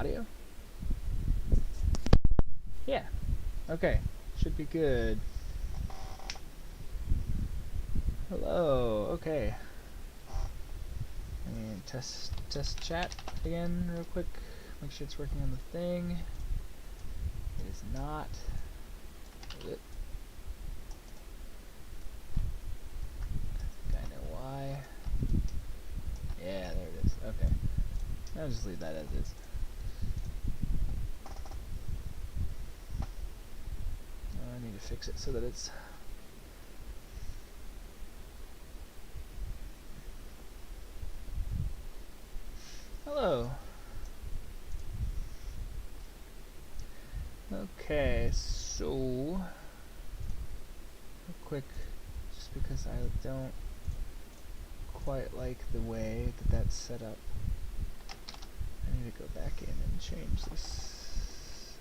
audio? Yeah. Okay. Should be good. Hello. Okay. And test chat again real quick. Make sure it's working on the thing. It is not. Is it? I think I know why. Yeah, there it is. Okay. I'll just leave that as is. I need to fix it so that it's... Hello. Okay, so... Real quick, just because I don't quite like the way that that's set up, I need to go back in and change this.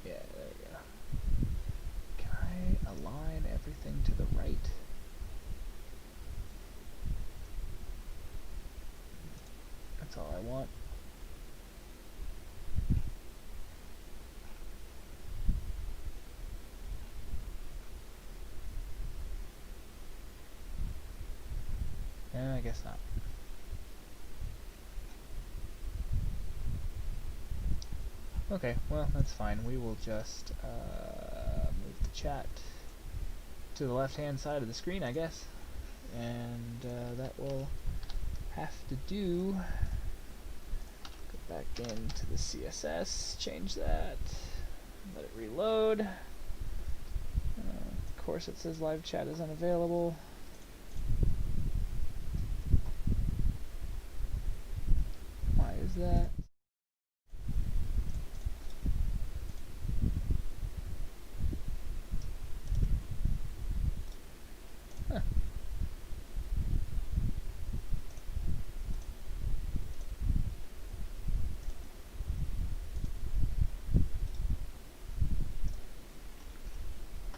Yeah, there we go. Can I align everything to the right? That's all I want. I guess not. Okay, well, that's fine. We will just move the chat to the left-hand side of the screen, I guess. And that will have to do. Go back into the CSS, change that, let it reload. Of course it says live chat is unavailable. Why is that? Huh.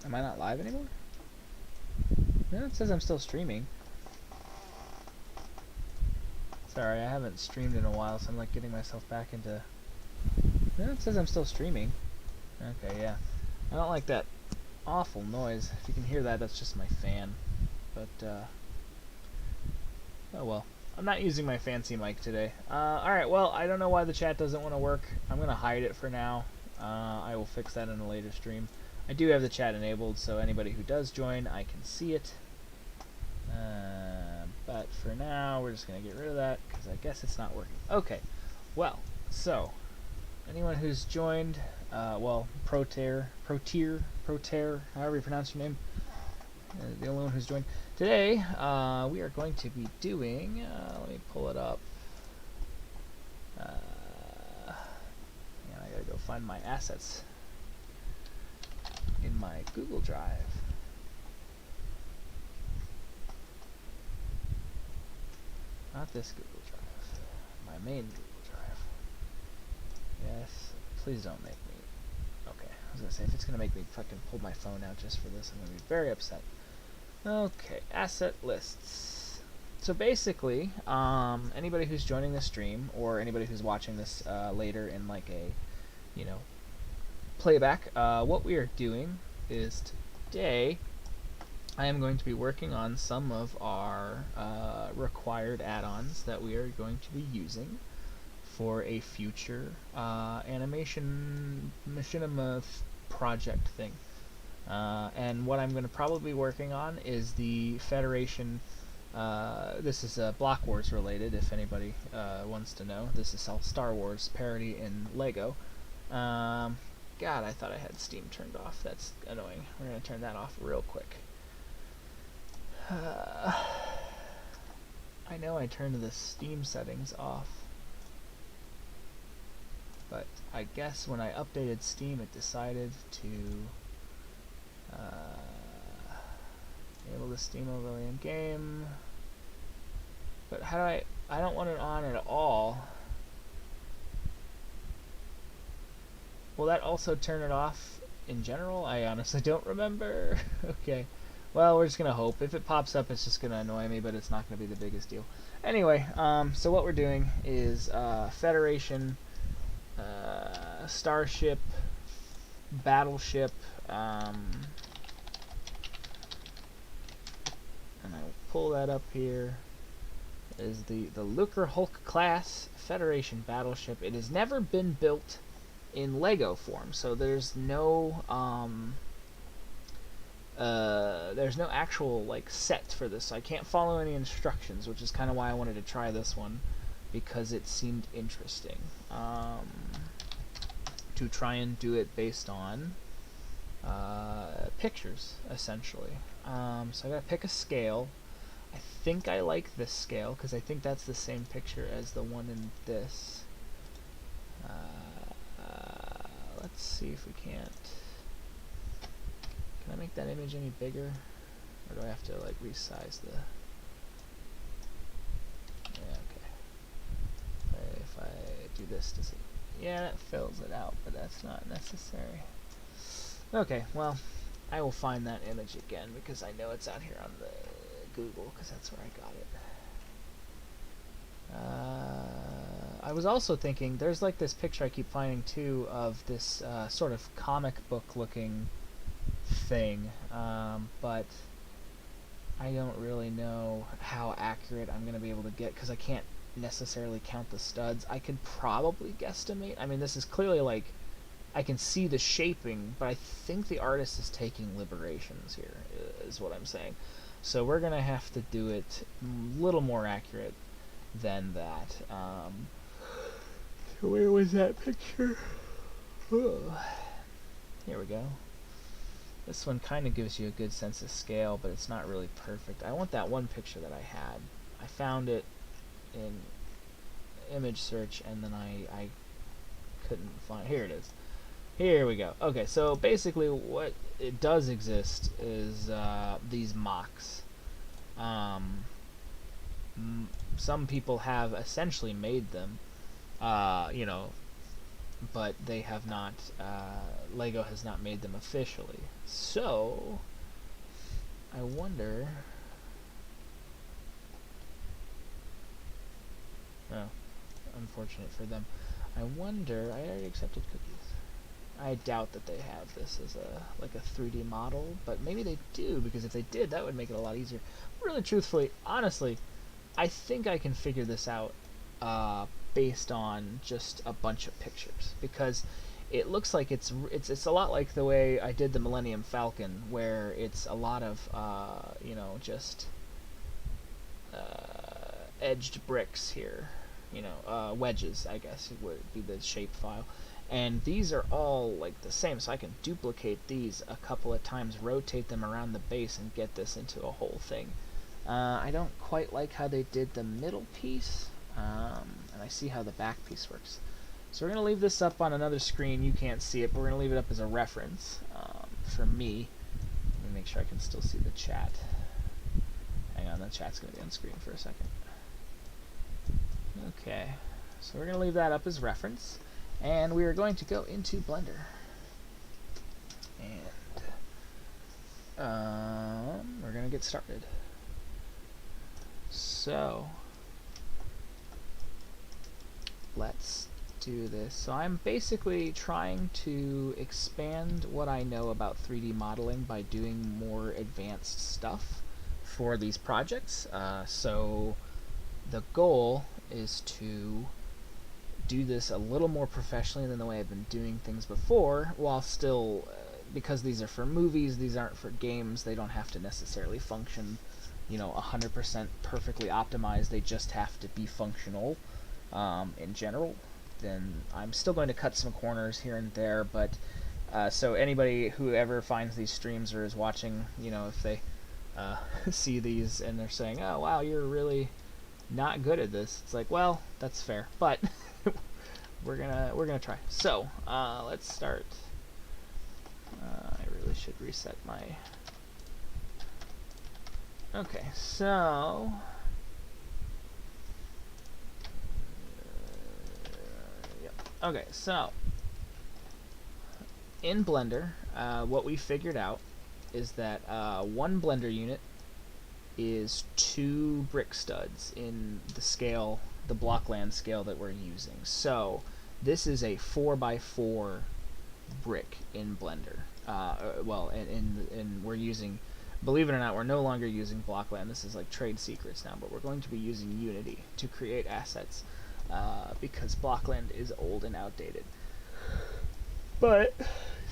Am I not live anymore? No, it says I'm still streaming. Sorry, I haven't streamed in a while, so I'm like getting myself back into... No, it says I'm still streaming. Okay, yeah. I don't like that awful noise. If you can hear that, that's just my fan. But, oh well. I'm not using my fancy mic today. Alright, well, I don't know why the chat doesn't want to work. I'm going to hide it for now. I will fix that in a later stream. I do have the chat enabled, so anybody who does join, I can see it. But for now, we're just going to get rid of that, because I guess it's not working. Okay, well, so, anyone who's joined, well, Proteer, however you pronounce your name, the only one who's joined. Today, we are going to be doing, let me pull it up. And I gotta go find my assets in my Google Drive. Not this Google Drive, my main Google Drive. Yes, please don't make me. Okay, I was gonna say, if it's gonna make me fucking pull my phone out just for this, I'm gonna be very upset. Okay, asset lists. So basically, anybody who's joining the stream, or anybody who's watching this later in like a, you know, playback, what we are doing is today I am going to be working on some of our required add-ons that we are going to be using for a future animation machinima project thing. And what I'm going to probably be working on is the Federation. This is Block Wars related, if anybody wants to know. This is Star Wars parody in Lego. God, I thought I had Steam turned off. That's annoying. We're going to turn that off real quick. I know I turned the Steam settings off, but I guess when I updated Steam it decided to enable the Steam overlay in game. But how do I don't want it on at all. Will that also turn it off in general? I honestly don't remember. Okay. Well, we're just gonna hope. If it pops up, it's just gonna annoy me, but it's not gonna be the biggest deal. Anyway, so what we're doing is Federation, Starship, Battleship, and I will pull that up here. Is the Looker Hulk class Federation battleship. It has never been built in Lego form, so there's no actual like set for this. So I can't follow any instructions, which is kind of why I wanted to try this one, because it seemed interesting to try and do it based on pictures, essentially. So I gotta pick a scale. I think I like this scale because I think that's the same picture as the one in this. Let's see if we can't. Can I make that image any bigger, or do I have to like resize the? Yeah, okay. If I do this, does it? Yeah, that fills it out, but that's not necessary. Okay, well, I will find that image again because I know it's out here on the Google, because that's where I got it. I was also thinking, there's like this picture I keep finding too of this sort of comic book looking thing, but I don't really know how accurate I'm going to be able to get because I can't necessarily count the studs. I could probably guesstimate. I mean, this is clearly like, I can see the shaping, but I think the artist is taking liberations here, is what I'm saying. So we're going to have to do it a little more accurate than that. Where was that picture? Oh. Here we go. This one kind of gives you a good sense of scale, but it's not really perfect. I want that one picture that I had. I found it in image search, and then I couldn't find. Here it is. Here we go. Okay, so basically what it does exist is these mocks. Some people have essentially made them, you know, but they have not, Lego has not made them officially. So, I wonder... Oh, unfortunate for them. I wonder... I already accepted cookies. I doubt that they have this as a like a 3D model, but maybe they do, because if they did, that would make it a lot easier. Really, truthfully, honestly, I think I can figure this out based on just a bunch of pictures, because it looks like it's a lot like the way I did the Millennium Falcon, where it's a lot of you know, just edged bricks here, you know, wedges, I guess it would be the shape file. And these are all like the same, so I can duplicate these a couple of times, rotate them around the base, and get this into a whole thing. I don't quite like how they did the middle piece, and I see how the back piece works. So we're going to leave this up on another screen. You can't see it, but we're going to leave it up as a reference for me. Let me make sure I can still see the chat. Hang on, the chat's going to be on screen for a second. Okay, so we're going to leave that up as reference. And we are going to go into Blender. And we're going to get started. So, let's do this. So I'm basically trying to expand what I know about 3D modeling by doing more advanced stuff for these projects. So the goal is to do this a little more professionally than the way I've been doing things before, while still, because these are for movies, these aren't for games, they don't have to necessarily function, you know, 100% perfectly optimized, they just have to be functional in general. Then I'm still going to cut some corners here and there, but so anybody who ever finds these streams or is watching, you know, if they see these and they're saying, oh wow, you're really not good at this, it's like, well, that's fair, but we're gonna try. So let's start. I really should reset my. Okay, so yep. Okay, so in Blender, what we figured out is that one blender unit is 2 brick studs in the scale, the Blockland scale that we're using. So this is a 4x4 brick in Blender. Well, and we're using, believe it or not, we're no longer using Blockland. This is like trade secrets now, but we're going to be using Unity to create assets because Blockland is old and outdated. But,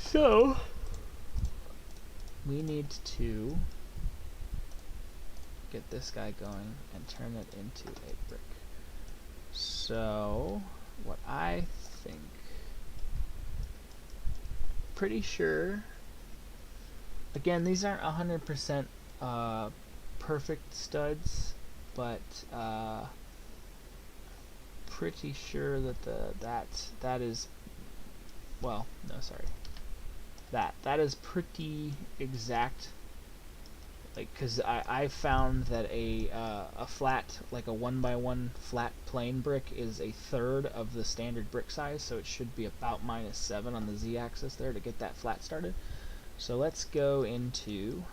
so, we need to get this guy going and turn it into a brick. So, what I think, pretty sure, again, these aren't 100% perfect studs, but pretty sure that that is, well, no, sorry, that is pretty exact. Like, because I found that a flat, like a 1x1 flat plane brick is a third of the standard brick size, so it should be about -7 on the z-axis there to get that flat started. So let's go into,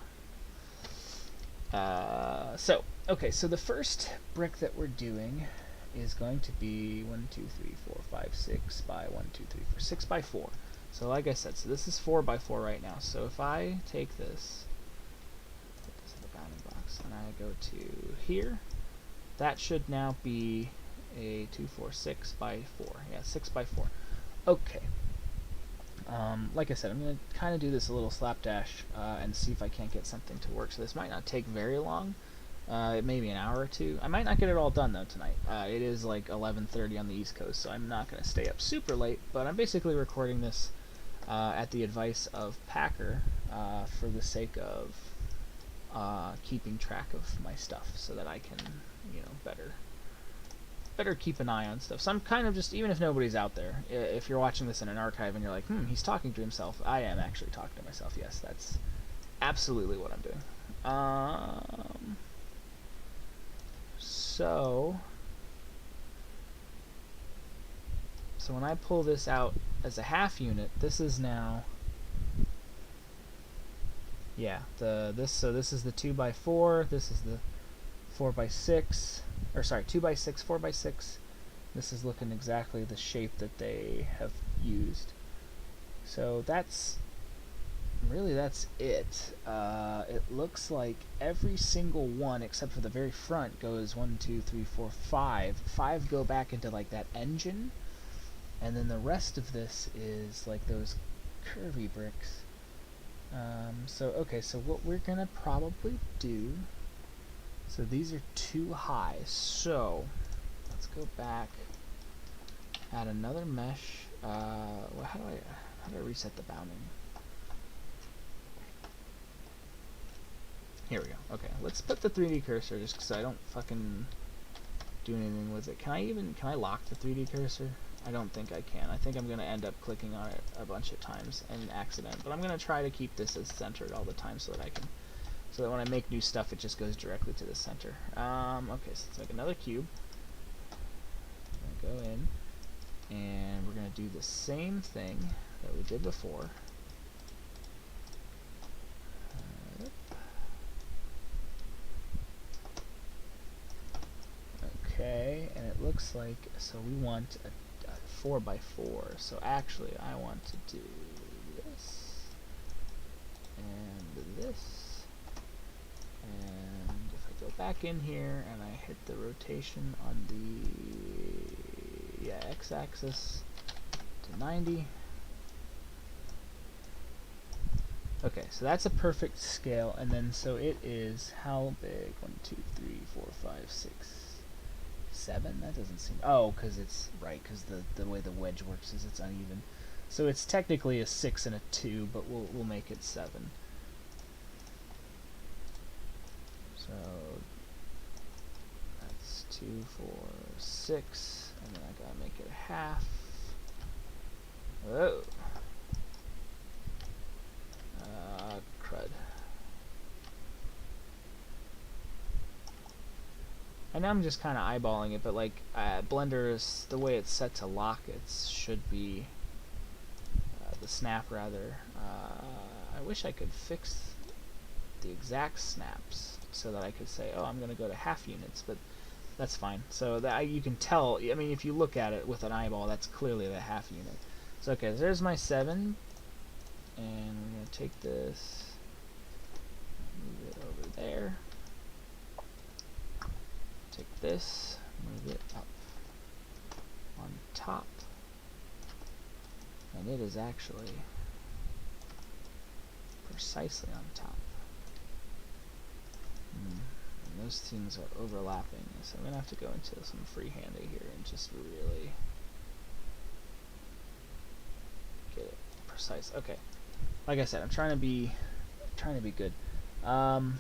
okay, so the first brick that we're doing is going to be 1, 2, 3, 4, 5, 6 by 1, 2, 3, 4, 6 by 4. So like I said, so this is 4 by 4 right now. So if I take this, and I go to here, that should now be a 2, 4, 6 by 4. Yeah, 6 by 4. Okay. Like I said, I'm going to kind of do this a little slapdash and see if I can't get something to work. So this might not take very long. It may be an hour or two. I might not get it all done though tonight. It is like 11:30 on the East Coast, so I'm not going to stay up super late. But I'm basically recording this at the advice of Packer for the sake of keeping track of my stuff, so that I can, you know, better keep an eye on stuff. So I'm kind of just, even if nobody's out there, if you're watching this in an archive and you're like, he's talking to himself, I am actually talking to myself. Yes, that's absolutely what I'm doing. So when I pull this out as a half unit, this is now, yeah, this is the 2x4, this is the 4x6, or sorry, 2x6, 4x6. This is looking exactly the shape that they have used. So that's it. It looks like every single one except for the very front goes 1, 2, 3, 4, 5. 5 go back into like that engine, and then the rest of this is like those curvy bricks. Okay, so what we're gonna probably do, so these are too high, so let's go back, add another mesh. Well, how do I reset the bounding? Here we go. Okay, let's put the 3D cursor just because I don't fucking do anything with it. Can I lock the 3D cursor? I don't think I can. I think I'm going to end up clicking on it a bunch of times in accident, but I'm going to try to keep this as centered all the time so that when I make new stuff it just goes directly to the center. Okay, so let's make another cube. I'm going to go in, and we're going to do the same thing that we did before. Okay, and it looks like, so we want a 4x4, so actually I want to do this, and this, and if I go back in here and I hit the rotation on the, x-axis to 90, okay, so that's a perfect scale, and then so it is how big? 1, 2, 3, 4, 5, 6, 7? That doesn't seem, oh, because it's, right, because the way the wedge works is it's uneven. So it's technically a 6 and a 2, but we'll make it 7. So that's 2, 4, 6, and then I gotta make it a half. Oh. Crud. I know I'm just kind of eyeballing it, but like Blender is the way it's set to lock. It should be the snap rather. I wish I could fix the exact snaps so that I could say, oh, I'm going to go to half units, but that's fine. So that you can tell, I mean, if you look at it with an eyeball, that's clearly the half unit. So okay, there's my 7, and we're going to take this, move it over there, take this, move it up on top, and it is actually precisely on top. And those things are overlapping, so I'm going to have to go into some freehanding here and just really get it precise. Okay, like I said, I'm trying to be good. Oh,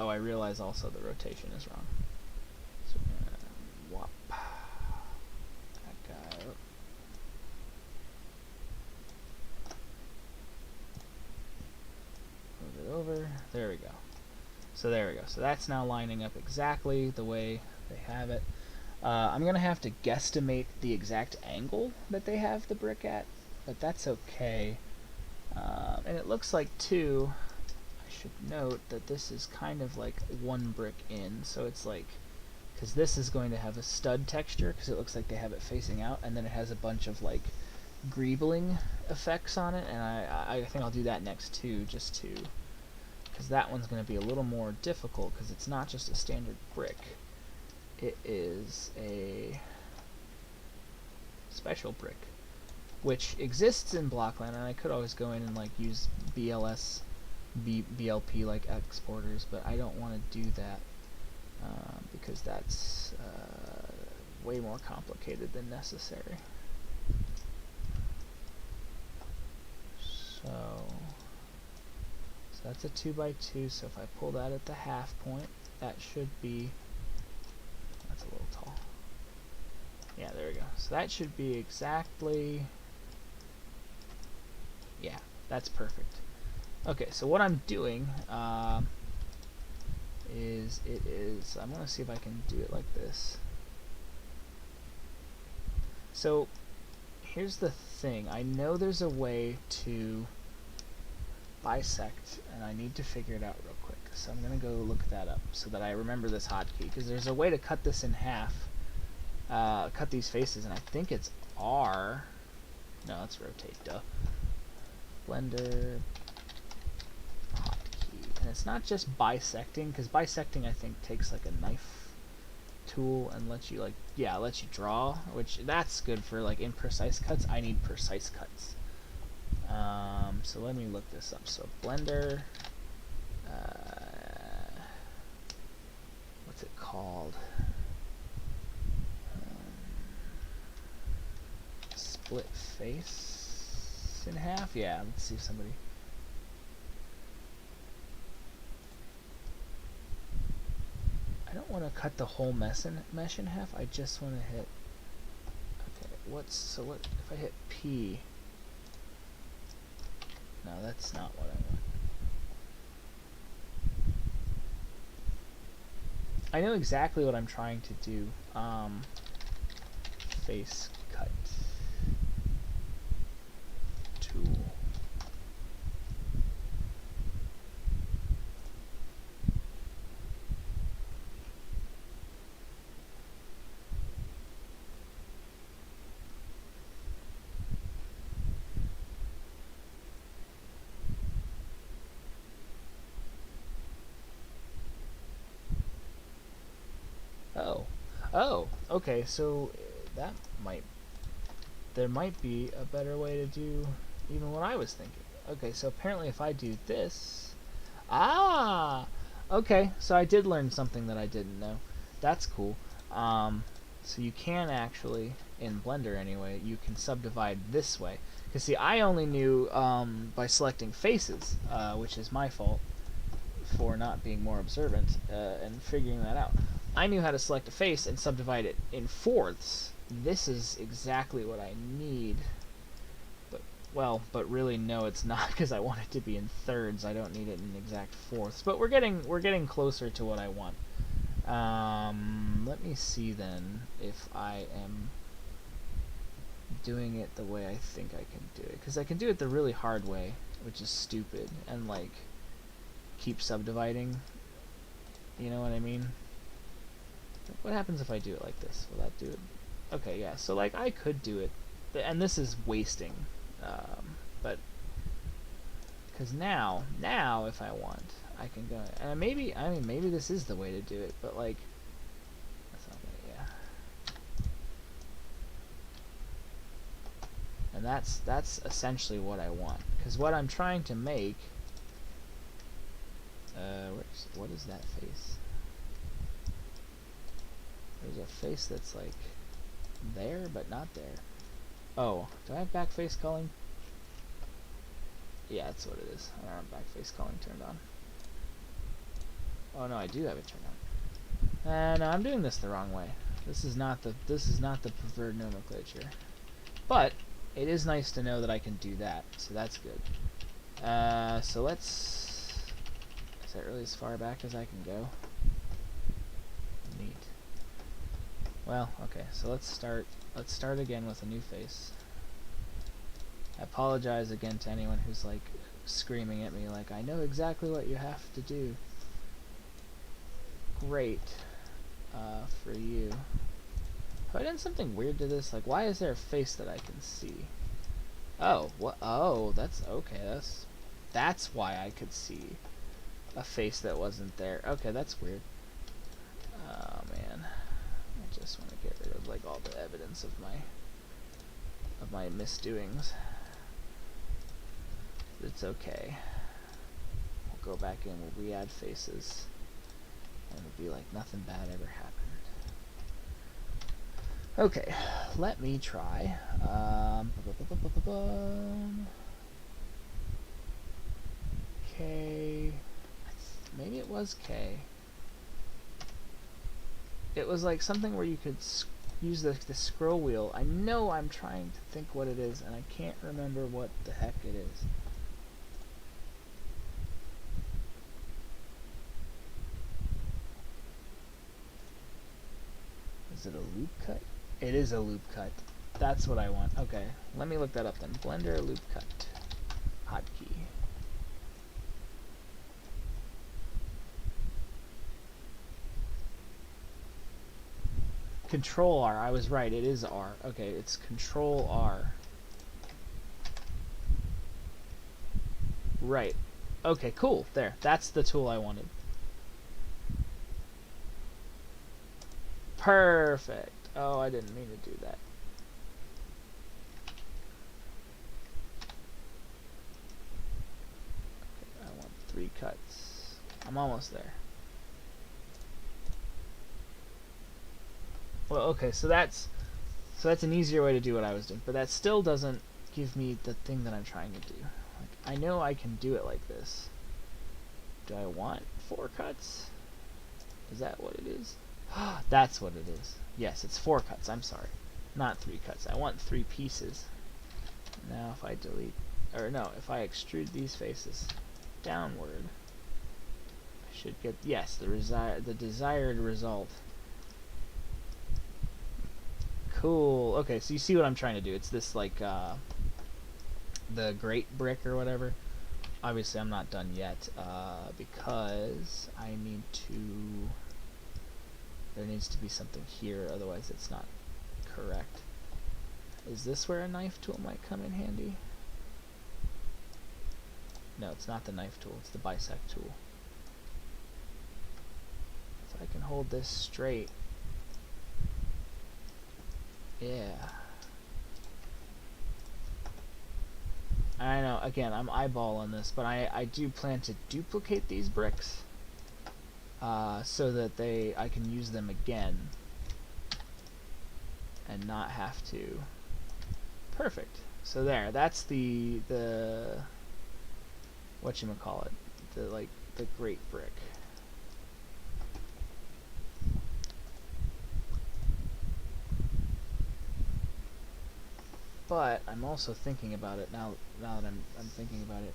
I realize also the rotation is wrong. So we're gonna whop that guy up. Move it over. There we go. So there we go. So that's now lining up exactly the way they have it. I'm going to have to guesstimate the exact angle that they have the brick at, but that's okay. And it looks like, too, I should note that this is kind of like one brick in, so it's like, because this is going to have a stud texture, because it looks like they have it facing out, and then it has a bunch of like greebling effects on it, and I think I'll do that next too, just to, because that one's going to be a little more difficult, because it's not just a standard brick. It is a special brick, which exists in Blockland, and I could always go in and like use BLP like exporters, but I don't want to do that because that's way more complicated than necessary. So that's a 2x2, so if I pull that at the half point, that should be, that's a little tall. Yeah, there we go. So that should be exactly, yeah, that's perfect. Okay, so what I'm doing is I'm going to see if I can do it like this. So here's the thing. I know there's a way to bisect, and I need to figure it out real quick. So I'm going to go look that up so that I remember this hotkey, because there's a way to cut this in half, cut these faces, and I think it's R. No, that's rotate, duh. Blender hotkey. And it's not just bisecting, because bisecting I think takes like a knife tool and lets you like, yeah, lets you draw, which that's good for like imprecise cuts. I need precise cuts. So let me look this up. So Blender, what's it called? Split face in half? Yeah, let's see if somebody... I don't want to cut the whole mesh in half, I just want to hit... Okay, what if I hit P? No, that's not what I want. I know exactly what I'm trying to do. Face cut tool. Oh, okay, so that there might be a better way to do even what I was thinking. Okay, so apparently if I do this, okay, so I did learn something that I didn't know. That's cool. So you can actually, in Blender anyway, you can subdivide this way. Because see, I only knew by selecting faces, which is my fault for not being more observant and figuring that out. I knew how to select a face and subdivide it in fourths. This is exactly what I need. But really no, it's not, because I want it to be in thirds. I don't need it in exact fourths. But we're getting closer to what I want. Let me see then if I am doing it the way I think I can do it, because I can do it the really hard way, which is stupid, and like keep subdividing. You know what I mean? What happens if I do it like this? Will that do it? Okay, yeah. So like I could do it, and this is wasting, but because now if I want, I can go and maybe maybe this is the way to do it, but like that's not gonna, yeah. And that's essentially what I want, because what I'm trying to make. What is that face? There's a face that's like there, but not there. Oh, do I have back face culling? Yeah, that's what it is. I don't have back face culling turned on. Oh no, I do have it turned on. No, I'm doing this the wrong way. This is not the preferred nomenclature. But it is nice to know that I can do that, so that's good. So let's. Is that really as far back as I can go? Neat. Well, okay, so let's start again with a new face. I apologize again to anyone who's like screaming at me like, I know exactly what you have to do. Great. For you. Have I done something weird to this? Like, why is there a face that I can see? Oh, what? Oh, that's okay. That's why I could see a face that wasn't there. Okay, that's weird. Oh man, I just want to get rid of like all the evidence of my misdoings. It's okay. We'll go back in. We'll re-add faces, and it'll be like nothing bad ever happened. Okay, let me try. K. Maybe it was K. It was like something where you could use the scroll wheel. I know I'm trying to think what it is, and I can't remember what the heck it is. Is it a loop cut? It is a loop cut. That's what I want. Okay, let me look that up then. Blender loop cut. Hotkey. Control R. I was right. It is R. Okay, it's Control R. Right. Okay, cool. There. That's the tool I wanted. Perfect. Oh, I didn't mean to do that. Okay, I want 3 cuts. I'm almost there. Well, okay, so that's an easier way to do what I was doing, but that still doesn't give me the thing that I'm trying to do. Like, I know I can do it like this. Do I want 4 cuts? Is that what it is? That's what it is. Yes, it's 4 cuts. I'm sorry. Not 3 cuts. I want 3 pieces. Now if I delete, or no, if I extrude these faces downward, I should get, yes, the desired result. Cool. Okay, so you see what I'm trying to do. It's this like the great brick or whatever. Obviously I'm not done yet because I need to, there needs to be something here, otherwise it's not correct. Is this where a knife tool might come in handy? No, it's not the knife tool, it's the bisect tool. So I can hold this straight. Yeah. I know, again, I'm eyeballing this, but I do plan to duplicate these bricks so that I can use them again and not have to. Perfect. So there, that's the whatchamacallit, the great brick. But I'm also thinking about it now that I'm thinking about it.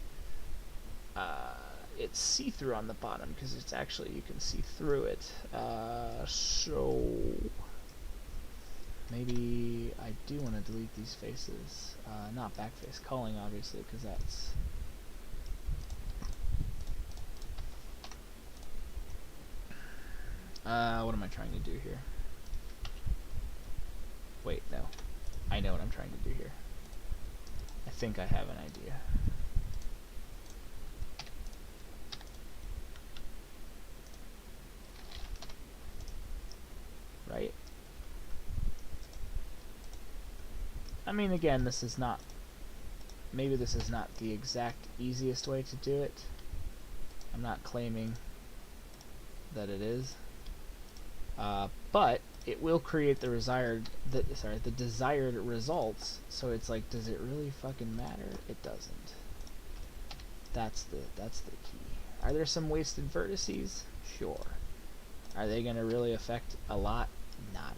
It's see-through on the bottom because it's actually, you can see through it. So maybe I do want to delete these faces. Not backface culling, obviously, because that's What am I trying to do here? Wait, no. I know what I'm trying to do here. I think I have an idea. Right? I mean, again, this is not... Maybe this is not the exact easiest way to do it. I'm not claiming that it is. But it will create the desired results. So it's like, does it really fucking matter? It doesn't. That's the key. Are there some wasted vertices? Sure. Are they gonna really affect a lot? Not.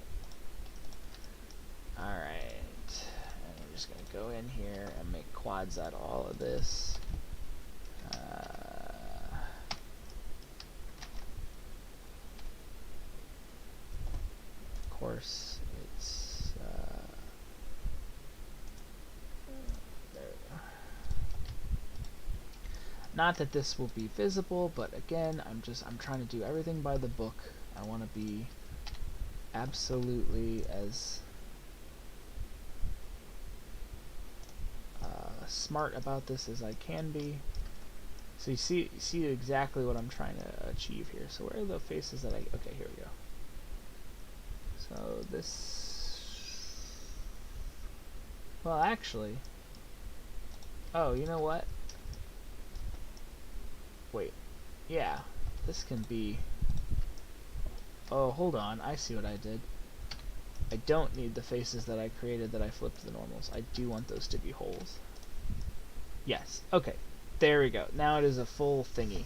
Alright. And I'm just gonna go in here and make quads out of all of this. Of course, it's there we go. Not that this will be visible, but again, I'm trying to do everything by the book. I want to be absolutely as smart about this as I can be. So you see exactly what I'm trying to achieve here. So where are the faces that okay, here we go. So this, well, actually, oh, you know what? Wait, yeah, this can be, oh, hold on, I see what I did. I don't need the faces that I created that I flipped the normals. I do want those to be holes. Yes, okay, there we go. Now it is a full thingy.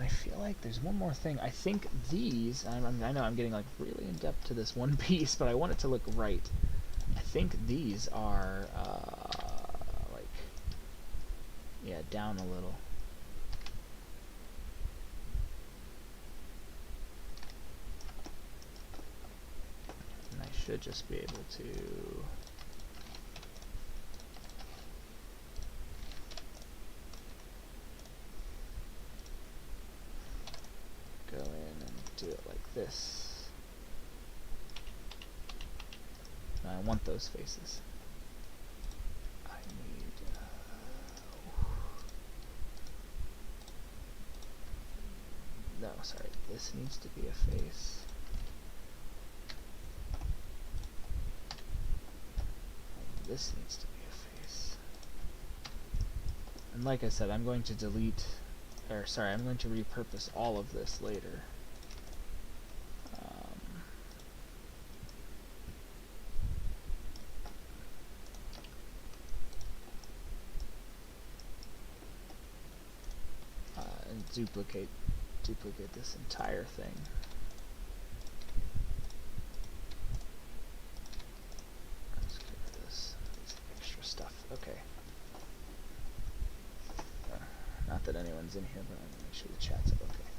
I feel like there's one more thing. I think these, I know I'm getting like really in depth to this one piece, but I want it to look right. I think these are like, yeah, down a little. And I should just be able to go in and do it like this. I want those faces. I need no, sorry, this needs to be a face. And this needs to be a face. And like I said, I'm going to delete, or sorry, I'm going to repurpose all of this later. And duplicate this entire thing. Let's get rid of this extra stuff. Okay. Not that anyone's in here, but I'm gonna make sure the chat's up. Okay.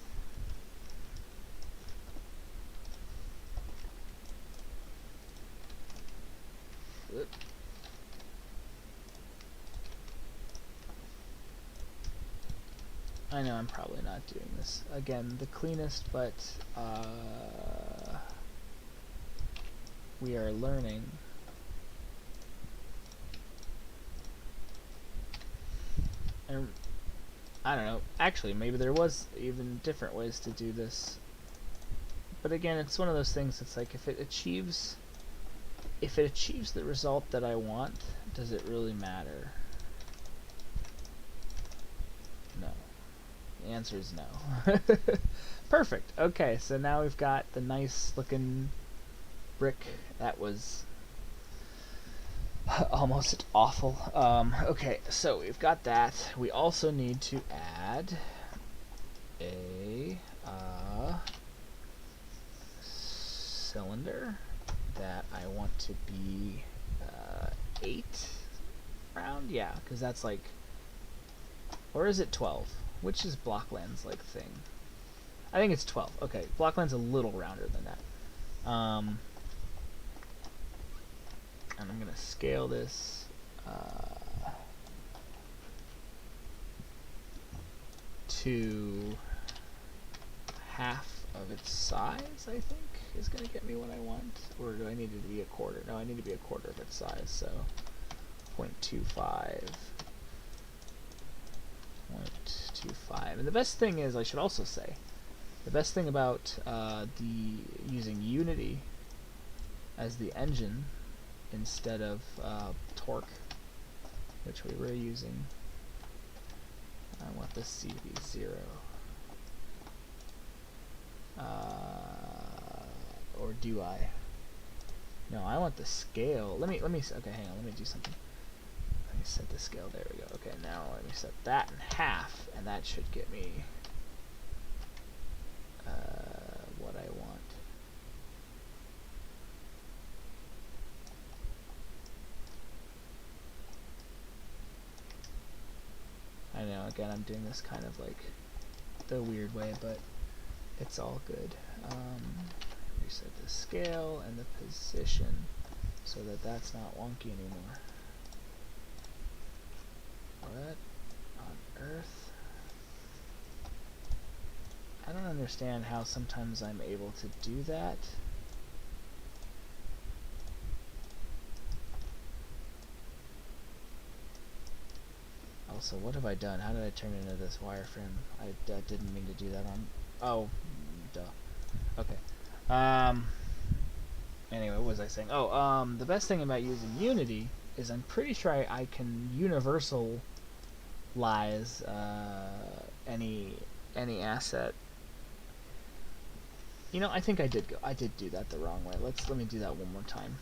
Whoop. I know I'm probably not doing this again the cleanest, but we are learning. And I don't know, actually maybe there was even different ways to do this, but again, it's one of those things. It's like, if it achieves the result that I want, does it really matter? No. The answer is no. Perfect. Okay, so now we've got the nice looking brick. That was almost awful. Okay, so we've got that. We also need to add a cylinder that I want to be 8 round. Yeah, because that's like, or is it 12? Which is Blockland's like thing? I think it's 12. Okay, Blockland's a little rounder than that. And I'm gonna scale this to half of its size, I think, is going to get me what I want. Or do I need it to be a quarter? No, I need to be a quarter of its size, so 0.25. 0.25. And the best thing is, I should also say, the best thing about using Unity as the engine instead of torque, which we were using, I want this C to be 0. Or do I? No, I want the scale. Let me. Okay, hang on. Let me do something. Let me set the scale. There we go. Okay, now let me set that in half, and that should get me what I want. I know. Again, I'm doing this kind of like the weird way, but it's all good. Reset the scale and the position so that that's not wonky anymore. What on earth? I don't understand how sometimes I'm able to do that. Also, what have I done? How did I turn into this wireframe? I didn't mean to do that on... Oh, duh. Okay. Anyway, what was I saying? Oh, the best thing about using Unity is I'm pretty sure I can universalize any asset. You know, I think I did do that the wrong way. Let me do that one more time.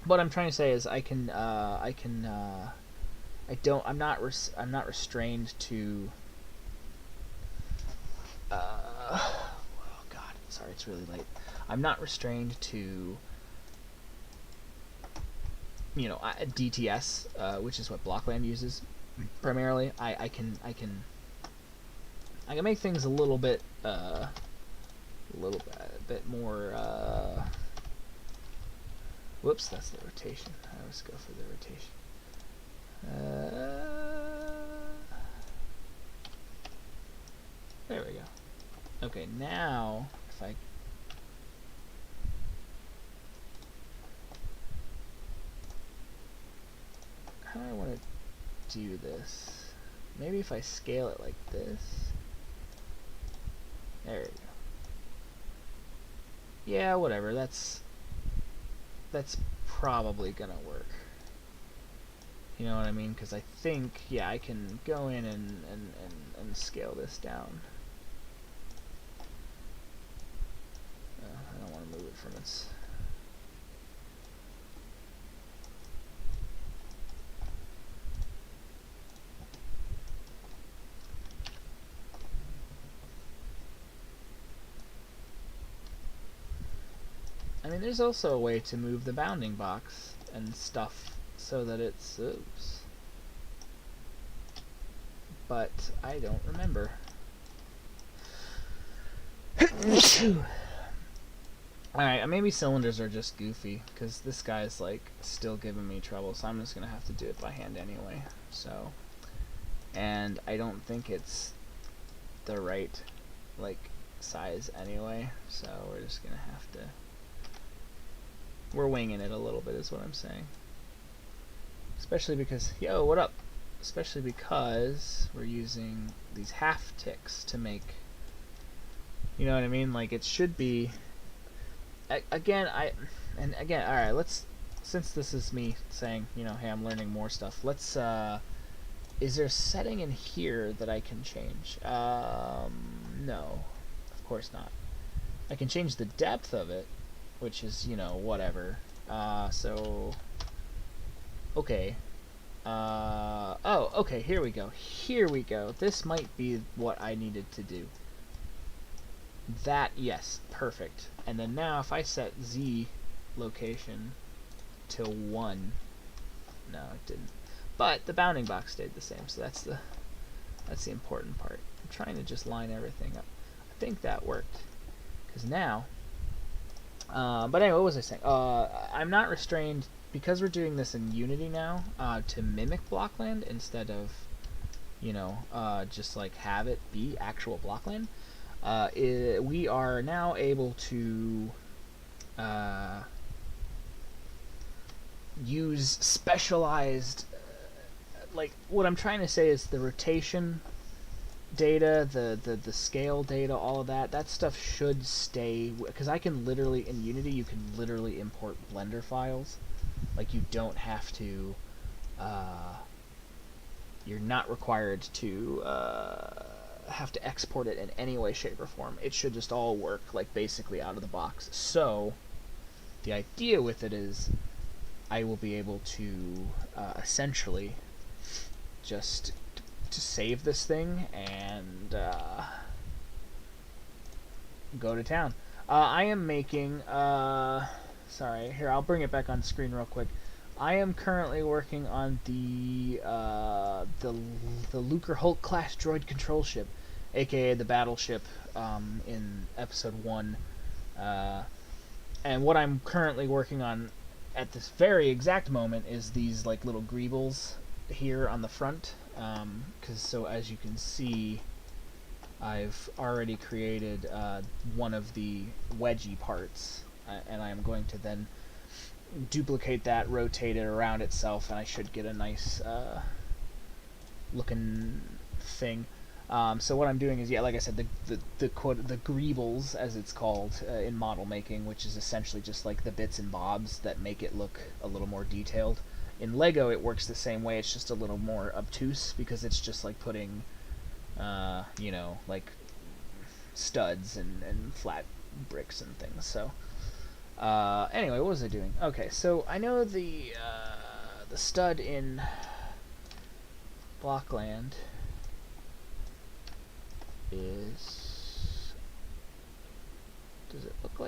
What I'm trying to say is I'm not restrained to oh god, sorry, it's really late. I'm not restrained to, you know, DTS, which is what Blockland uses primarily. I can make things a little bit more. Whoops, that's the rotation. I always go for the rotation. There we go. Okay, now if I how do I want to do this? Maybe if I scale it like this. There we go. Yeah, whatever. That's probably gonna work. You know what I mean? Because I think, yeah, I can go in and scale this down. I don't want to move it from its... I mean, there's also a way to move the bounding box and stuff so that it's... Oops. But I don't remember. Alright, maybe cylinders are just goofy, because this guy's, like, still giving me trouble, so I'm just going to have to do it by hand anyway. So, and I don't think it's the right, like, size anyway, so we're just going to have to... We're winging it a little bit is what I'm saying. Especially because, yo, what up? Especially because we're using these half ticks to make, you know what I mean? Like, it should be... Again, alright, let's, since this is me saying, you know, hey, I'm learning more stuff, let's, is there a setting in here that I can change? No, of course not. I can change the depth of it, which is, you know, whatever. So, okay. Oh, okay, here we go. Here we go. This might be what I needed to do. That, yes, perfect. And then now if I set Z location to 1, no, it didn't. But the bounding box stayed the same, so that's the important part. I'm trying to just line everything up. I think that worked. Because now, but anyway, what was I saying? I'm not restrained, because we're doing this in Unity now, to mimic Blockland instead of, you know, just like have it be actual Blockland. we are now able to use specialized, like what I'm trying to say is the rotation data, the scale data, all of that stuff should stay, because I can literally, in Unity, you can literally import Blender files. Like, you don't have to, you're not required to have to export it in any way, shape, or form. It should just all work, like, basically out of the box. So, the idea with it is I will be able to essentially just to save this thing and go to town. I am making, sorry, here, I'll bring it back on screen real quick. I am currently working on the Lucre Hulk class droid control ship, aka the battleship in episode 1. And what I'm currently working on at this very exact moment is these like little Greebles here on the front. So as you can see, I've already created one of the wedgie parts, and I'm going to then duplicate that, rotate it around itself, and I should get a nice looking thing. So what I'm doing is, yeah, like I said, the Greebles, as it's called in model making, which is essentially just like the bits and bobs that make it look a little more detailed. In Lego, it works the same way. It's just a little more obtuse because it's just like putting, you know, like studs and flat bricks and things. So anyway, what was I doing? Okay, so I know the stud in Blockland is, does it look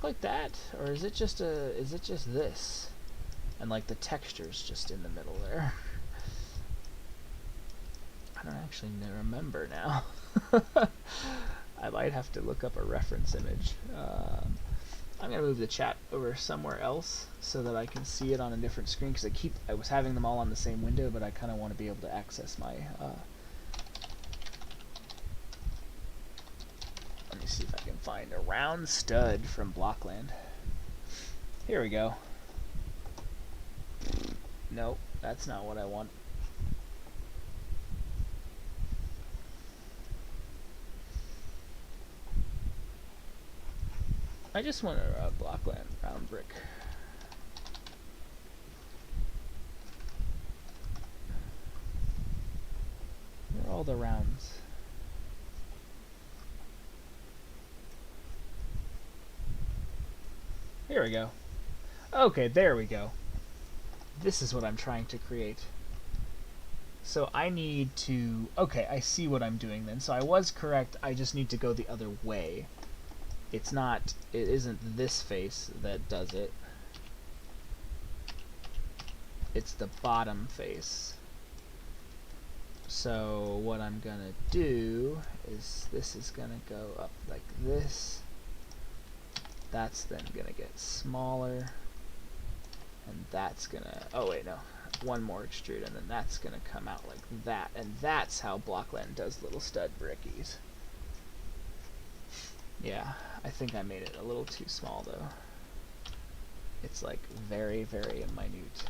like that, or is it just this, and like the texture's just in the middle there? I don't actually remember now. I might have to look up a reference image. I'm gonna move the chat over somewhere else so that I can see it on a different screen, because I was having them all on the same window, but I kind of want to be able to access my let me see if I can find a round stud from Blockland. Here we go. Nope, that's not what I want. I just want a Blockland round brick. Where are all the rounds? Here we go. Okay, there we go. This is what I'm trying to create. So I need to... Okay, I see what I'm doing then. So I was correct, I just need to go the other way. It isn't this face that does it. It's the bottom face. So what I'm gonna do is this is gonna go up like this. That's then gonna get smaller. And that's gonna, oh wait, no. One more extrude, and then that's gonna come out like that. And that's how Blockland does little stud brickies. Yeah, I think I made it a little too small though. It's like very, very minute.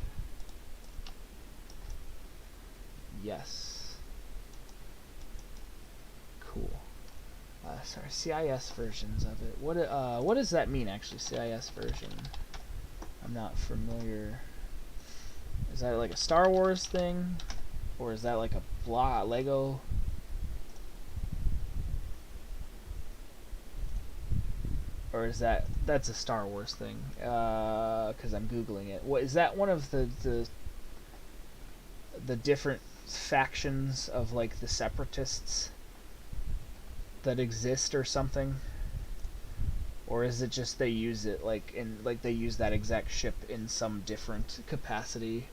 Yes. Cool. Sorry, CIS versions of it. What does that mean actually, CIS version? I'm not familiar. Is that like a Star Wars thing? Or is that like a Lego? Or is that's a Star Wars thing? Because I'm Googling it. What is that? One of the different factions of like the separatists that exist or something? Or is it just they use it they use that exact ship in some different capacity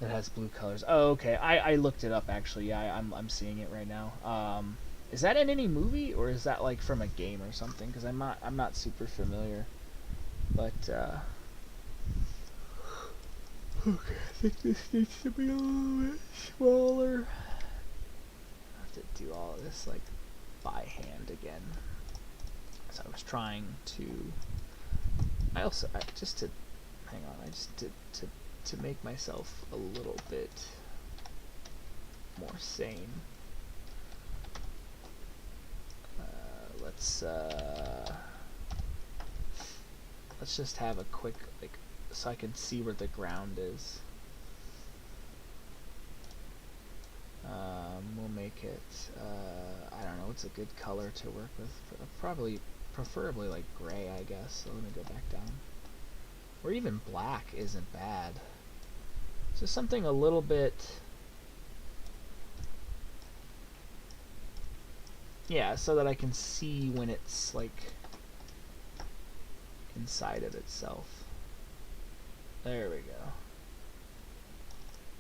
that has blue colors? Oh, okay. I looked it up actually. Yeah, I'm seeing it right now. Is that in any movie, or is that like from a game or something? Because I'm not super familiar. But okay, I think this needs to be a little bit smaller. I have to do all of this like by hand again. So I was trying to. I just to hang on. I just to make myself a little bit more sane. Let's just have a quick so I can see where the ground is. We'll make it, I don't know, what's a good color to work with? Preferably like gray, I guess. So let me go back down. Or even black isn't bad. So something a little bit, yeah, so that I can see when it's like inside of itself. There we go.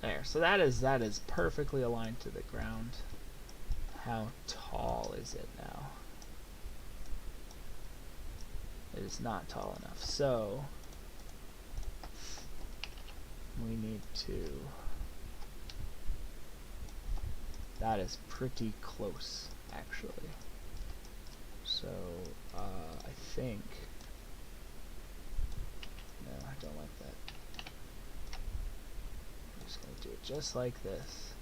There, so that is perfectly aligned to the ground. How tall is it now? It is not tall enough, so we need to, that is pretty close actually. So I think, no, I don't like that. I'm just going to do it just like this.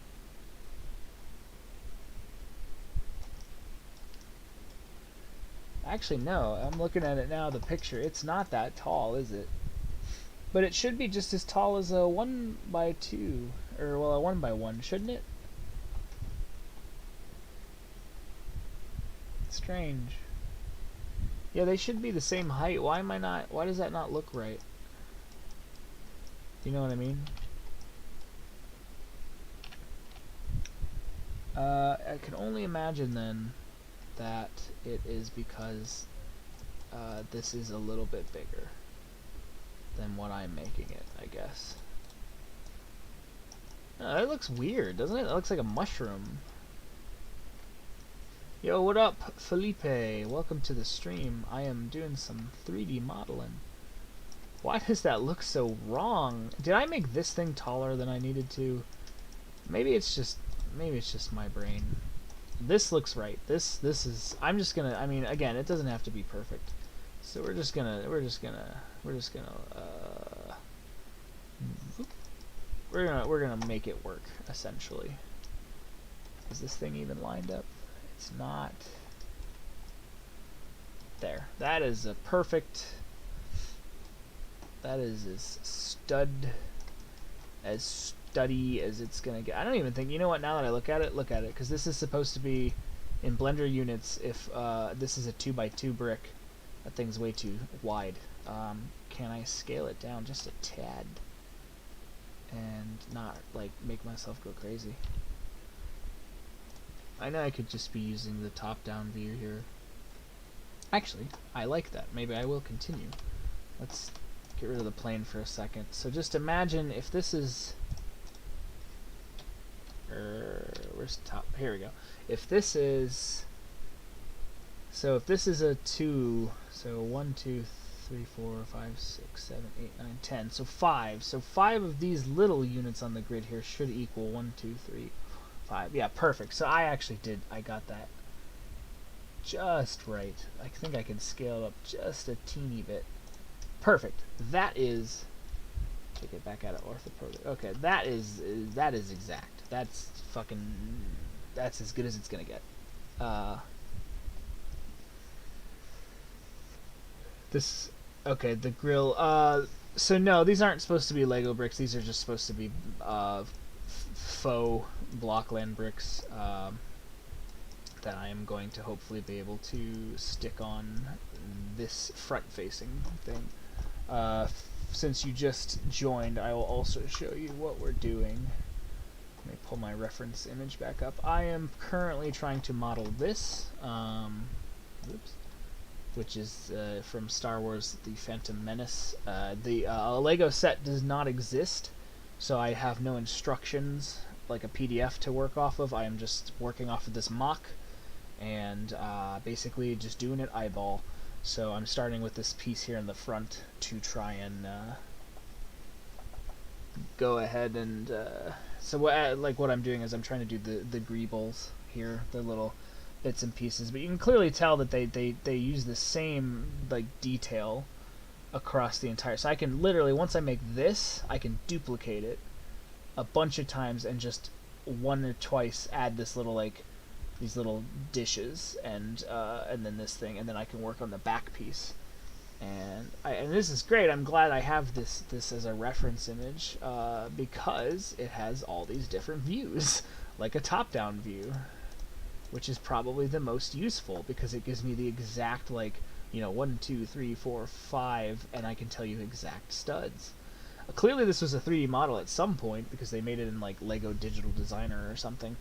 Actually, no, I'm looking at it now, the picture. It's not that tall, is it? But it should be just as tall as a 1x2, or, well, a 1x1, shouldn't it? Strange. Yeah, they should be the same height. Why does that not look right? You know what I mean? I can only imagine then that it is because this is a little bit bigger than what I'm making it, I guess. That looks weird, doesn't it? That looks like a mushroom. Yo, what up, Felipe? Welcome to the stream. I am doing some 3D modeling. Why does that look so wrong? Did I make this thing taller than I needed to? Maybe it's just my brain. This looks right. This is, I'm just gonna, I mean, again, it doesn't have to be perfect. So we're just gonna make it work, essentially. Is this thing even lined up? It's not. There. That is a perfect, that is as studdy as it's gonna get. I don't even think, you know what, now that I look at it, because this is supposed to be in Blender units. If this is a 2x2 brick, that thing's way too wide. Can I scale it down just a tad and not like make myself go crazy? I know I could just be using the top-down view here. Actually, I like that. Maybe I will continue. Let's get rid of the plane for a second. So just imagine if this is, where's the top? Here we go. If this is, so if this is a 2, so 1, 2, 3, 4, 5, 6, 7, 8, 9, 10. So 5. So 5 of these little units on the grid here should equal 1, 2, 3, 5. Yeah, perfect. So I got that just right. I think I can scale it up just a teeny bit. Perfect. That is, take it back out of orthoprotic. Okay, that is exact. That's fucking, that's as good as it's gonna get. This, okay, the grill. So no, these aren't supposed to be Lego bricks. These are just supposed to be faux blockland bricks that I am going to hopefully be able to stick on this front-facing thing. Since you just joined, I will also show you what we're doing. Let me pull my reference image back up. I am currently trying to model this, which is from Star Wars: The Phantom Menace. The Lego set does not exist, so I have no instructions like a PDF to work off of. I am just working off of this mock and basically just doing it eyeball. So I'm starting with this piece here in the front to try and go ahead and so what I'm doing is I'm trying to do the Greebles here, the little bits and pieces, but you can clearly tell that they use the same like detail across the entire. So I can literally, once I make this, I can duplicate it a bunch of times and just one or twice add this little like these little dishes and then this thing, and then I can work on the back piece. And this is great. I'm glad I have this as a reference image because it has all these different views, like a top-down view, which is probably the most useful because it gives me the exact, like, you know, 1, 2, 3, 4, 5, and I can tell you exact studs. Clearly this was a 3D model at some point because they made it in like Lego Digital Designer or something,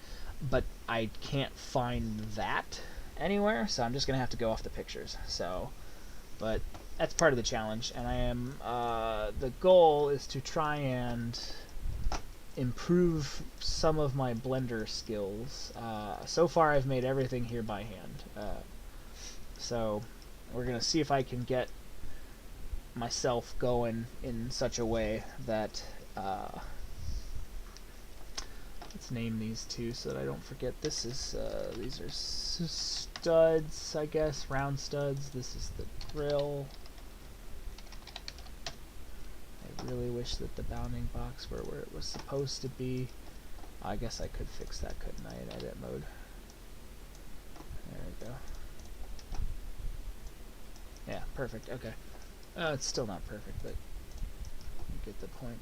but I can't find that anywhere, so I'm just gonna have to go off the pictures. So, but that's part of the challenge, and I am the goal is to try and improve some of my Blender skills. So far I've made everything here by hand, so we're gonna see if I can get myself going in such a way that let's name these two so that I don't forget. This is these are studs, I guess, round studs. This is the grill. I really wish that the bounding box were where it was supposed to be. I guess I could fix that, couldn't I, in edit mode? There we go. Yeah, perfect. Okay. It's still not perfect, but you get the point.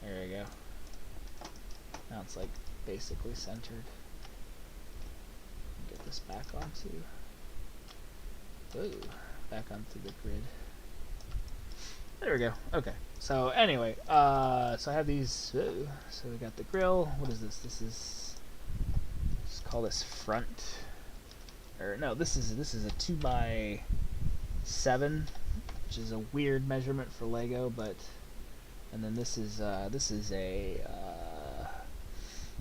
There we go. Now it's like basically centered. Get this back onto. Ooh, back onto the grid. There we go. Okay. So anyway, so I have these. Ooh, so we got the grill. What is this? This is. Call this front, or no, this is a 2x7, which is a weird measurement for Lego, but and then this is a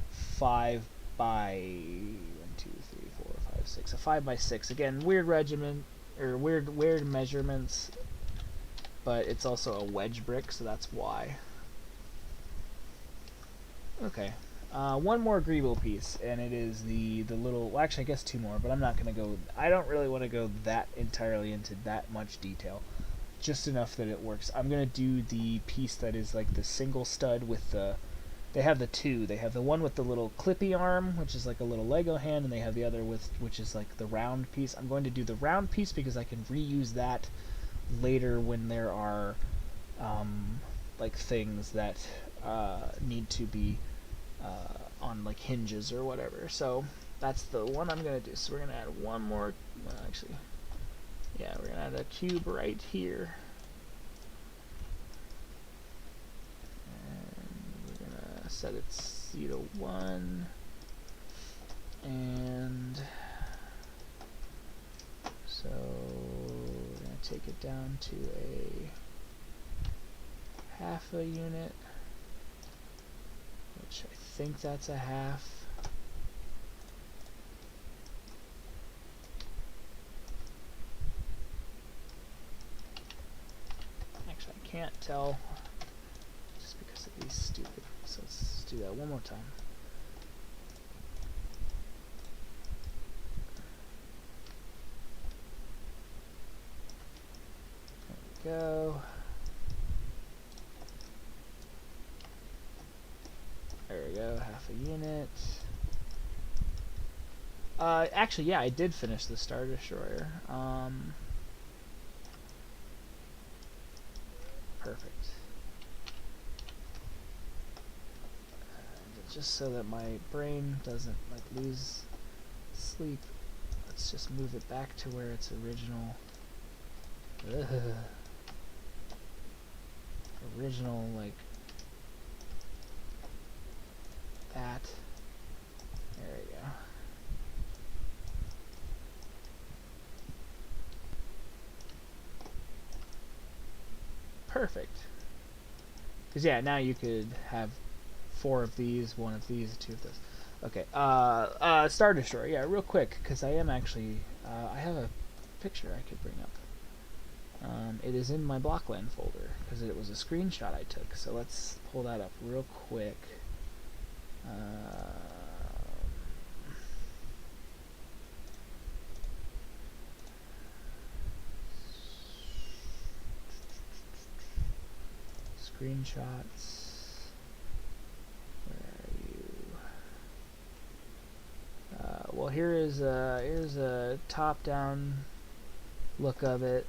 5 by 1, 2, 3, 4, 5, 6, a 5x6. Again, weird regiment or weird measurements, but it's also a wedge brick, so that's why. Okay. One more Greeble piece, and it is the little, well, actually I guess two more, but I'm not going to go, I don't really want to go that entirely into that much detail, just enough that it works. I'm going to do the piece that is like the single stud with the, they have the two, they have the one with the little clippy arm, which is like a little Lego hand, and they have the other with, which is like the round piece. I'm going to do the round piece because I can reuse that later when there are like things that need to be on like hinges or whatever. So that's the one I'm gonna do. So we're gonna add one more, well, actually, yeah, we're gonna add a cube right here, and we're gonna set its Z to 1, and so we're gonna take it down to a half a unit, which I think that's a half. Actually, I can't tell just because of these stupid. So let's do that one more time. There we go. There we go, half a unit. Actually, yeah, I did finish the Star Destroyer. Perfect. Just so that my brain doesn't like lose sleep, let's just move it back to where it's original. Original, like that. There we go. Perfect. Because yeah, now you could have 4 of these, 1 of these, 2 of those. Okay. Star Destroyer. Yeah, real quick, because I am actually I have a picture I could bring up. It is in my Blockland folder because it was a screenshot I took. So let's pull that up real quick. Screenshots. Where are you? Well, here's a top-down look of it.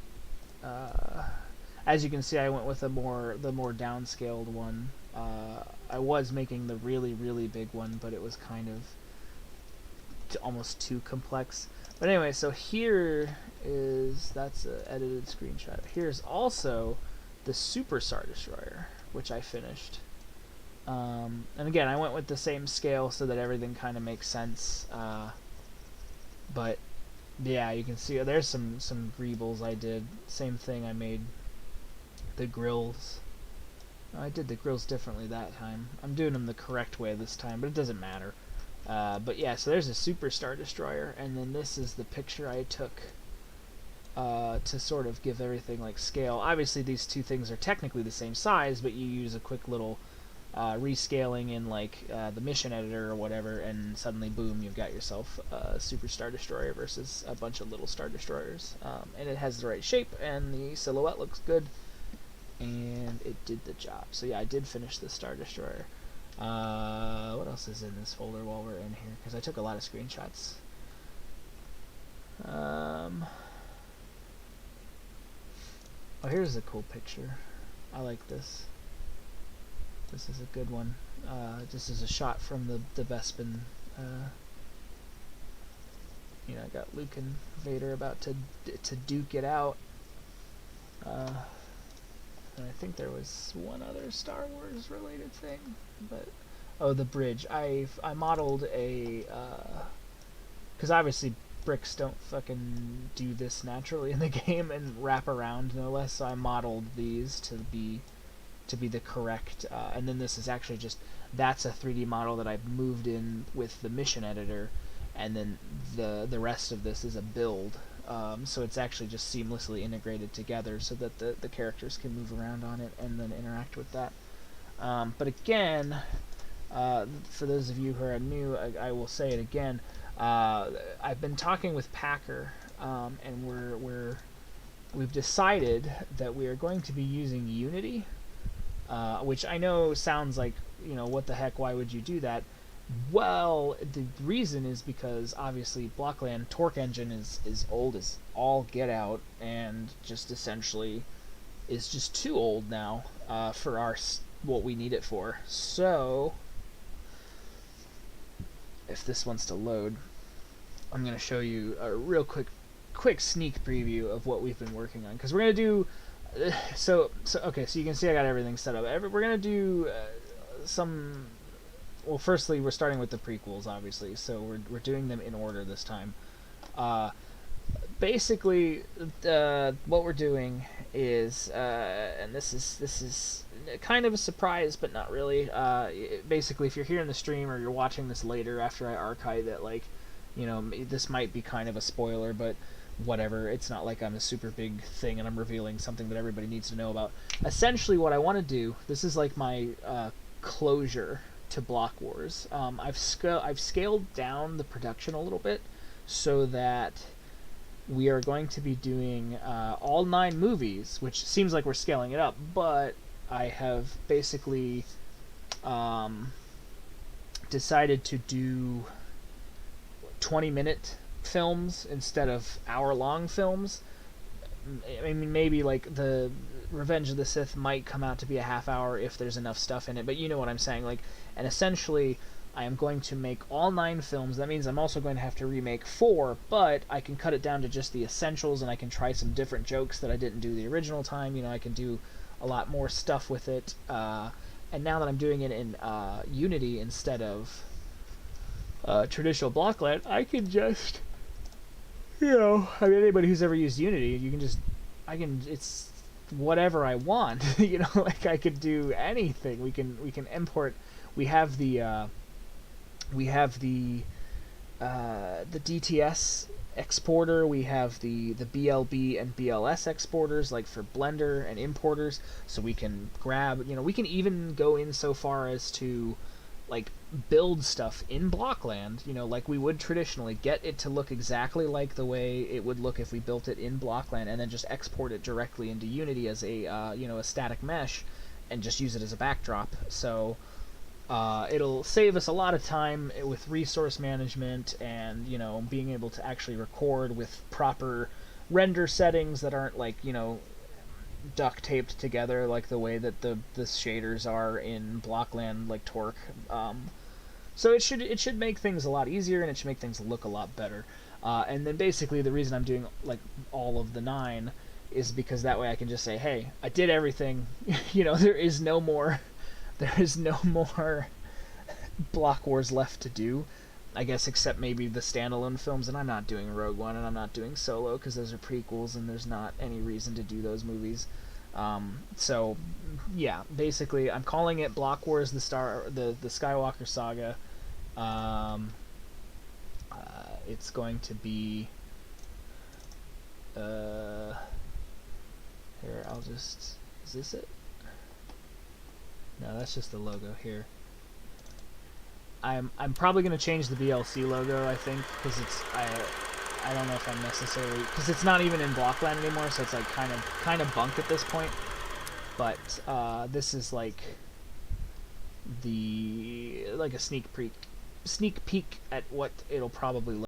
As you can see, I went with the more downscaled one. I was making the really big one, but it was kind of almost too complex. But anyway, so that's an edited screenshot. Here's also the Super Star Destroyer, which I finished. And again, I went with the same scale so that everything kind of makes sense. But yeah, you can see there's some Greebles I did. Same thing, I made the grills. I did the grills differently that time. I'm doing them the correct way this time, but it doesn't matter. But yeah, so there's a Super Star Destroyer, and then this is the picture I took to sort of give everything like scale. Obviously these two things are technically the same size, but you use a quick little rescaling in like the mission editor or whatever, and suddenly boom, you've got yourself a Super Star Destroyer versus a bunch of little Star Destroyers. And it has the right shape, and the silhouette looks good, and it did the job. So yeah, I did finish the Star Destroyer. What else is in this folder while we're in here? Because I took a lot of screenshots. Oh, here's a cool picture. I like this. This is a good one. This is a shot from the Bespin. You know, I got Luke and Vader about to duke it out. And I think there was one other Star Wars related thing, but oh, the bridge. I modeled a because obviously bricks don't fucking do this naturally in the game and wrap around no less. So I modeled these to be the correct. And then this is actually just that's a 3D model that I've moved in with the mission editor, and then the rest of this is a build. So it's actually just seamlessly integrated together so that the characters can move around on it and then interact with that. But again, for those of you who are new, I will say it again. I've been talking with Packer, and we've decided that we are going to be using Unity, which I know sounds like, you know, what the heck, why would you do that? Well, the reason is because obviously Blockland Torque Engine is old as all get out, and just essentially is just too old now for what we need it for. So if this wants to load, I'm going to show you a real quick sneak preview of what we've been working on, because we're going to do okay, so you can see I got everything set up. We're going to do some. Well, firstly, we're starting with the prequels, obviously, so we're doing them in order this time. Basically, what we're doing is, and this is kind of a surprise, but not really. Basically, if you're here in the stream or you're watching this later after I archive it, like, you know, this might be kind of a spoiler, but whatever. It's not like I'm a super big thing and I'm revealing something that everybody needs to know about. Essentially, what I want to do, this is like my closure to Block Wars. I've scaled down the production a little bit so that we are going to be doing all 9 movies, which seems like we're scaling it up, but I have basically decided to do 20-minute films instead of hour-long films. I mean, maybe like the Revenge of the Sith might come out to be a half hour if there's enough stuff in it, but you know what I'm saying. Like, and essentially, I am going to make all 9 films. That means I'm also going to have to remake 4, but I can cut it down to just the essentials, and I can try some different jokes that I didn't do the original time. You know, I can do a lot more stuff with it. And now that I'm doing it in Unity instead of traditional Blockland, I can just, you know, I mean, anybody who's ever used Unity, it's whatever I want. You know, like I could do anything. We can import. We have the DTS exporter. We have the BLB and BLS exporters, like for Blender and importers, so we can grab, we can even go in so far as to like build stuff in Blockland, like we would traditionally, get it to look exactly like the way it would look if we built it in Blockland, and then just export it directly into Unity as a static mesh, and just use it as a backdrop. So it'll save us a lot of time with resource management, and being able to actually record with proper render settings that aren't like duct taped together like the way that the shaders are in Blockland, like Torque. So it should make things a lot easier, and it should make things look a lot better. And then basically the reason I'm doing like all of the 9 is because that way I can just say, hey, I did everything. There is no more Block Wars left to do, I guess, except maybe the standalone films, and I'm not doing Rogue One, and I'm not doing Solo, because those are prequels, and there's not any reason to do those movies. So, yeah, basically, I'm calling it Block Wars: the Skywalker Saga. It's going to be. Here, I'll just. Is this it? No, that's just the logo here. I'm probably gonna change the VLC logo, I think, because I don't know if I'm necessarily, because it's not even in Blockland anymore, so it's like kind of bunk at this point. But this is like a sneak peek at what it'll probably look.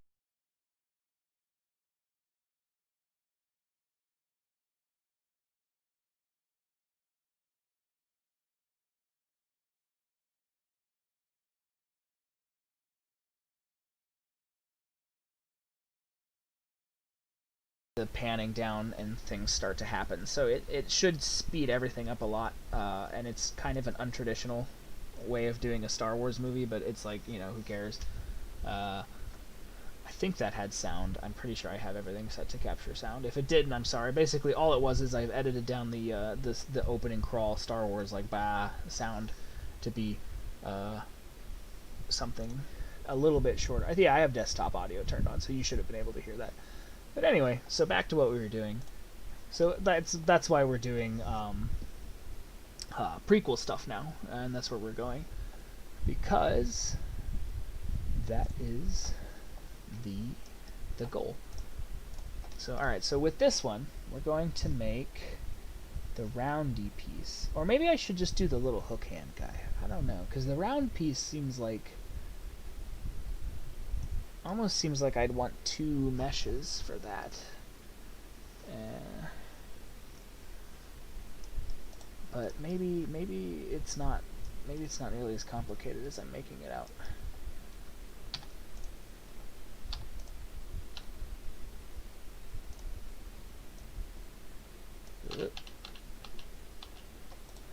The panning down and things start to happen, so it should speed everything up a lot, and it's kind of an untraditional way of doing a Star Wars movie, but it's like, who cares. I think that had sound. I'm pretty sure I have everything set to capture sound. If it didn't, I'm sorry. Basically all it was is I've edited down the opening crawl Star Wars like bah sound to be something a little bit shorter. Yeah, I have desktop audio turned on, so you should have been able to hear that. But anyway, so back to what we were doing. So that's why we're doing prequel stuff now, and that's where we're going, because that is the goal. So alright, so with this one, we're going to make the roundy piece. Or maybe I should just do the little hook hand guy. I don't know, because the round piece seems like, almost seems like I'd want 2 meshes for that. But maybe it's not nearly as complicated as I'm making it out.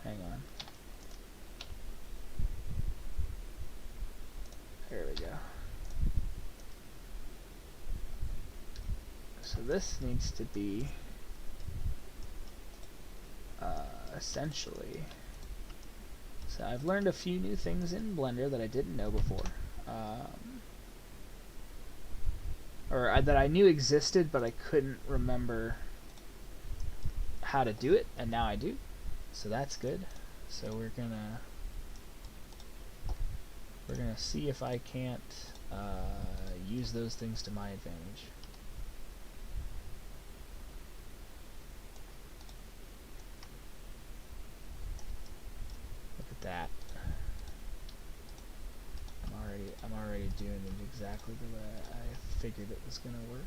Hang on. There we go. So this needs to be essentially, so I've learned a few new things in Blender that I didn't know before, or that I knew existed but I couldn't remember how to do it, and now I do, so that's good. So we're gonna see if I can't use those things to my advantage. That I'm already doing it exactly the way I figured it was gonna work.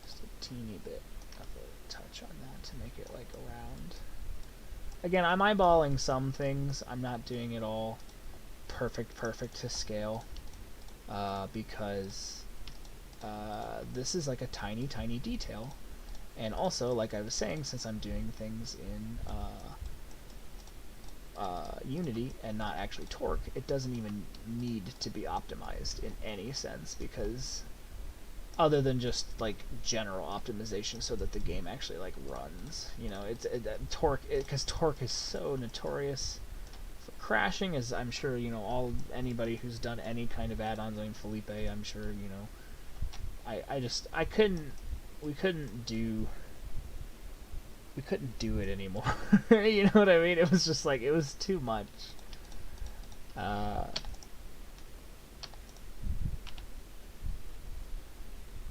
Just a teeny bit of a touch on that to make it like a round. Again, I'm eyeballing some things. I'm not doing it all perfect to scale, because this is like a tiny detail. And also, like I was saying, since I'm doing things in Unity and not actually Torque, it doesn't even need to be optimized in any sense, because other than just like general optimization so that the game actually like runs, Torque, because Torque is so notorious for crashing, as I'm sure, you know, anybody who's done any kind of add-ons, I mean, Felipe, I'm sure, you know, I couldn't, we couldn't do it anymore. You know what I mean? It was just like, it was too much.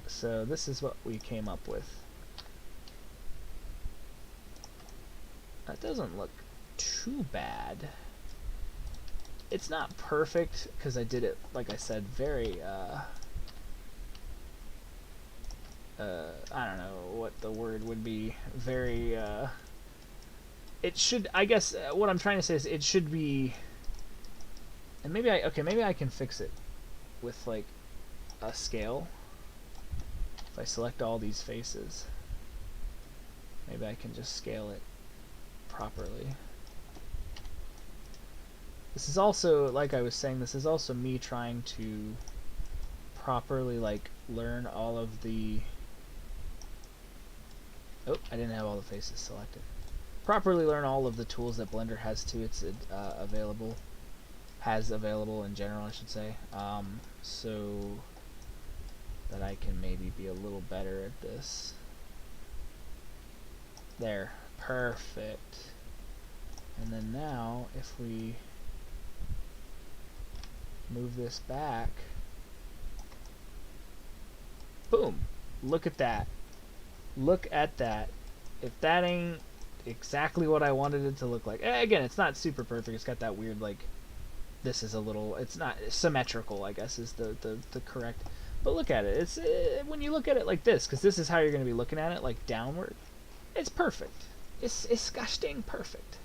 So this is what we came up with. That doesn't look too bad. It's not perfect because I did it, like I said, very I don't know what the word would be. Very it should, I guess what I'm trying to say is it should be, and maybe maybe I can fix it with like a scale. If I select all these faces, maybe I can just scale it properly. This is also, like I was saying, this is also me trying to properly like learn all of the, oh, I didn't have all the faces selected. Properly learn all of the tools that Blender has to its available in general, I should say, so that I can maybe be a little better at this. There, perfect. And then now, if we move this back, boom, look at that. Look at that. If that ain't exactly what I wanted it to look like. Again, it's not super perfect. It's got that weird, like, this is a little, it's not symmetrical, I guess is the correct. But look at it. It's when you look at it like this, because this is how you're going to be looking at it, like downward. It's perfect. It's gosh dang perfect.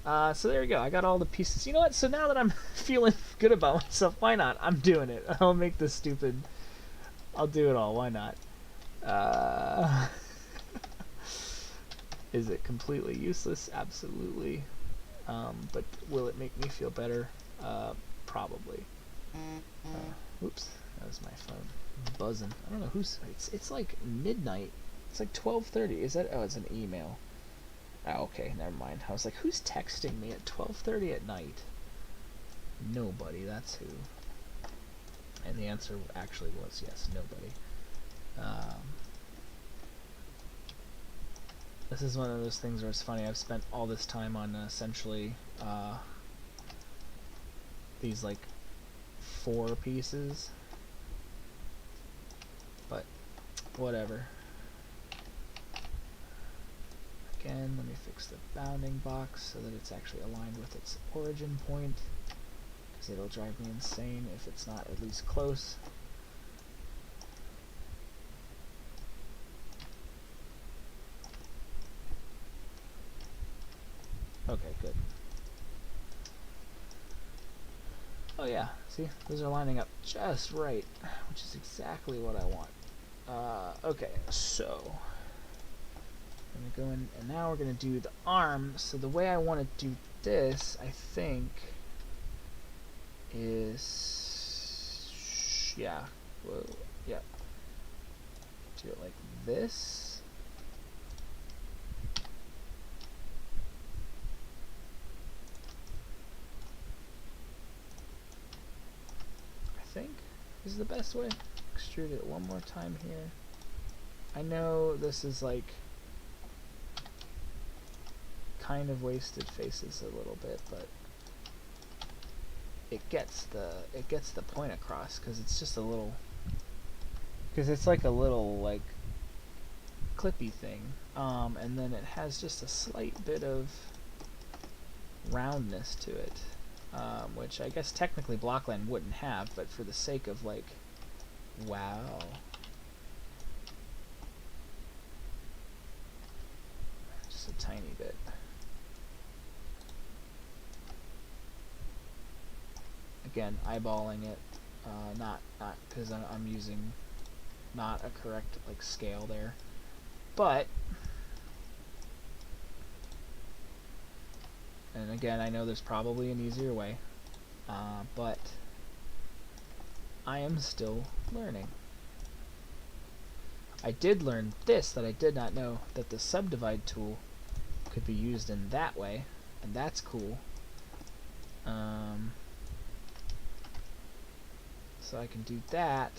So there you go. I got all the pieces. You know what? So now that I'm feeling good about myself, why not? I'm doing it. I'll make this stupid. I'll do it all. Why not? Is it completely useless? Absolutely. But will it make me feel better? Probably. Oops, that was my phone buzzing. I don't know who's. It's like midnight. It's like 12:30. Is that? Oh, it's an email. Oh, okay, never mind. I was like, who's texting me at 12:30 at night? Nobody. That's who. And the answer actually was yes, nobody. This is one of those things where it's funny. I've spent all this time on essentially these like 4 pieces, but whatever. Again, let me fix the bounding box so that it's actually aligned with its origin point, because it'll drive me insane if it's not at least close. Okay, good. Oh yeah, see? Those are lining up just right, which is exactly what I want. Okay, so I'm gonna go in, and now we're gonna do the arm. So the way I want to do this, I think, is, yeah, whoa, yeah, do it like this. I think is the best way. Extrude it one more time here. I know this is like kind of wasted faces a little bit, but it gets the point across, because it's just a little, because it's like a little like clippy thing, and then it has just a slight bit of roundness to it, which I guess technically Blockland wouldn't have, but for the sake of like, wow. Just a tiny bit. Again, eyeballing it, not because I'm using not a correct like scale there, but, and again, I know there's probably an easier way, but I am still learning. I did learn this, that I did not know, that the subdivide tool could be used in that way, and that's cool. So I can do that.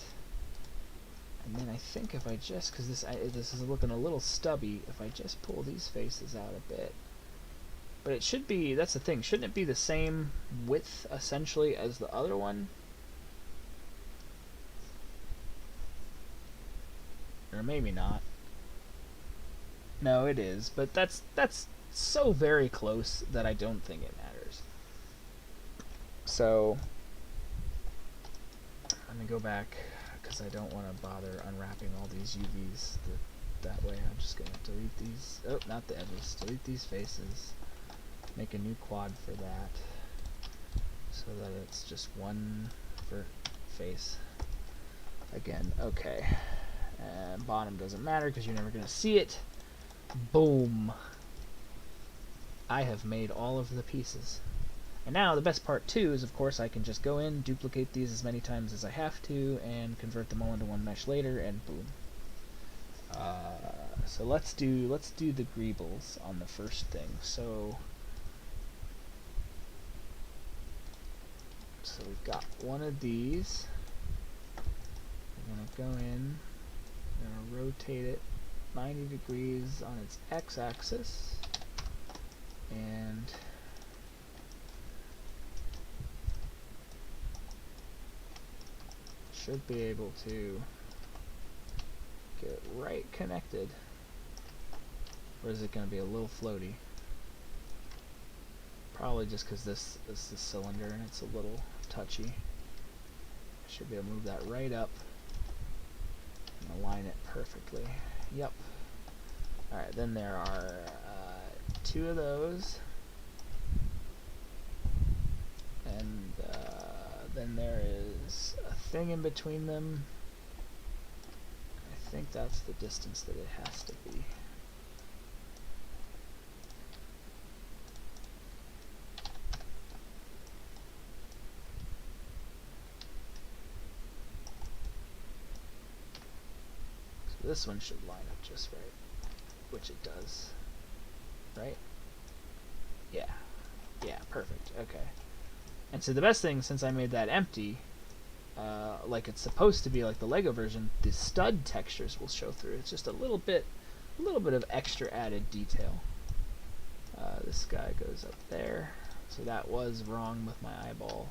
And then I think if I just, because this is looking a little stubby, if I just pull these faces out a bit. But it should be, that's the thing, shouldn't it be the same width, essentially, as the other one? Or maybe not. No, it is, but that's so very close that I don't think it matters. So, let me go back, because I don't want to bother unwrapping all these UVs that way. I'm just going to delete these, oh, not the edges, delete these faces, make a new quad for that, so that it's just one for face. Again, okay. And bottom doesn't matter, because you're never going to see it. Boom. I have made all of the pieces. And now the best part too is, of course, I can just go in, duplicate these as many times as I have to, and convert them all into one mesh later, and boom. So let's do the Greebles on the first thing. So we've got one of these. We're gonna go in, we're gonna rotate it 90 degrees on its x-axis, and should be able to get it right connected. Or is it going to be a little floaty? Probably just because this is the cylinder and it's a little touchy. I should be able to move that right up and align it perfectly. Yep. Alright, then there are two of those. And then there is a thing in between them. I think that's the distance that it has to be. So this one should line up just right, which it does. Right? Yeah. Yeah, perfect. Okay. And so the best thing, since I made that empty, like it's supposed to be like the Lego version, the stud textures will show through. It's just a little bit of extra added detail. This guy goes up there, so that was wrong with my eyeball.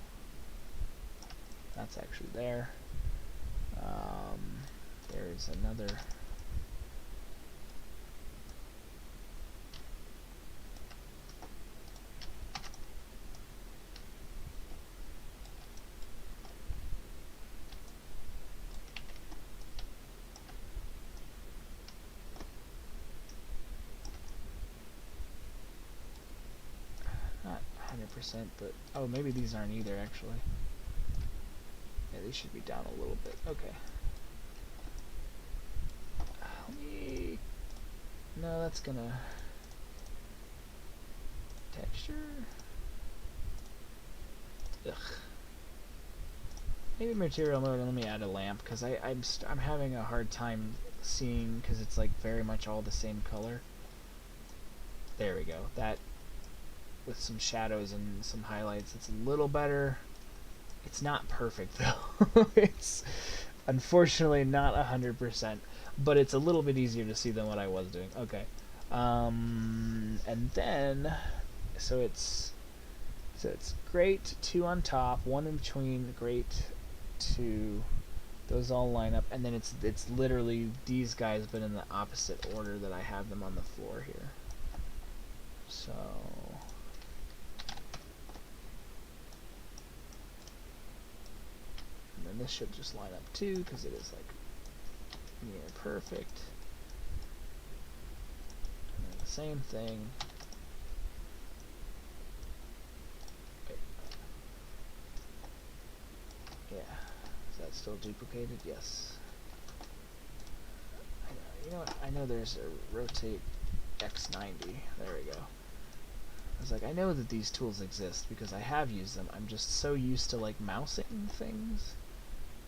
That's actually there. There's another. Not 100%, but oh, maybe these aren't either actually. Yeah, these should be down a little bit. Okay. No, that's gonna texture. Ugh. Maybe material mode. Let me add a lamp because I'm having a hard time seeing because it's like very much all the same color. There we go. That with some shadows and some highlights, it's a little better. It's not perfect though. It's unfortunately not 100%. But it's a little bit easier to see than what I was doing. Okay. And then, so it's great, 2 on top, 1 in between, great, 2. Those all line up, and then it's literally these guys, but in the opposite order that I have them on the floor here. So. And then this should just line up too, because it is like near perfect. And then the same thing. Wait. Yeah. Is that still duplicated? Yes. I know. You know what? I know there's a rotate X90. There we go. I was like, I know that these tools exist because I have used them. I'm just so used to like mousing things.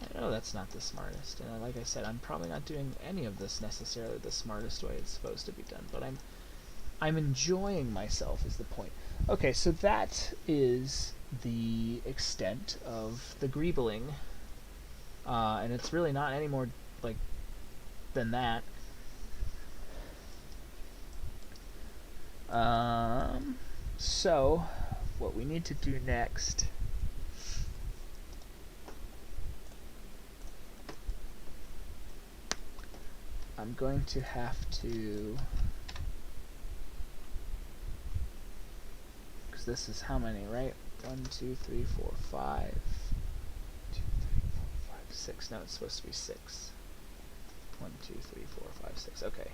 I know that's not the smartest, and like I said, I'm probably not doing any of this necessarily the smartest way it's supposed to be done, but I'm enjoying myself is the point. Okay, so that is the extent of the greebling, and it's really not any more like than that. So what we need to do next I'm going to have to, because this is how many, right? 1, 2, 3, 4, 5. 2, 3, 4, 5, 6. No, it's supposed to be 6. 1, 2, 3, 4, 5, 6. Okay.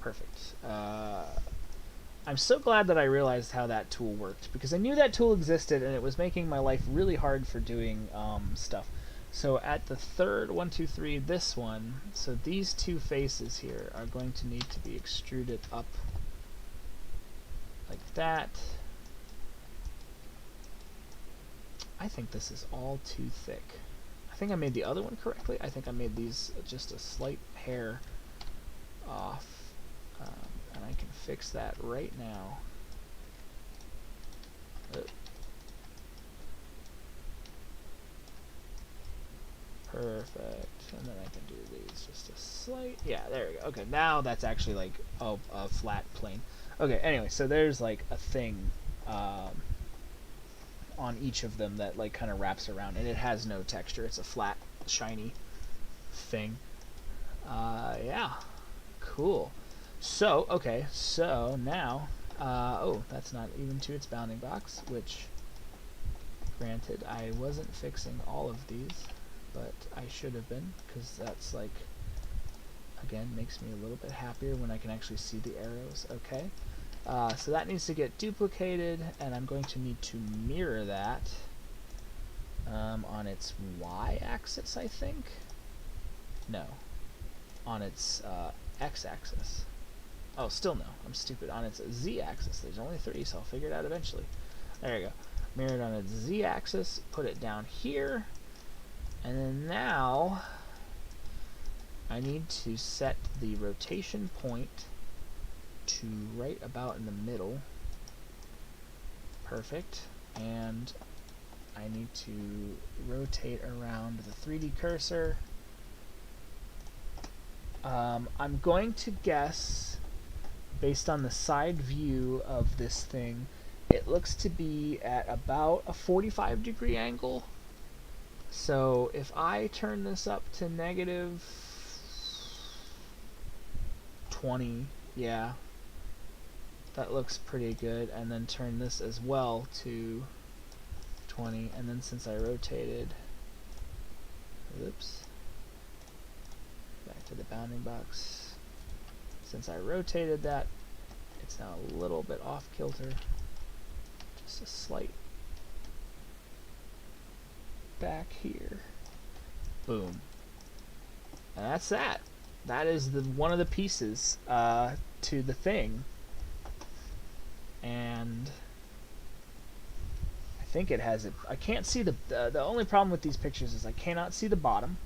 Perfect. I'm so glad that I realized how that tool worked, because I knew that tool existed and it was making my life really hard for doing stuff. So at the third 1, 2, 3, this one, so these two faces here are going to need to be extruded up like that. I think this is all too thick. I think I made the other one correctly. I think I made these just a slight hair off, and I can fix that right now. Perfect. And then I can do these just a slight, yeah, there we go. Okay, now that's actually like a flat plane. Okay, anyway, so there's like a thing on each of them that like kind of wraps around, and it has no texture. It's a flat, shiny thing. Yeah, cool. So, okay, so now, oh, that's not even to its bounding box, which, granted, I wasn't fixing all of these, but I should have been, because that's like, again, makes me a little bit happier when I can actually see the arrows. Okay, so that needs to get duplicated, and I'm going to need to mirror that on its y-axis, I think. No, on its x-axis. Oh, still no. I'm stupid. On its z-axis. There's only 3, so I'll figure it out eventually. There you go. Mirror it on its z-axis. Put it down here. And then now I need to set the rotation point to right about in the middle. Perfect. And I need to rotate around the 3D cursor. I'm going to guess, based on the side view of this thing, it looks to be at about a 45-degree angle. So if I turn this up to negative 20, yeah, that looks pretty good, and then turn this as well to 20, and then since I rotated, oops, back to the bounding box, since I rotated that, it's now a little bit off kilter, just a slight back here, boom, and that's that. That is the one of the pieces to the thing, and I think it has it. I can't see the only problem with these pictures is I cannot see the bottom,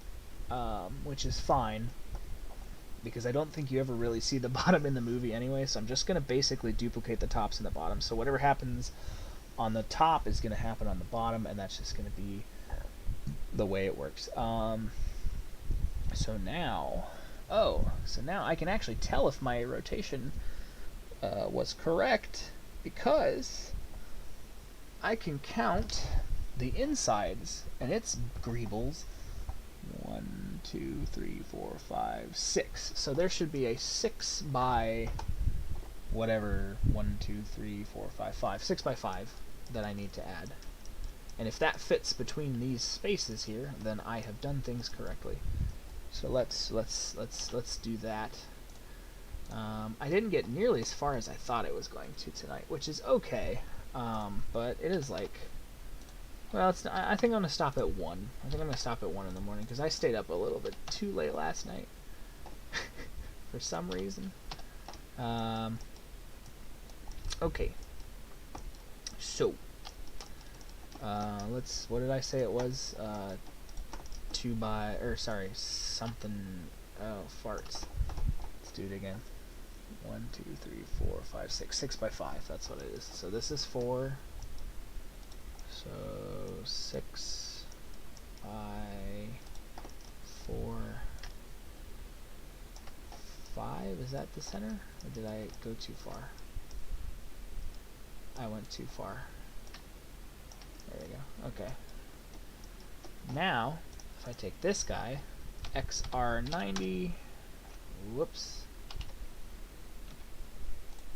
which is fine, because I don't think you ever really see the bottom in the movie anyway, so I'm just going to basically duplicate the tops and the bottoms. So whatever happens on the top is going to happen on the bottom, and that's just going to be the way it works. So now, so now I can actually tell if my rotation was correct, because I can count the insides, and it's Greebles. 1, 2, 3, 4, 5, 6. So there should be a 6 by whatever, 1, 2, 3, 4, 5, 5, 6 by 5 that I need to add. And if that fits between these spaces here, then I have done things correctly. So let's do that. I didn't get nearly as far as I thought it was going to tonight, which is okay. But it is like, well, it's. I think I'm gonna stop at 1. I think I'm gonna stop at 1 in the morning because I stayed up a little bit too late last night for some reason. Okay. So let's. What did I say it was? 2 by, or sorry, something. Oh, farts. Let's do it again. 1, 2, 3, 4, 5, 6. 6 by 5. That's what it is. So this is 4. So 6 by 4, 5. Is that the center? Or did I go too far? I went too far. There we go. Okay. Now, if I take this guy, XR90, whoops.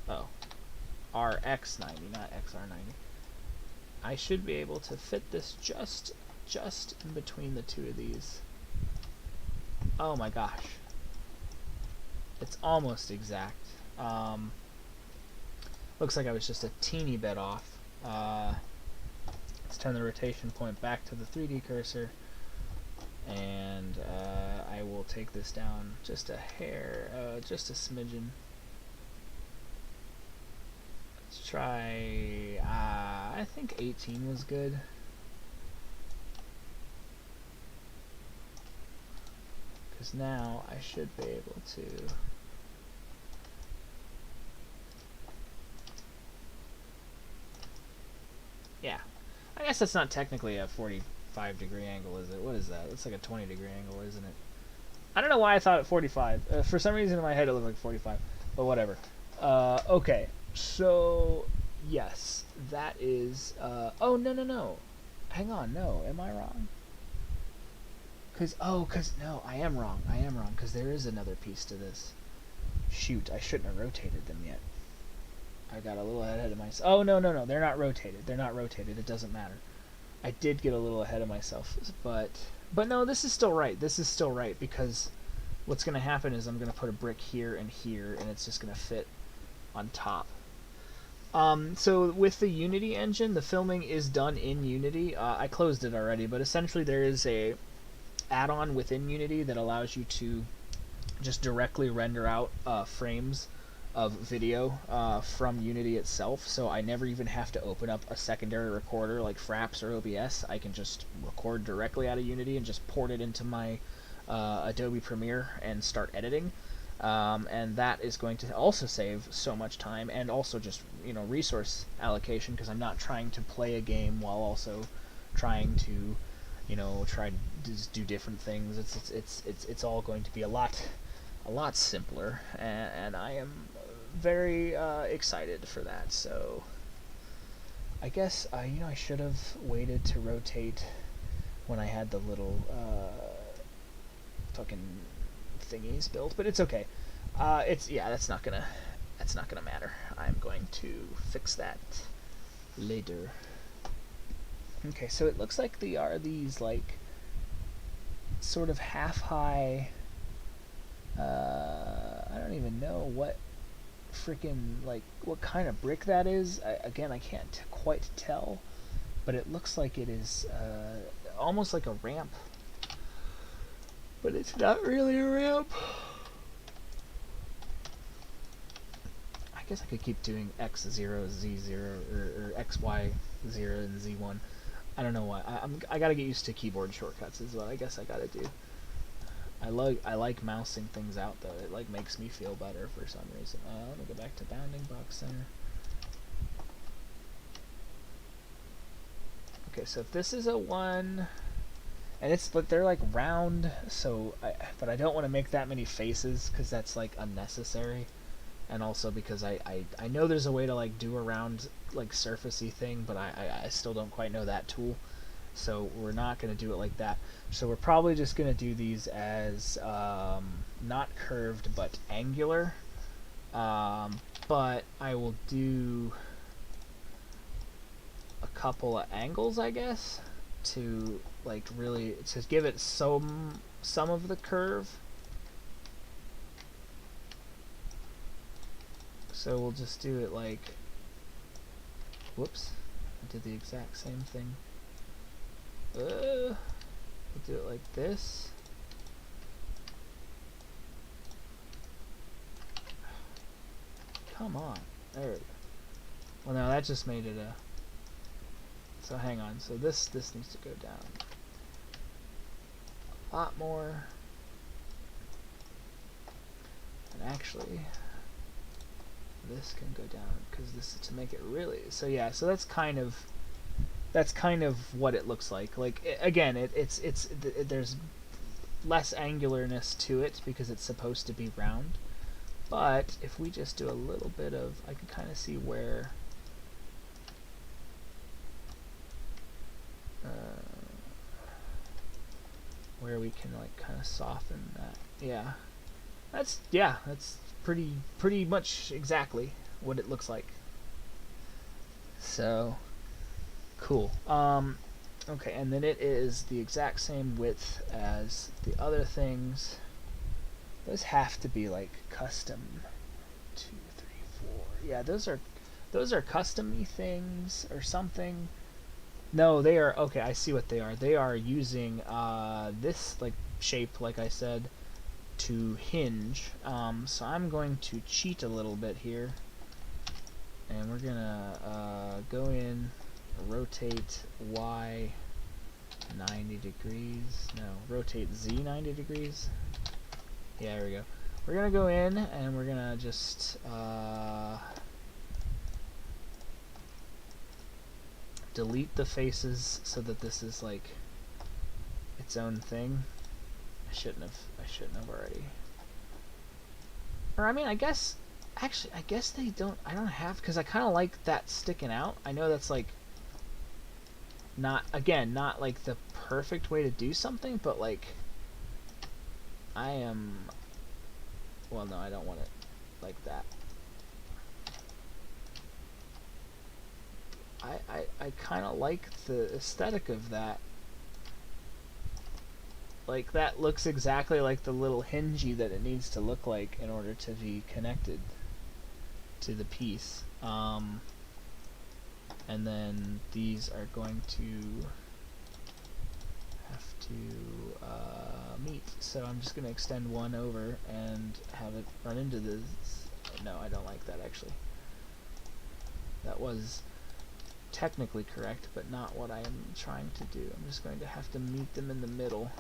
Oh, RX90, not XR90. I should be able to fit this just in between the two of these. Oh my gosh. It's almost exact. Looks like I was just a teeny bit off. Let's turn the rotation point back to the 3D cursor, and I will take this down just a hair, just a smidgen. Let's try, I think 18 was good. Because now I should be able to... Yeah. I guess that's not technically a 45-degree angle, is it? What is that? It's like a 20-degree angle, isn't it? I don't know why I thought at 45. For some reason in my head it looked like 45. But whatever. Okay. So, yes. That is... oh, no. Hang on. No. Am I wrong? No, I am wrong. Because there is another piece to this. Shoot, I shouldn't have rotated them yet. I got a little ahead of myself. Oh, no. They're not rotated. It doesn't matter. I did get a little ahead of myself. But no, this is still right. Because what's going to happen is I'm going to put a brick here, and it's just going to fit on top. So with the Unity engine, the filming is done in Unity. I closed it already, but essentially there is a add-on within Unity that allows you to just directly render out frames of video from Unity itself, so I never even have to open up a secondary recorder like Fraps or OBS. I can just record directly out of Unity and just port it into my Adobe Premiere and start editing, and that is going to also save so much time and also just, you know, resource allocation, because I'm not trying to play a game while also trying to, you know, try to just do different things. It's all going to be a lot simpler, and I am very excited for that. So I guess you know, I should have waited to rotate when I had the little fucking thingies built, but it's okay. That's not gonna matter. I'm going to fix that later. Okay, so it looks like they are these, like, sort of half-high, I don't even know what freaking, like, what kind of brick that is. Again, I can't quite tell, but it looks like it is almost like a ramp, but it's not really a ramp. I guess I could keep doing X0, Z0, or XY0 and Z1. I don't know why. I gotta get used to keyboard shortcuts is what I guess I gotta do. I like mousing things out though. It like makes me feel better for some reason. Let me go back to bounding box center. Okay, so if this is a 1, and but they're like round, so but I don't want to make that many faces because that's like unnecessary. And also because I know there's a way to like do a round like surfacey thing, but I still don't quite know that tool, so we're not going to do it like that. So we're probably just going to do these as not curved but angular, but I will do a couple of angles, I guess, to like really to give it some of the curve. So we'll just do it like, whoops, I did the exact same thing. We'll do it like this. Come on, there we go. Well, no, that just made it a, so hang on, so this needs to go down a lot more, and actually, this can go down because this to make it really, so yeah, so that's that's kind of what it looks like. Like again, there's less angularness to it because it's supposed to be round. But if we just do a little bit of, I can kind of see where we can like kind of soften that. That's pretty much exactly what it looks like. So cool. Okay, and then it is the exact same width as the other things. Those have to be like custom. 2, 3, 4. Yeah, those are custom-y things or something. No, they are okay. I see what they are. They are using this like shape, like I said, to hinge. So I'm going to cheat a little bit here, and we're gonna go in, rotate Y 90 degrees. No, rotate Z 90 degrees. Yeah, there we go. We're gonna go in and we're gonna just delete the faces so that this is like its own thing. I shouldn't have already. Or I mean, I guess they don't. I don't have, because I kind of like that sticking out. I know that's like not like the perfect way to do something, but like well, no, I don't want it like that. I kind of like the aesthetic of that. Like, that looks exactly like the little hingey that it needs to look like in order to be connected to the piece. And then these are going to have to meet. So I'm just going to extend one over and have it run into this. No, I don't like that, actually. That was technically correct, but not what I am trying to do. I'm just going to have to meet them in the middle.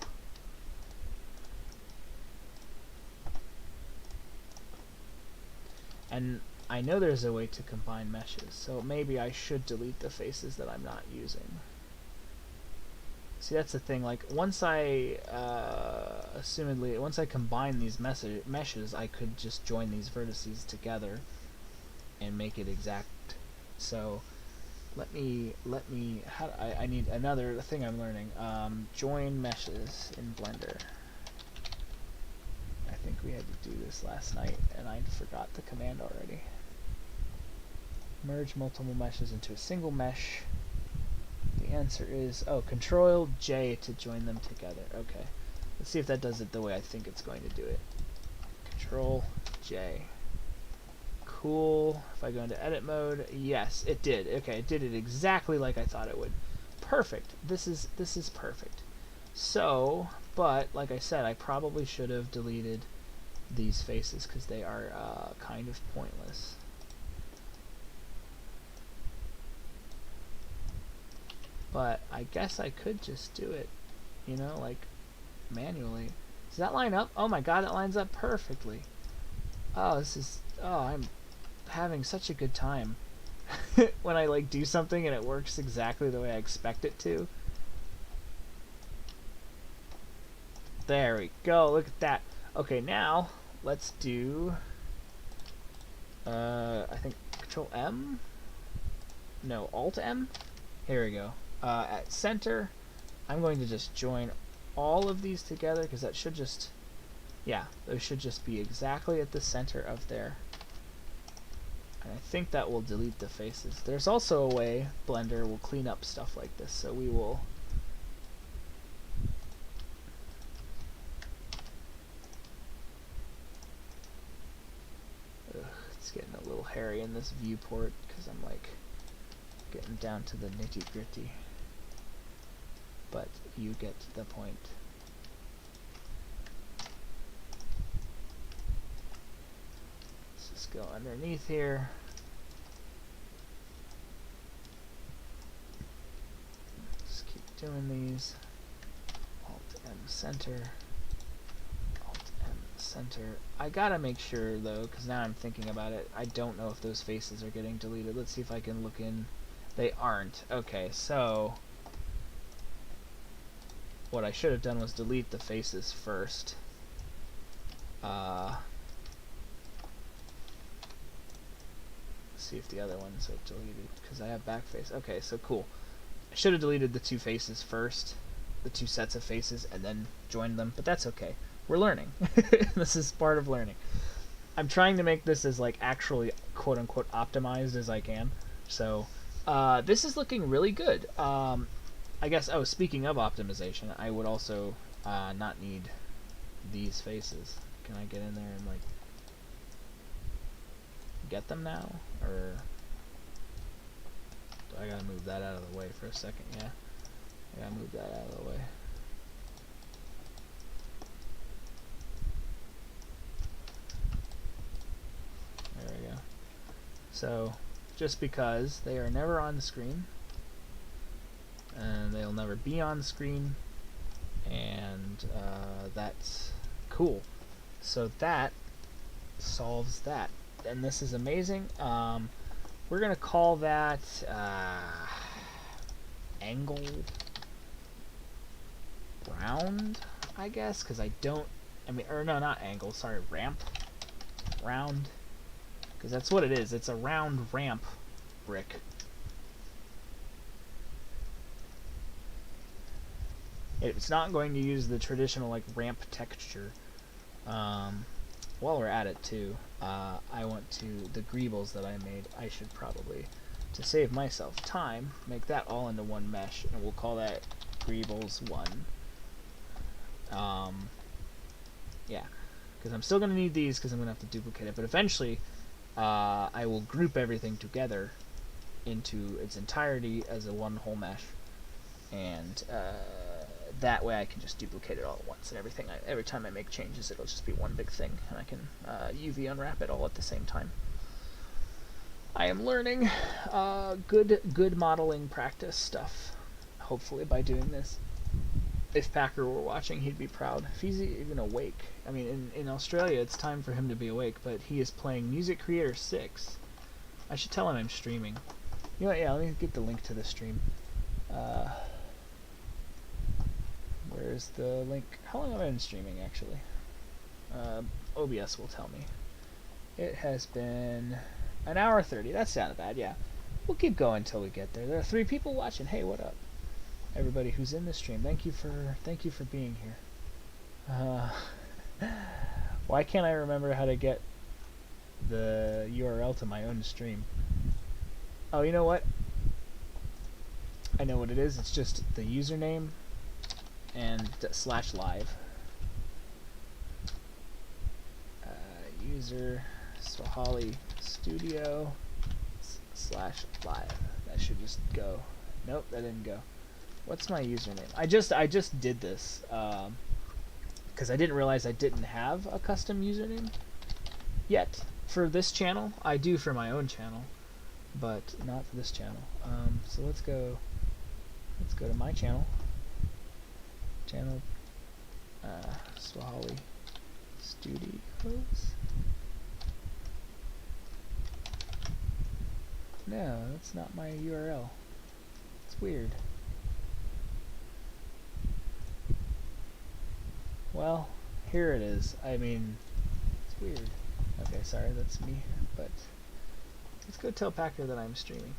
And I know there's a way to combine meshes, so maybe I should delete the faces that I'm not using. See, that's the thing, like, once I, once I combine these meshes, I could just join these vertices together and make it exact. So, let me, I need another thing I'm learning, join meshes in Blender. I think we had to do this last night, and I forgot the command already. Merge multiple meshes into a single mesh. The answer is, Control J to join them together. Okay. Let's see if that does it the way I think it's going to do it. Control J. Cool. If I go into edit mode, yes, it did. Okay, it did it exactly like I thought it would. Perfect. This is perfect. So, but like I said, I probably should have deleted these faces because they are kind of pointless. But I guess I could just do it, you know, like manually. Does that line up? Oh my god, it lines up perfectly. Oh, I'm having such a good time when I like do something and it works exactly the way I expect it to. There we go. Look at that. Okay, now let's do I think Control M? No, Alt M? Here we go. At center, I'm going to just join all of these together because that should just, yeah, those should just be exactly at the center of there. And I think that will delete the faces. There's also a way Blender will clean up stuff like this, so we will it's getting a little hairy in this viewport because I'm like getting down to the nitty-gritty. But you get the point. Let's just go underneath here. Just keep doing these. Alt M center. Alt M center. I gotta make sure though, because now I'm thinking about it, I don't know if those faces are getting deleted. Let's see if I can look in They aren't. Okay, so what I should have done was delete the faces first. See if the other ones are deleted, because I have back face. Okay, so cool. I should have deleted the two faces first, the two sets of faces, and then joined them, but that's okay. We're learning. This is part of learning. I'm trying to make this as like actually quote unquote optimized as I can. So this is looking really good. I guess, oh, speaking of optimization, I would also not need these faces. Can I get in there and like get them now? Or do I gotta move that out of the way for a second? Yeah, I gotta move that out of the way. There we go. So, just because they are never on the screen, and they'll never be on the screen, and that's cool. So that solves that. And this is amazing. We're going to call that angle round, I guess, because I don't, I mean, or no, not angle, sorry, ramp, round, because that's what it is. It's a round ramp brick. It's not going to use the traditional like ramp texture. While we're at it too, I want to, the Greebles that I made, I should probably, to save myself time, make that all into one mesh, and we'll call that Greebles 1. Yeah, because I'm still going to need these because I'm going to have to duplicate it, but eventually I will group everything together into its entirety as a one whole mesh, and that way I can just duplicate it all at once, and everything. Every time I make changes, it'll just be one big thing, and I can UV unwrap it all at the same time. I am learning good modeling practice stuff, hopefully, by doing this. If Packer were watching, he'd be proud. If he's even awake. I mean, in Australia, it's time for him to be awake, but he is playing Music Creator 6. I should tell him I'm streaming. You know what, yeah, let me get the link to the stream. Where's the link? How long have I been streaming, actually? OBS will tell me. It has been an hour 30. That's not bad, yeah. We'll keep going until we get there. There are 3 people watching. Hey, what up? Everybody who's in the stream, thank you for being here. Why can't I remember how to get the URL to my own stream? Oh, you know what? I know what it is. It's just the username and /live. User Swahili Studio /live. That should just go. Nope, that didn't go. What's my username? I just did this because I didn't realize I didn't have a custom username yet for this channel. I do for my own channel, but not for this channel. So let's go to my channel. Swahili Studios. No, that's not my URL. It's weird. Well, here it is. I mean, it's weird. Okay, sorry, that's me. But let's go tell Packer that I'm streaming.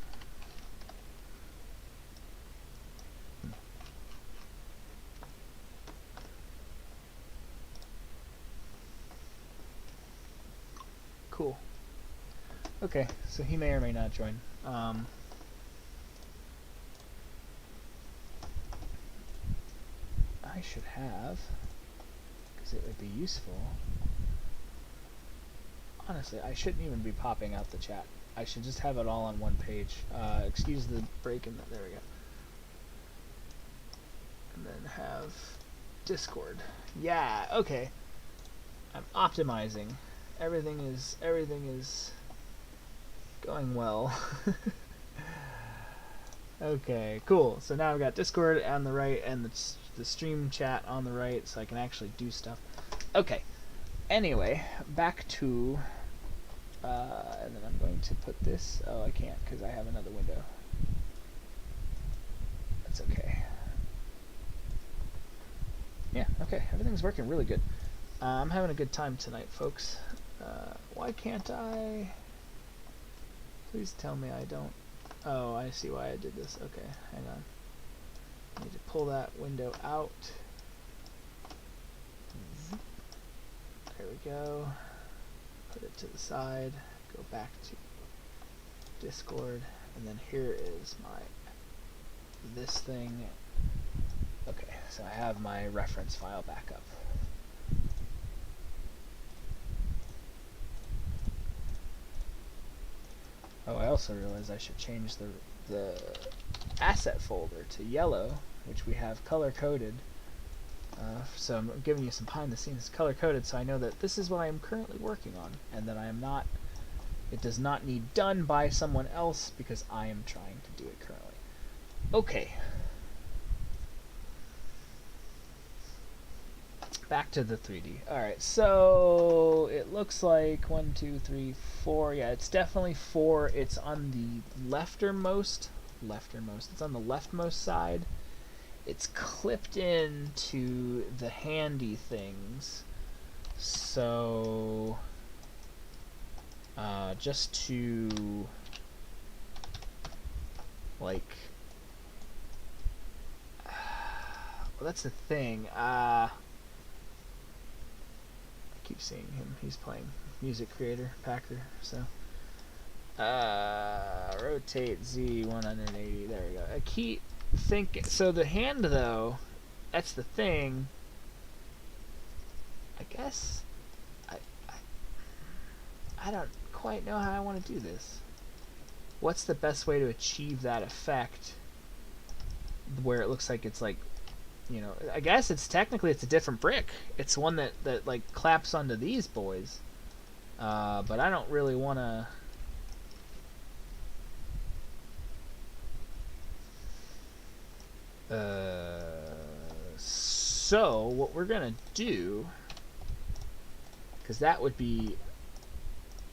Cool. Okay, so he may or may not join. I should have, because it would be useful. Honestly, I shouldn't even be popping out the chat. I should just have it all on one page. Excuse the break in there we go. And then have Discord. Yeah, okay. I'm optimizing. Everything is going well. Okay, cool. So now I've got Discord on the right and the stream chat on the right, so I can actually do stuff. Okay. Anyway, back to and then I'm going to put this. Oh, I can't because I have another window. that's okay. Yeah, okay, everything's working really good. I'm having a good time tonight, folks. Why can't I... Please tell me I don't... Oh, I see why I did this. Okay, hang on. I need to pull that window out. There we go. Put it to the side. Go back to Discord. And then here is my... this thing. Okay, so I have my reference file back up. Oh, I also realized I should change the asset folder to yellow, which we have color-coded. So I'm giving you some behind the scenes color-coded so I know that this is what I am currently working on, and that I am not, it does not need done by someone else because I am trying to do it currently. Okay. Back to the 3D. Alright, so it looks like 1, 2, 3, 4. Yeah, it's definitely 4. It's on the leftermost. It's on the leftmost side. It's clipped into the handy things. So, just to, like, well, that's the thing. I keep seeing him. He's playing music creator, Packer. So, rotate Z 180. There we go. I keep thinking. So the hand, though, that's the thing. I guess I don't quite know how I want to do this. What's the best way to achieve that effect where it looks like it's like, you know, I guess it's technically it's a different brick. It's one that like claps onto these boys. But I don't really want to. So what we're gonna do, because that would be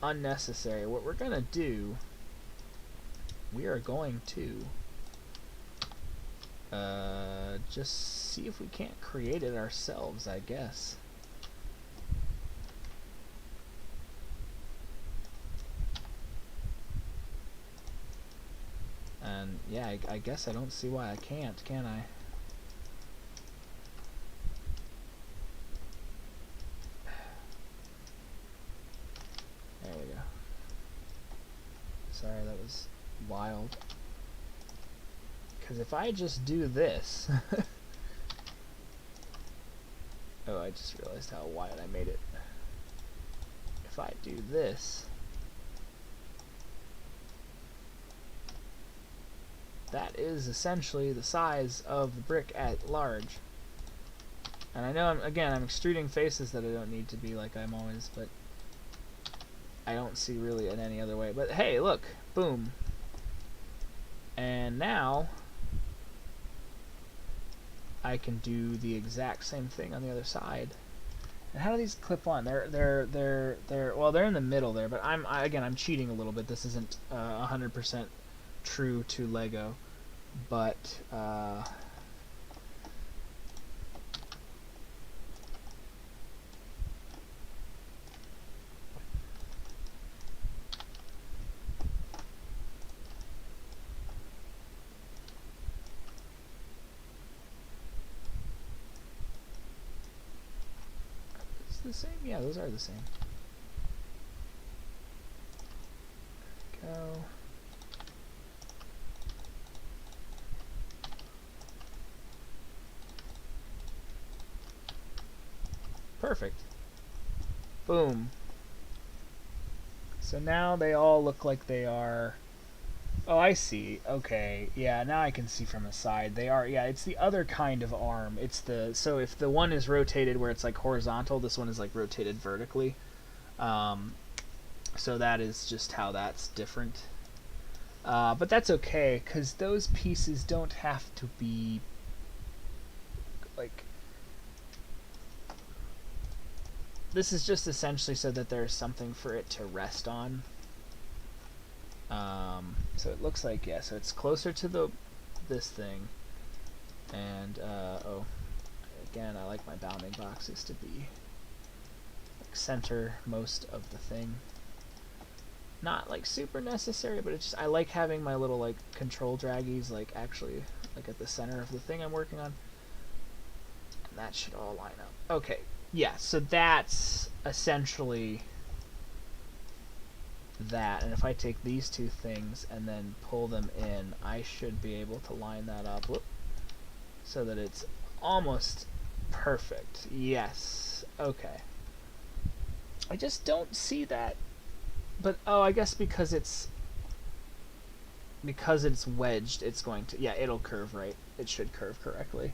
unnecessary. What we're gonna do, we are going to just see if we can't create it ourselves, I guess. And yeah, I guess I don't see why I can't, can I? There we go. Sorry, that was wild. Because if I just do this... oh, I just realized how wide I made it. If I do this... that is essentially the size of the brick at large. And I know, I'm extruding faces that I don't need to be like I'm always, but I don't see really in any other way. But hey, look! Boom! And now I can do the exact same thing on the other side. And how do these clip on? Well, they're in the middle there, but again, I'm cheating a little bit. This isn't 100% true to Lego, but it's the same. Yeah, those are the same. Go. Perfect. Boom. So now they all look like they are... Oh, I see. Okay. Yeah, now I can see from the side. They are... Yeah, it's the other kind of arm. It's the... So if the one is rotated where it's like horizontal, this one is like rotated vertically. So that is just how that's different. But that's okay, because those pieces don't have to be... like... This is just essentially so that there's something for it to rest on. So it looks like, yeah, so it's closer to this thing. And, oh, again, I like my bounding boxes to be like center most of the thing. Not like super necessary, but it's just, I like having my little like control draggies like actually like at the center of the thing I'm working on. And that should all line up. Okay, yeah, so that's essentially that. And if I take these two things and then pull them in, I should be able to line that up. Whoop, so that it's almost perfect. Yes. Okay. I just don't see that. But oh, I guess because it's wedged, it's going to, yeah, it'll curve right. It should curve correctly.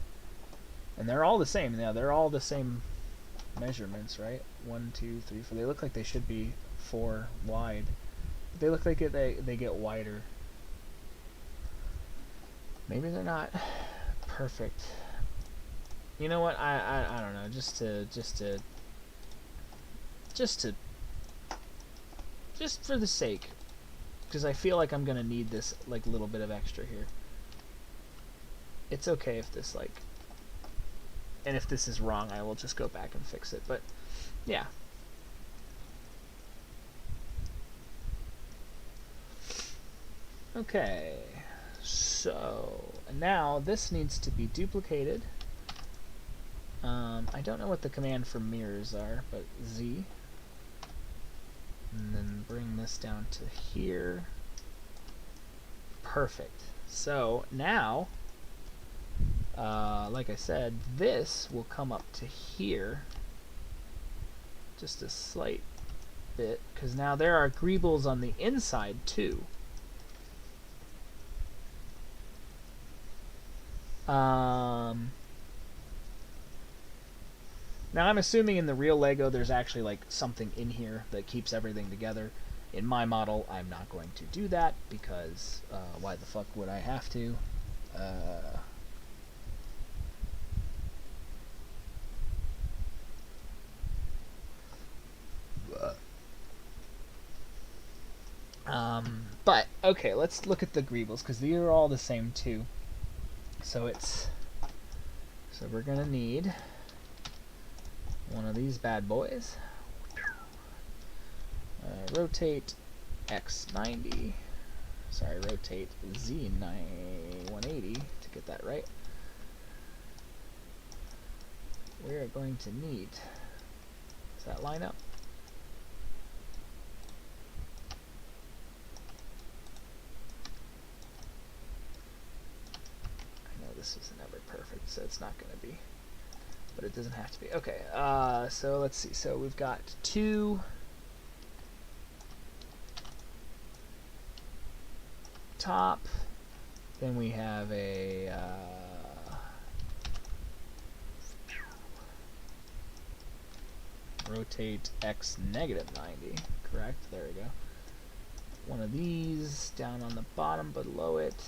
And they're all the same. Yeah, they're all the same measurements, right? 1, 2, 3, 4. They look like they should be 4 wide. They look like they get wider. Maybe they're not perfect. You know what? I don't know. Just for the sake, because I feel like I'm gonna need this like little bit of extra here. It's okay if this like, and if this is wrong, I will just go back and fix it. But yeah. Okay, so now this needs to be duplicated. I don't know what the command for mirrors are, but Z. And then bring this down to here. Perfect. So now, like I said, this will come up to here. Just a slight bit, because now there are Greebles on the inside too. Now I'm assuming in the real Lego there's actually like something in here that keeps everything together. In my model, I'm not going to do that because why the fuck would I have to? But okay, let's look at the Greebles because these are all the same too. So we're gonna need one of these bad boys. Rotate X90. Sorry, rotate Z180 to get that right. We're going to need. Does that line up? I know this is never perfect, so it's not going to be. But it doesn't have to be. Okay, so let's see. So we've got 2 top. Then we have a rotate X -90. Correct. There we go. One of these down on the bottom below it.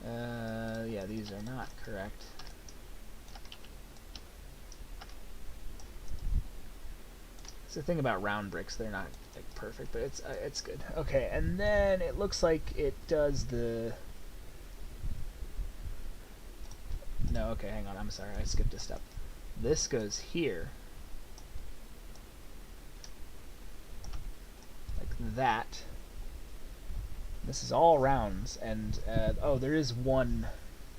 Yeah, these are not correct. It's the thing about round bricks, they're not like perfect, but it's good. Okay, and then it looks like it does the. No, okay, hang on. I'm sorry, I skipped a step. This goes here, like that. This is all rounds, and oh, there is one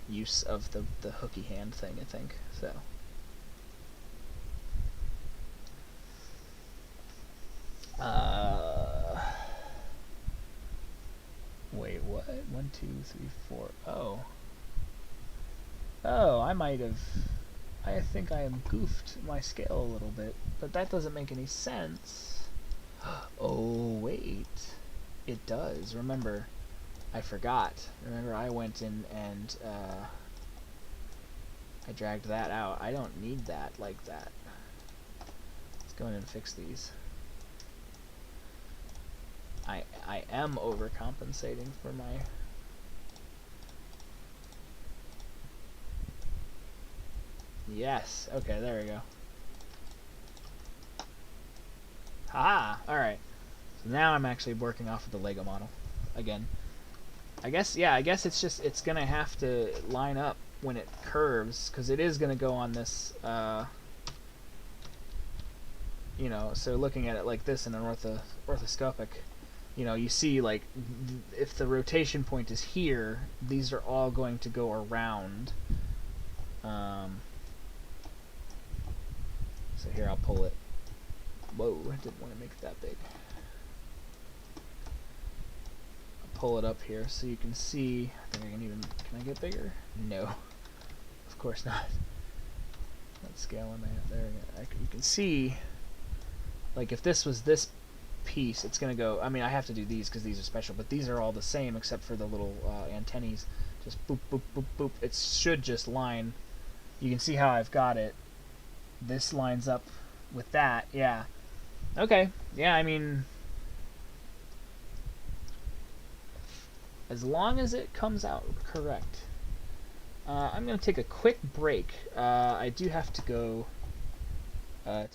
use of the hooky hand thing, I think. So. Wait, what? 1, 2, 3, 4. Oh. Oh, I might have. I think I have goofed my scale a little bit, but that doesn't make any sense. Oh, wait. It does. Remember, I forgot. Remember, I went in and I dragged that out. I don't need that like that. Let's go in and fix these. I am overcompensating for my. Yes. Okay, there we go. Ah, alright. So now I'm actually working off of the Lego model. Again. I guess, yeah, I guess it's just, it's gonna have to line up when it curves, because it is gonna go on this, you know, so looking at it like this in an orthoscopic, you know, you see, like, if the rotation point is here, these are all going to go around. So here, I'll pull it. Whoa, I didn't want to make it that big. Pull it up here so you can see. I think I can even, can I get bigger? No, of course not. Let's scale in there. You can see, like, if this was this piece, it's gonna go, I mean, I have to do these because these are special, but these are all the same except for the little antennae. Just boop, boop, boop, boop. It should just line. You can see how I've got it. This lines up with that, yeah. Okay, yeah, I mean, as long as it comes out correct. I'm going to take a quick break. I do have to go to...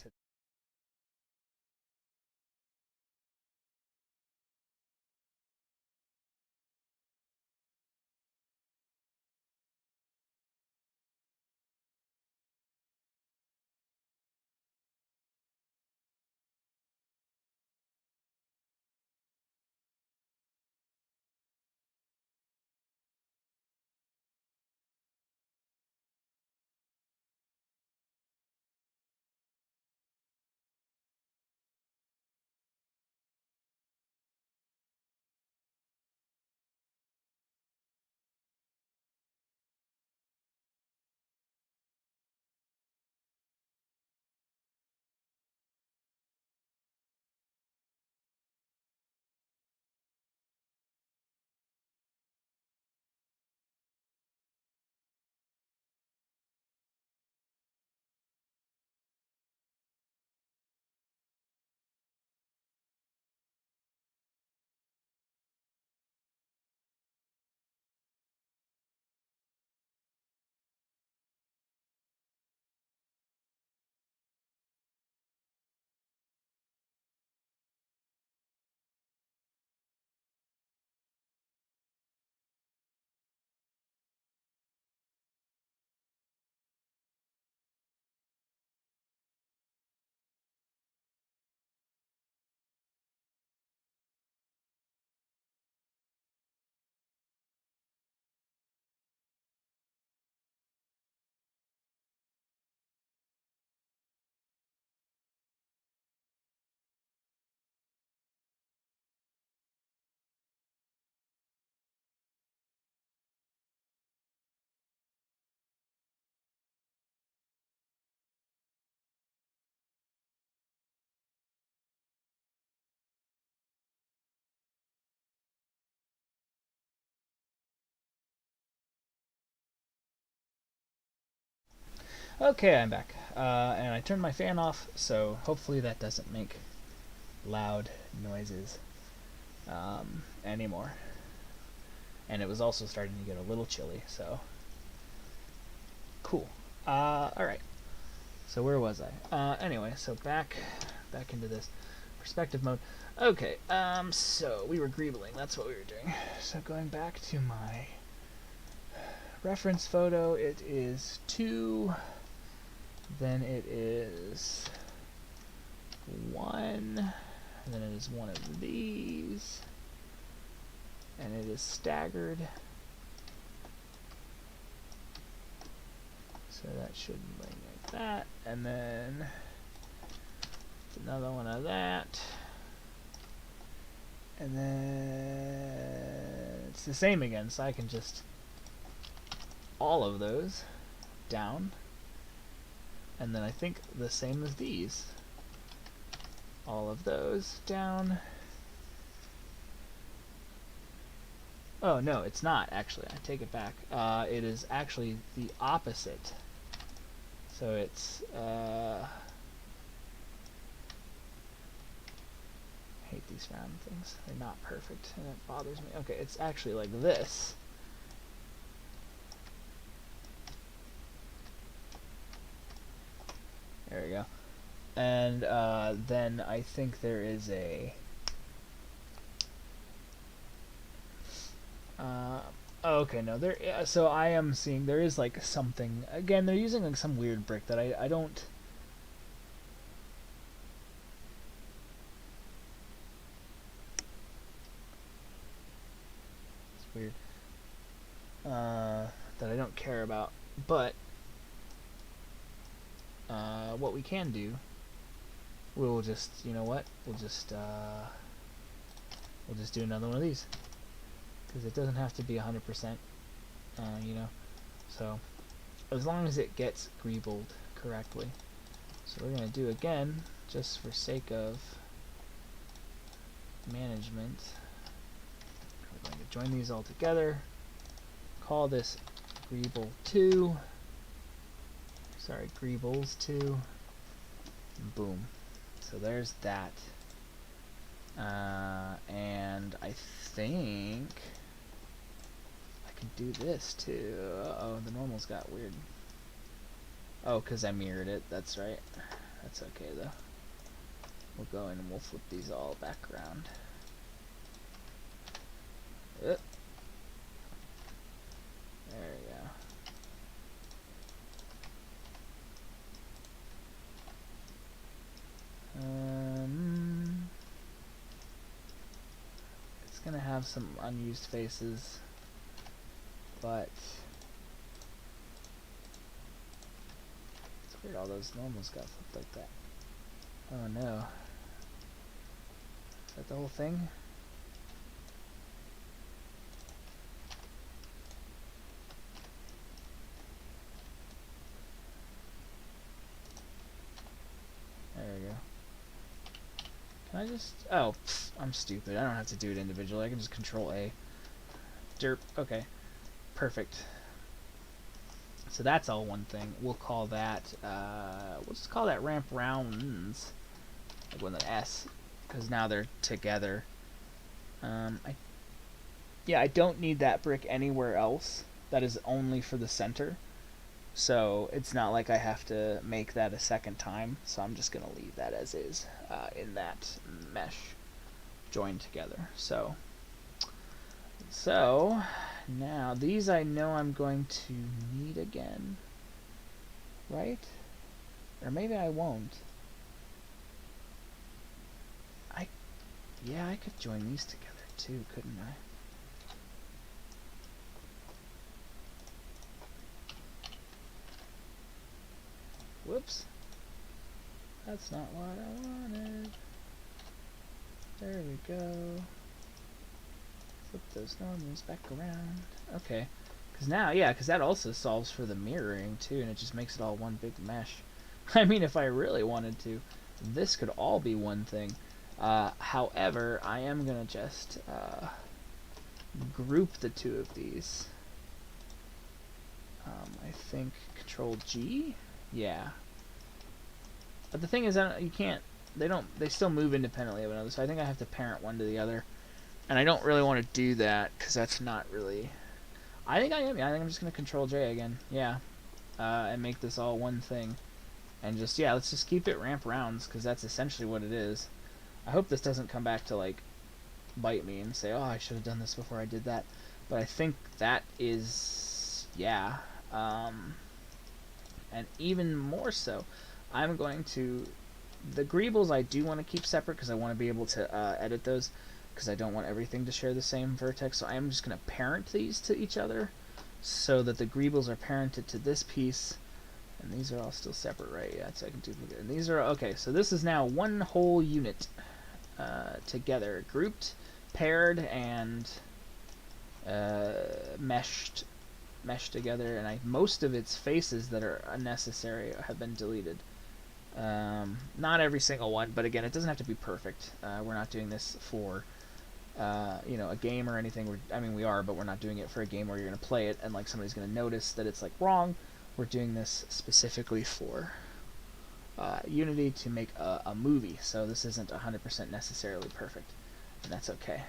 Okay, I'm back. And I turned my fan off, so hopefully that doesn't make loud noises anymore. And it was also starting to get a little chilly, so... Cool. Alright. So where was I? Anyway, so back into this perspective mode. Okay, so we were greebling, that's what we were doing. So going back to my reference photo, it is 2, then it is 1, and then it is one of these, and it is staggered. So that should link like that, and then another one of that, and then it's the same again, so I can just all of those down, and then I think the same as these, all of those down. Oh no, it's not actually, I take it back. It is actually the opposite. So it's I hate these round things. They're not perfect and it bothers me. Okay, it's actually like this. There we go. And then I think there is a Oh, okay, no, there. Yeah, so I am seeing there is like something. Again, they're using like some weird brick that I don't. It's weird. That I don't care about. But what we can do, we'll just, you know what? We'll just do another one of these because it doesn't have to be 100%. You know, so as long as it gets greebled correctly. So we're gonna do again, just for sake of management. We're going to join these all together. Call this Greeble 2. Sorry, Greebles 2. And boom. So there's that. And I think I can do this too. Uh-oh, the normals got weird. Oh, because I mirrored it. That's right. That's okay though. We'll go in and we'll flip these all back around. There we go. It's gonna have some unused faces, but it's weird all those normals got flipped like that. Oh no. Is that the whole thing? There we go. Can I just... Oh, pfft, I'm stupid. I don't have to do it individually. I can just Control A. Derp. Okay. Perfect. So that's all one thing. We'll call that... we'll just call that ramp rounds. Like with an S. Because now they're together. I don't need that brick anywhere else. That is only for the center. So it's not like I have to make that a second time. So I'm just going to leave that as is in that mesh joined together. So now these I know I'm going to need again. Right? Or maybe I won't. Yeah, I could join these together too, couldn't I? Whoops. That's not what I wanted. There we go. Flip those normals back around. Okay. Because now, yeah, because that also solves for the mirroring too, and it just makes it all one big mesh. I mean, if I really wanted to, this could all be one thing. However, I am going to just group the two of these. I think Control G? Yeah. But the thing is, you can't, they still move independently of another, so I think I have to parent one to the other. And I don't really want to do that, because that's not really... I think I'm just going to Control J again, yeah. And make this all one thing. And just, yeah, let's just keep it ramp rounds, because that's essentially what it is. I hope this doesn't come back to, like, bite me and say, oh, I should have done this before I did that. But I think that is, yeah. And even more so, I'm going to... The Greebles I do want to keep separate, because I want to be able to edit those, because I don't want everything to share the same vertex. So I am just going to parent these to each other, so that the Greebles are parented to this piece. And these are all still separate, right? Yeah, so I can duplicate. And these are, okay, so this is now one whole unit together, grouped, paired, and meshed together. And most of its faces that are unnecessary have been deleted. Not every single one, but again, it doesn't have to be perfect. We're not doing this for a game or anything. I mean, we are, but we're not doing it for a game where you're going to play it and like somebody's going to notice that it's like wrong. We're doing this specifically for Unity to make a movie, so this isn't 100% necessarily perfect, and that's okay.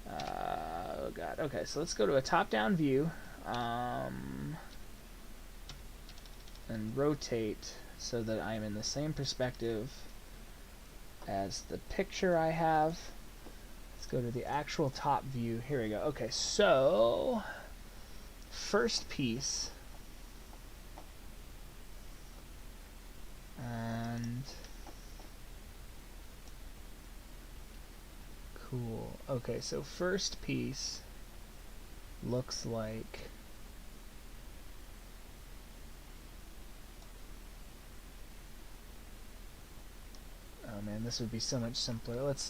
Oh god. Okay, so let's go to a top-down view and rotate so that I'm in the same perspective as the picture I have. Let's go to the actual top view. Here we go. Okay, so first piece, and cool. Okay, so first piece looks like, oh man, this would be so much simpler. Let's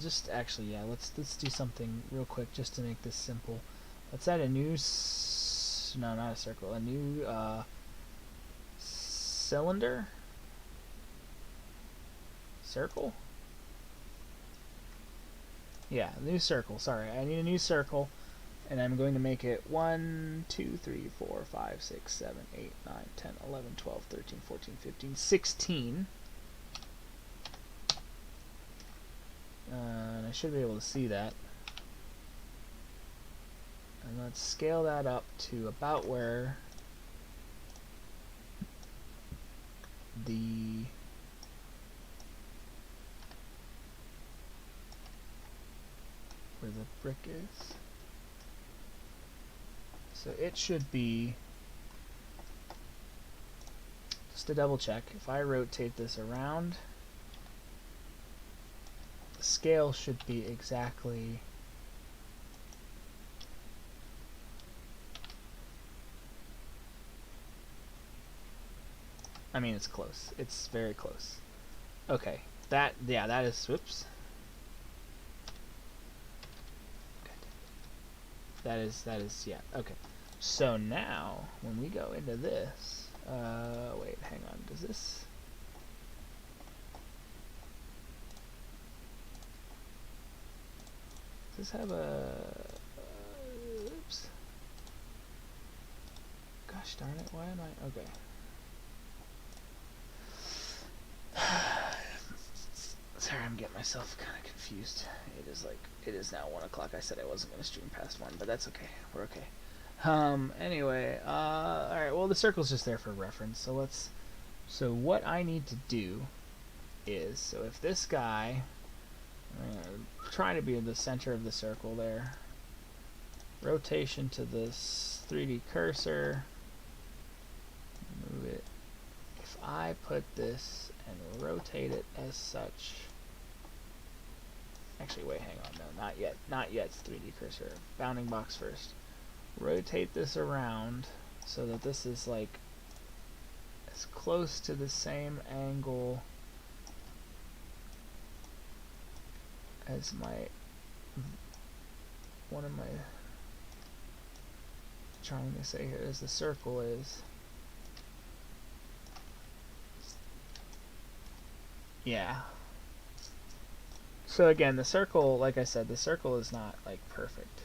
just actually, yeah, let's do something real quick just to make this simple. Let's add a new no, not a circle, a new cylinder, circle. Yeah, new circle. Sorry, I need a new circle, and I'm going to make it 1, 2, 3, 4, 5, 6, 7, 8, 9, 10, 11, 12, 13, 14, 15, 16. And I should be able to see that. And let's scale that up to about where the brick is. So it should be, just to double check, if I rotate this around, the scale should be exactly I mean, it's close. It's very close. Okay. That is, whoops. That is, yeah, okay. So now, when we go into this, wait, hang on, does this, have a, oops. Gosh darn it, why am I, okay. Sorry, I'm getting myself kind of confused. It is now 1 o'clock. I said I wasn't going to stream past 1, but that's okay. We're okay. Anyway, alright, well, the circle's just there for reference. So what I need to do is, so if this guy, trying to be in the center of the circle there, rotation to this 3D cursor, move it. If I put this and rotate it as such, actually wait, hang on, no, not yet, it's 3D cursor, bounding box first, rotate this around so that this is like as close to the same angle as one of my, trying to say here, as the circle is. Yeah. So again, the circle, like I said, the circle is not like perfect,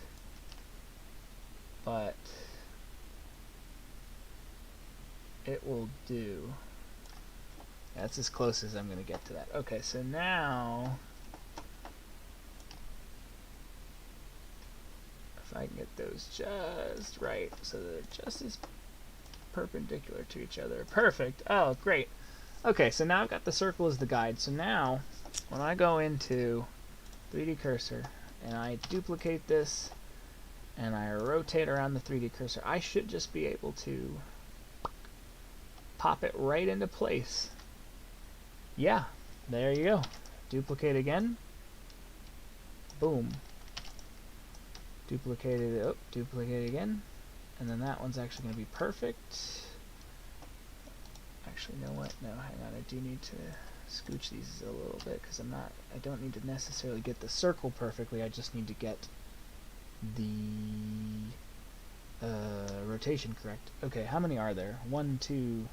but it will do. That's as close as I'm going to get to that. Okay, so now if I can get those just right so that they're just as perpendicular to each other. Perfect. Oh, great. Okay, so now I've got the circle as the guide. So now, when I go into 3D cursor and I duplicate this and I rotate around the 3D cursor, I should just be able to pop it right into place. Yeah, there you go. Duplicate again. Boom. Duplicate it. Oh, duplicate again. And then that one's actually going to be perfect. Actually, you know what? No, hang on. I do need to scooch these a little bit because I don't need to necessarily get the circle perfectly. I just need to get the rotation correct. Okay, how many are there? 1, 2,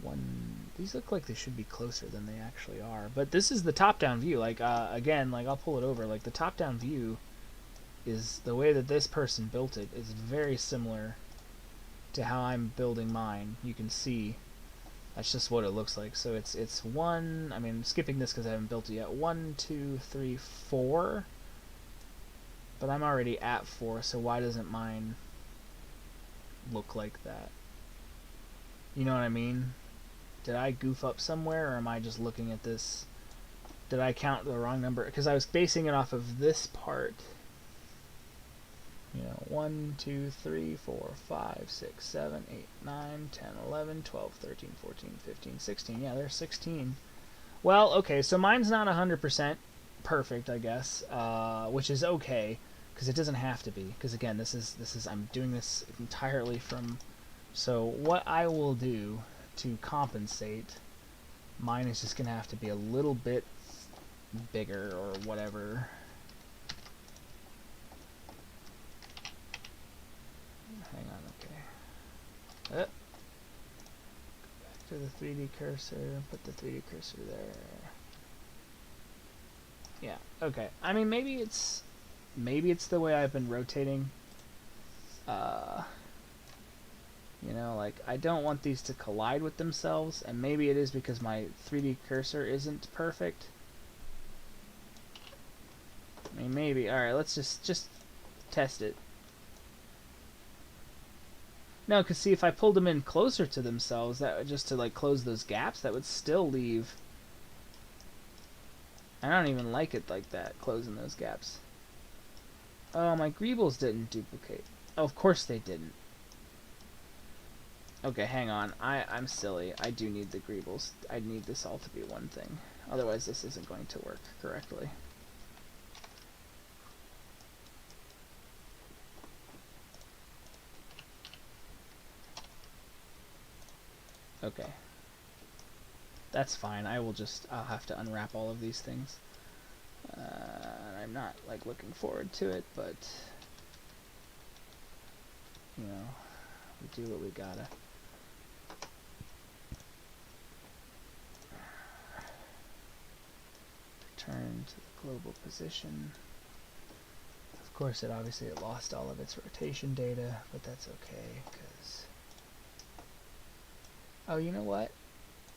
1. These look like they should be closer than they actually are. But this is the top-down view. Like, again, like I'll pull it over. Like the top-down view is the way that this person built it is very similar to how I'm building mine. You can see that's just what it looks like. So it's 1, I mean, skipping this because I haven't built it yet, 1, 2, 3, 4, but I'm already at 4, so why doesn't mine look like that? You know what I mean? Did I goof up somewhere, or am I just looking at this Did I count the wrong number? Because I was basing it off of this part. You know, 1, 2, 3, 4, 5, 6, 7, 8, 9, 10, 11, 12, 13, 14, 15, 16. Yeah, there's 16. Well, okay, so mine's not 100% perfect, I guess, which is okay, because it doesn't have to be. Because again, this is I'm doing this entirely from. So what I will do to compensate, mine is just gonna have to be a little bit bigger or whatever. Hang on, okay. Back to the 3D cursor, put the 3D cursor there. Yeah, okay. I mean, maybe it's the way I've been rotating. You know, like, I don't want these to collide with themselves, and maybe it is because my 3D cursor isn't perfect. I mean, maybe. Alright, let's just test it. No, because see, if I pulled them in closer to themselves, that would just to, like, close those gaps, that would still leave... I don't even like it like that, closing those gaps. Oh, my Greebles didn't duplicate. Oh, of course they didn't. Okay, hang on. I'm silly. I do need the Greebles. I need this all to be one thing. Otherwise, this isn't going to work correctly. Okay. That's fine. I'll have to unwrap all of these things. I'm not, like, looking forward to it, but, you know, we do what we gotta. Return to the global position. Of course, it lost all of its rotation data, but that's okay, because... Oh, you know what?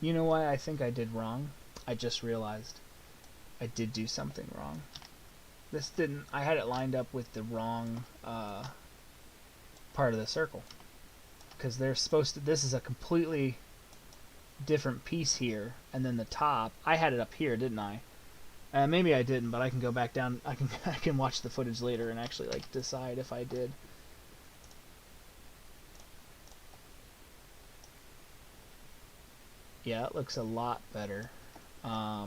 You know what I think I did wrong? I just realized. I did do something wrong. This didn't... I had it lined up with the wrong part of the circle. Because they're supposed to... This is a completely different piece here. And then the top... I had it up here, didn't I? Maybe I didn't, but I can go back down. I can watch the footage later and actually, like, decide if I did. Yeah, it looks a lot better. I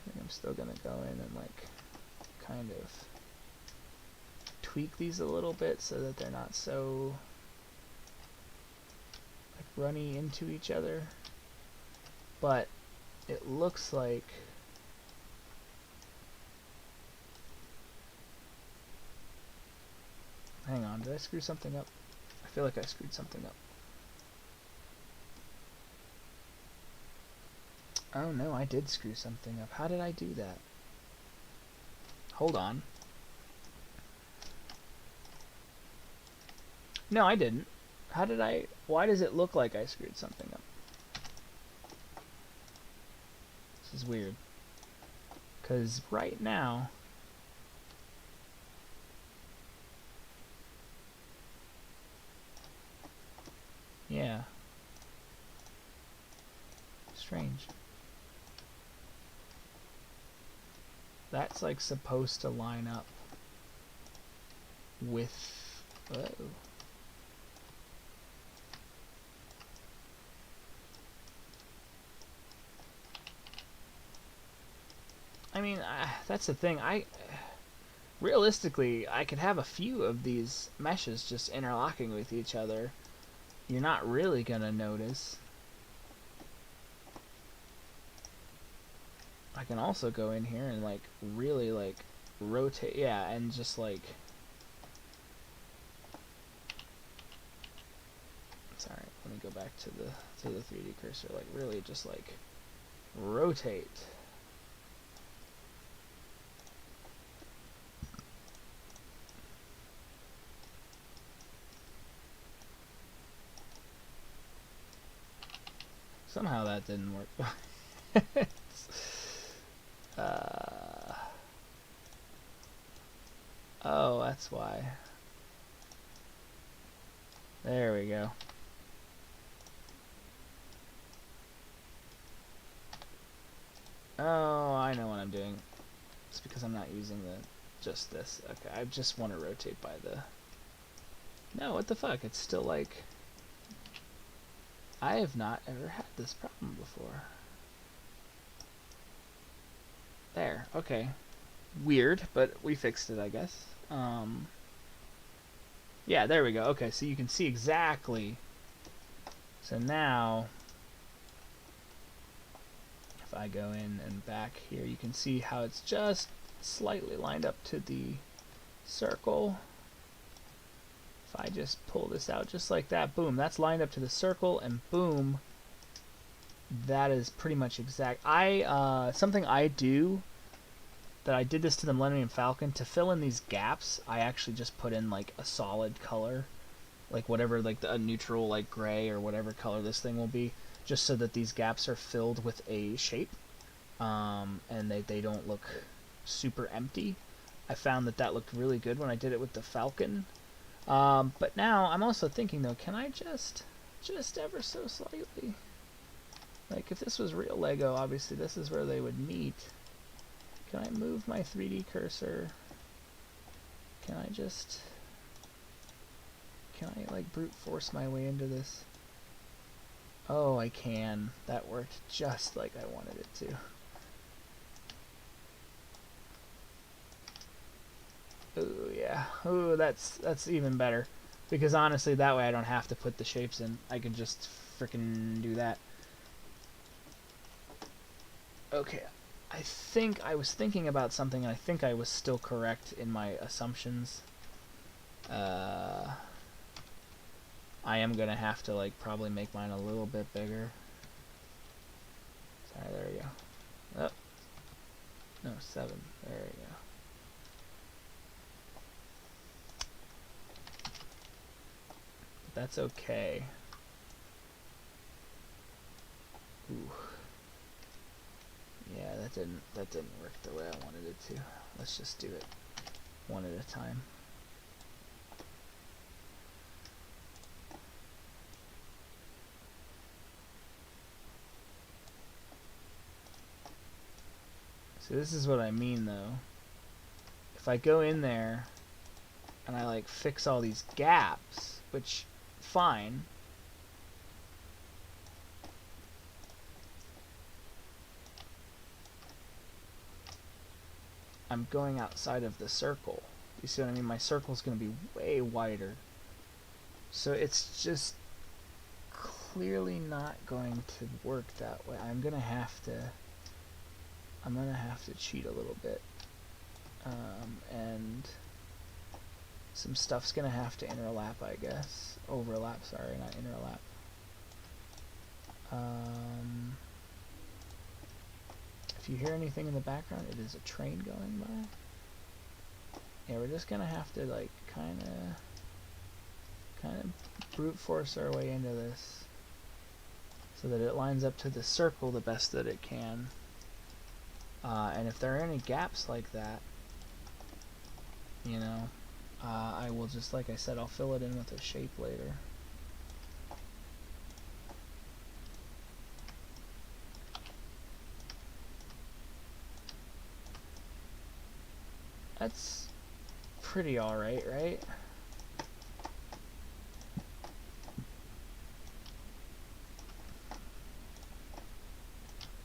think I'm still gonna go in and, like, kind of tweak these a little bit so that they're not so, like, runny into each other. But it looks like hang on, did I screw something up? I feel like I screwed something up. Oh no, I did screw something up. How did I do that? Hold on. No, I didn't. How did I... Why does it look like I screwed something up? This is weird. Because right now... Yeah. Strange. That's, like, supposed to line up with... Oh. I mean, that's the thing. Realistically, I could have a few of these meshes just interlocking with each other. You're not really gonna notice. I can also go in here and, like, really, like, rotate, yeah, and just, like... Sorry, let me go back to the 3D cursor, like, really just, like, rotate. Somehow that didn't work. Oh, that's why. There we go. Oh, I know what I'm doing. It's because I'm not using just this. Okay, I just want to rotate by the... No, what the fuck? It's still like... I have not ever had this problem before. There, okay. Weird, but we fixed it, I guess. Yeah, there we go. Okay, so you can see exactly. So now, if I go in and back here, you can see how it's just slightly lined up to the circle. If I just pull this out just like that, boom, that's lined up to the circle, and boom, that is pretty much exact. Something I do, that I did this to the Millennium Falcon, to fill in these gaps, I actually just put in like a solid color, like whatever, like a neutral, like gray or whatever color this thing will be, just so that these gaps are filled with a shape, and they don't look super empty. I found that looked really good when I did it with the Falcon. But now I'm also thinking though, can I just ever so slightly, like if this was real Lego, obviously this is where they would meet. Can I move my 3D cursor? Can I like brute force my way into this? Oh, I can. That worked just like I wanted it to. Oh yeah. Oh, that's even better. Because honestly, that way I don't have to put the shapes in. I can just frickin' do that. Okay. I think I was thinking about something, and I think I was still correct in my assumptions. I am gonna have to like probably make mine a little bit bigger. Sorry, there we go. Oh. No, 7. There we go. That's okay. Ooh. Yeah, that didn't work the way I wanted it to. Let's just do it one at a time. So this is what I mean though. If I go in there and I like fix all these gaps, which fine. I'm going outside of the circle. You see what I mean? My circle's going to be way wider. So it's just clearly not going to work that way. I'm going to have to cheat a little bit. And some stuff's going to have to interlap, I guess. Overlap, sorry, not interlap. If you hear anything in the background, it is a train going by. Yeah, we're just gonna have to like kind of brute force our way into this so that it lines up to the circle the best that it can. And if there are any gaps like that, you know, I will just, like I said, I'll fill it in with a shape later. That's pretty alright, right?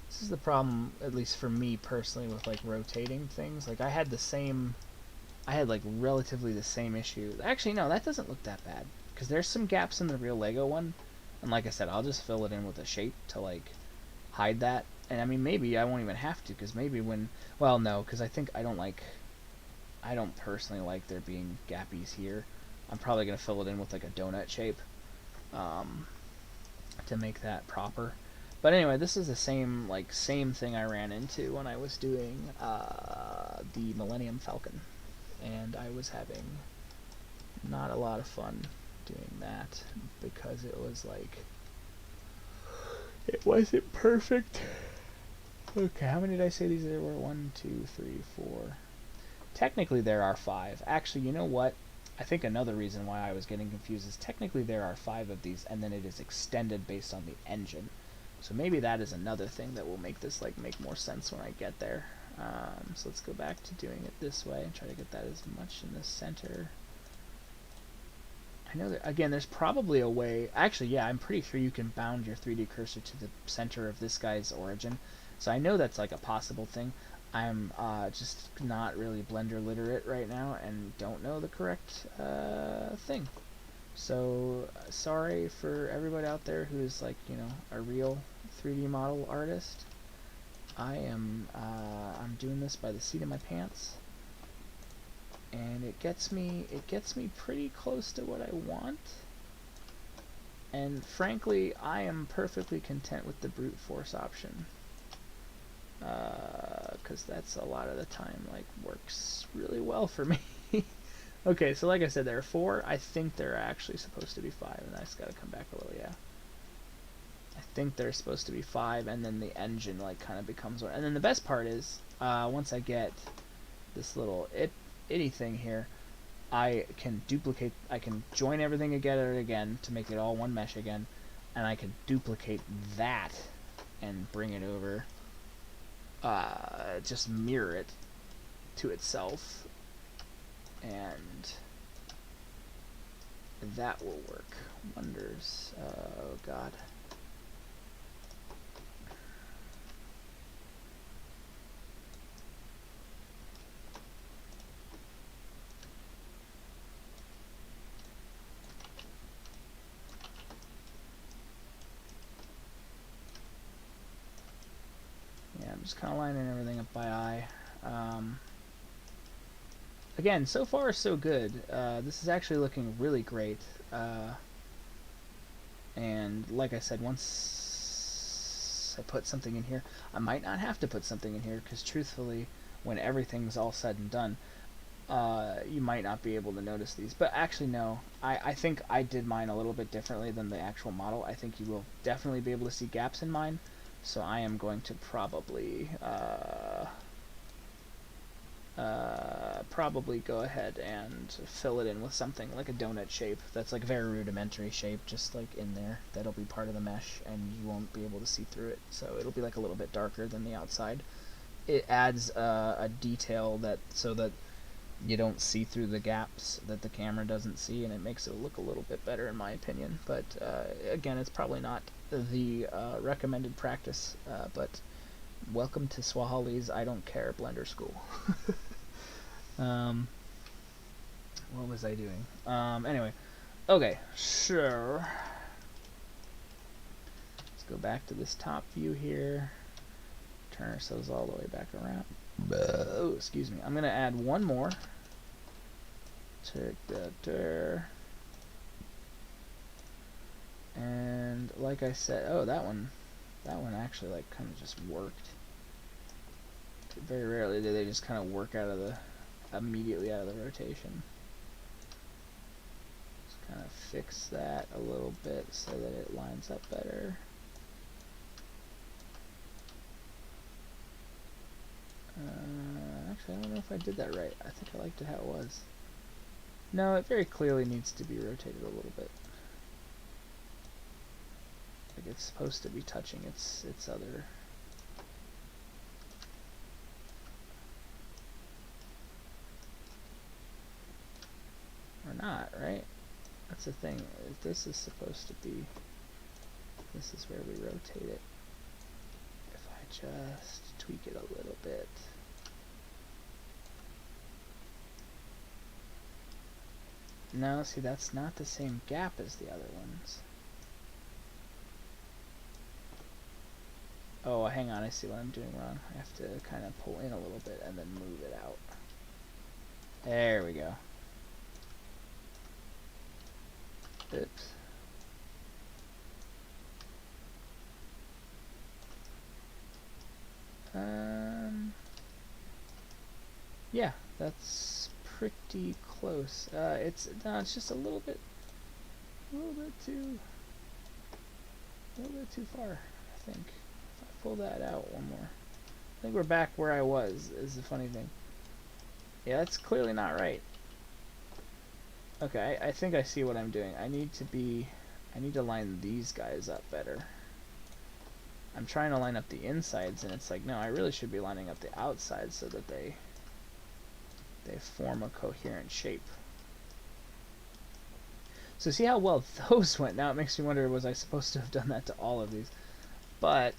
This is the problem, at least for me personally, with like rotating things. Like I had like relatively the same issue. Actually, no, that doesn't look that bad. Because there's some gaps in the real Lego one. And like I said, I'll just fill it in with a shape to like hide that. And I mean, maybe I won't even have to, because maybe when... Well, no, because I think I don't personally like there being gappies here. I'm probably going to fill it in with like a donut shape to make that proper. But anyway, this is the same thing I ran into when I was doing the Millennium Falcon. And I was having not a lot of fun doing that because it was like... It wasn't perfect. Okay, how many did I say these there were? 1, 2, 3, 4... Technically there are 5. Actually, you know what? I think another reason why I was getting confused is technically there are 5 of these, and then it is extended based on the engine. So maybe that is another thing that will make this like make more sense when I get there. So let's go back to doing it this way and try to get that as much in the center. I know that, again, there's probably a way, actually, yeah, I'm pretty sure you can bound your 3D cursor to the center of this guy's origin. So I know that's like a possible thing. I'm just not really Blender literate right now and don't know the correct thing. So sorry for everybody out there who is like, you know, a real 3D model artist. I'm doing this by the seat of my pants, and it gets me pretty close to what I want. And frankly, I am perfectly content with the brute force option, because that's a lot of the time like works really well for me. Okay, so like I said, there are 4. I think there are actually supposed to be 5, and I just gotta come back a little, yeah. I think there's supposed to be 5, and then the engine like kind of becomes one. And then the best part is, once I get this little itty thing here, I can duplicate, I can join everything together again to make it all one mesh again, and I can duplicate that and bring it over, just mirror it to itself, and that will work wonders. Oh god. Yeah, I'm just kind of lining everything up by eye. Again, so far so good. This is actually looking really great. And like I said, once I put something in here, I might not have to put something in here, because truthfully, when everything's all said and done, you might not be able to notice these. But actually, no. I think I did mine a little bit differently than the actual model. I think you will definitely be able to see gaps in mine. So I am going to probably go ahead and fill it in with something like a donut shape that's like a very rudimentary shape, just like in there. That'll be part of the mesh, and you won't be able to see through it. So it'll be like a little bit darker than the outside. It adds a detail that so that you don't see through the gaps that the camera doesn't see, and it makes it look a little bit better in my opinion. But again, it's probably not the recommended practice, but welcome to Swahali's I don't care Blender school. What was I doing? Anyway, okay, sure. Let's go back to this top view here. Turn ourselves all the way back around. Oh, excuse me. I'm gonna add one more. Take that there. And like I said, oh, that one actually like kind of just worked. Very rarely do they just kind of work out of the immediately out of the rotation. Just kind of fix that a little bit so that it lines up better. Actually, I don't know if I did that right. I think I liked it how it was. No, it very clearly needs to be rotated a little bit. Like it's supposed to be touching its other. Or not, right? That's the thing. This is supposed to be. This is where we rotate it. If I just tweak it a little bit. No, see, that's not the same gap as the other ones. Oh, hang on, I see what I'm doing wrong. I have to kind of pull in a little bit and then move it out. There we go. Oops. Yeah, that's pretty close. It's just a little bit too far, I think. If I pull that out one more, I think we're back where I was. Is the funny thing. Yeah, that's clearly not right. Okay, I think I see what I'm doing. I need to line these guys up better. I'm trying to line up the insides, and it's like, no, I really should be lining up the outsides so that they form a coherent shape. So see how well those went? Now it makes me wonder, was I supposed to have done that to all of these? But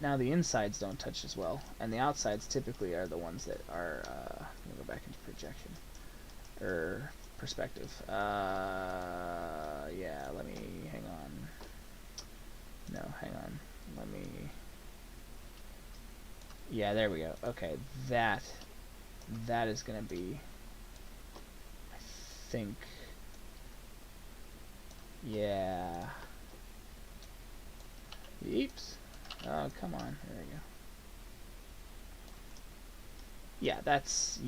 now the insides don't touch as well, and the outsides typically are the ones that are, let me go back into projection, or perspective. Yeah, let me, hang on. No, hang on. Let me, yeah, there we go. Okay, that is going to be, I think, yeah. Eeps. Oh, come on. There we go. Yeah, that's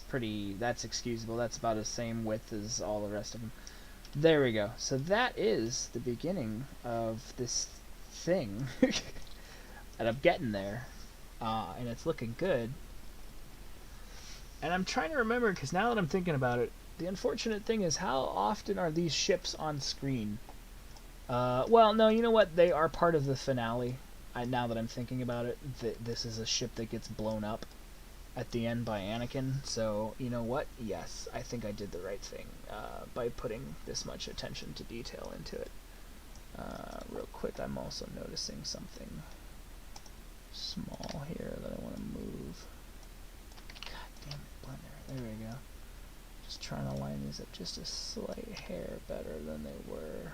pretty, that's excusable. That's about the same width as all the rest of them. There we go. So that is the beginning of this thing. And I'm getting there. And it's looking good. And I'm trying to remember, because now that I'm thinking about it, the unfortunate thing is, how often are these ships on screen? Well, no, you know what? They are part of the finale. Now that I'm thinking about it, this is a ship that gets blown up at the end by Anakin. So, you know what? Yes, I think I did the right thing by putting this much attention to detail into it. Real quick, I'm also noticing something small here that I want to move. God damn it, Blender. There we go. Just trying to line these up just a slight hair better than they were.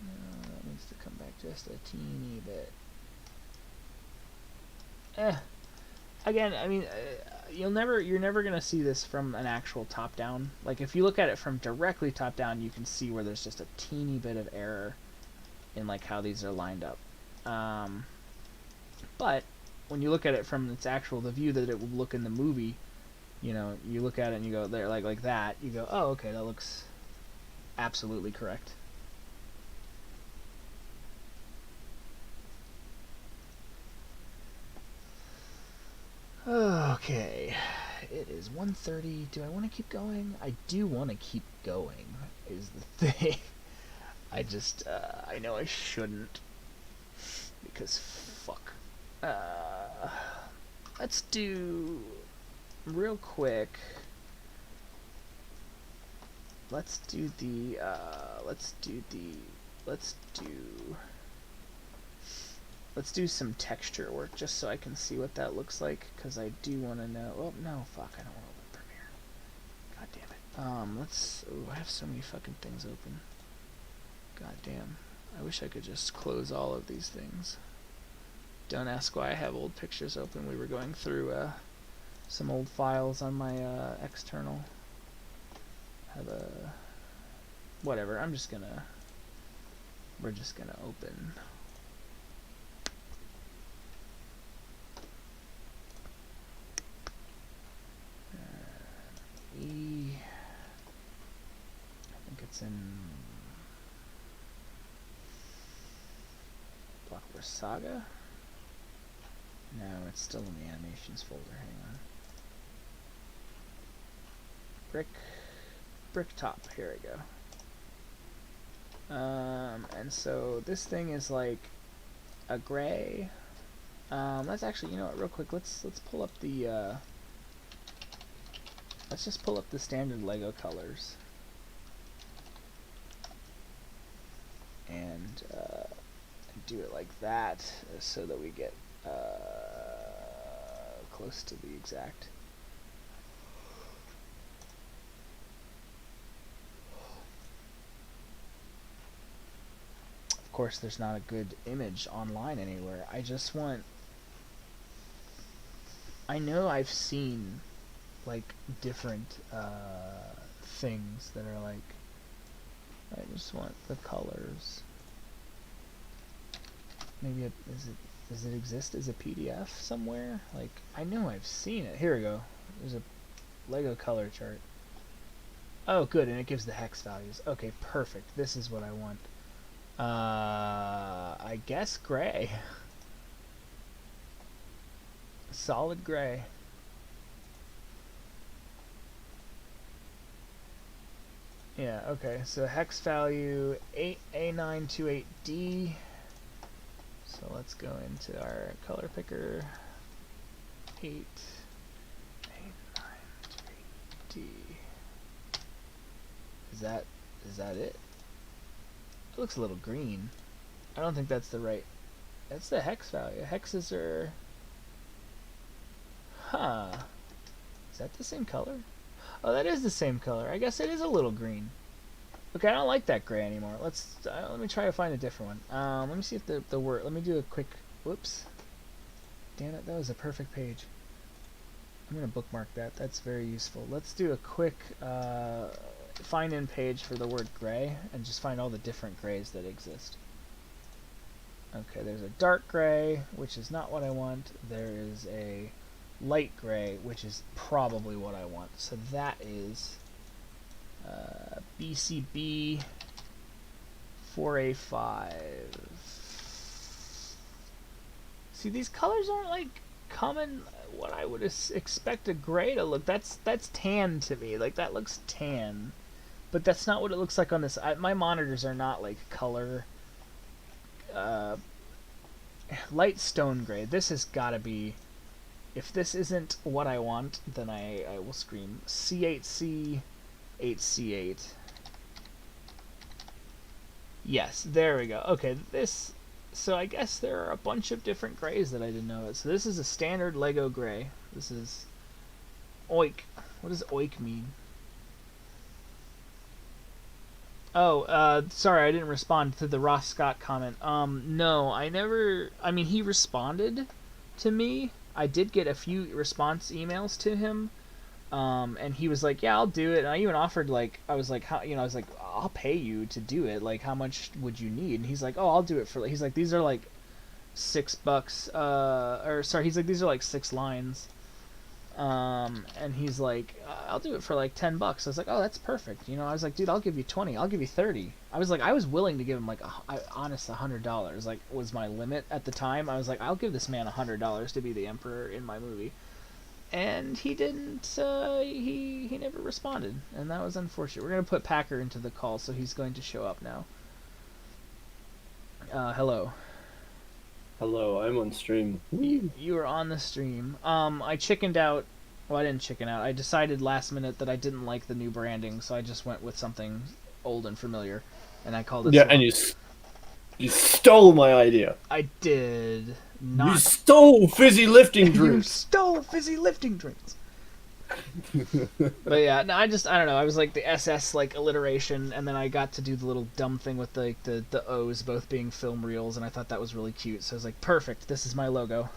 No, that needs to come back just a teeny bit. Again, I mean, you're never gonna see this from an actual top down. Like, if you look at it from directly top down, you can see where there's just a teeny bit of error in like how these are lined up. But when you look at it from the view that it would look in the movie, you know, you look at it and you go there like that. You go, oh, okay, that looks absolutely correct. Okay, it is 1:30. Do I want to keep going? I do want to keep going, is the thing. I just, I know I shouldn't, because fuck. Let's do, real quick, let's do some texture work, just so I can see what that looks like, because I do want to know. Oh, no, fuck, I don't want to open Premiere. God damn it. Oh, I have so many fucking things open. God damn. I wish I could just close all of these things. Don't ask why I have old pictures open. We were going through some old files on my external. Whatever, we're just gonna open. I think it's in Blockbuster Saga. No, it's still in the animations folder. Hang on. Brick top. Here we go. And so this thing is like a gray. Let's actually, you know what? Real quick, let's pull up the. Let's just pull up the standard Lego colors. And do it like that, so that we get close to the exact. Of course, there's not a good image online anywhere. I just want. I know I've seen like different things that are like. I just want the colors. Maybe does it exist as a PDF somewhere? Like, I know I've seen it. Here we go. There's a Lego color chart. Oh, good, and it gives the hex values. Okay, perfect. This is what I want. I guess gray. Solid gray. Yeah, okay, so hex value 8A928D. So let's go into our color picker. 8A928D. Is that it? It looks a little green. I don't think that's the right. That's the hex value. Hexes are. Huh. Is that the same color? Oh, that is the same color. I guess it is a little green. Okay, I don't like that gray anymore. Let me try to find a different one. Let me see if the word. Let me do a quick. Whoops. Damn it, that was a perfect page. I'm gonna bookmark that. That's very useful. Let's do a quick find in page for the word gray and just find all the different grays that exist. Okay, there's a dark gray, which is not what I want. There is a light gray, which is probably what I want. So that is BCB 4A5. See, these colors aren't like common. What I would expect a gray to look. That's tan to me. Like that looks tan, but that's not what it looks like on this. My monitors are not like color. Light stone gray. This has got to be. If this isn't what I want, then I will scream. C8C, 8C8. Yes, there we go. Okay, this. So I guess there are a bunch of different grays that I didn't know about. So this is a standard Lego gray. This is oik. What does oik mean? Oh, sorry, I didn't respond to the Ross Scott comment. No, I never. I mean, he responded to me. I did get a few response emails to him, and he was like, "Yeah, I'll do it." And I even offered I was like, "How?" I was like, "I'll pay you to do it. Like, how much would you need?" And he's like, "Oh, I'll do it for." He's like, "These are like $6." Or sorry, he's like, "These are like 6 lines." And he's like, "I'll do it for like $10." I was like, "Oh, that's perfect." I was like, "Dude, I'll give you 20. I'll give you 30." I was like, I was willing to give him like honest $100. Like was my limit at the time. I was like, I'll give this man $100 to be the emperor in my movie. And he didn't. He never responded, and that was unfortunate. We're gonna put Packer into the call, so he's going to show up now. Hello. Hello, I'm on stream. You are on the stream. I chickened out. Well, I didn't chicken out. I decided last minute that I didn't like the new branding, so I just went with something old and familiar, and I called it. Yeah, and you stole my idea. I did You not. stole fizzy lifting You drinks. stole fizzy lifting drinks. But yeah, no, I don't know. I was like the SS alliteration, and then I got to do the little dumb thing with the O's both being film reels, and I thought that was really cute. So I was like, perfect. This is my logo.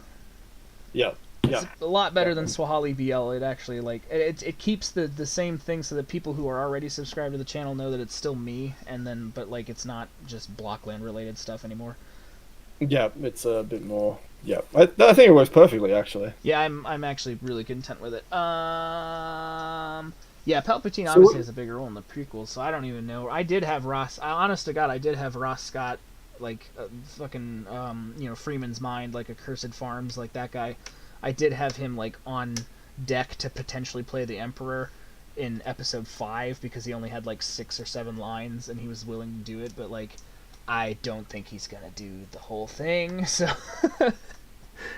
Yeah. It's a lot better than Swahili BL. It actually it keeps the same thing so that people who are already subscribed to the channel know that it's still me, and then but it's not just Blockland related stuff anymore. Yeah, it's a bit more. Yeah, I think it works perfectly actually. Yeah, I'm actually really content with it. Yeah, Palpatine obviously has a bigger role in the prequels, so I don't even know. I did have Ross. Honest to God, I did have Ross Scott, fucking Freeman's Mind, Accursed Farms, that guy. I did have him on deck to potentially play the Emperor in Episode 5 because he only had 6 or 7 lines and he was willing to do it, but I don't think he's gonna do the whole thing, so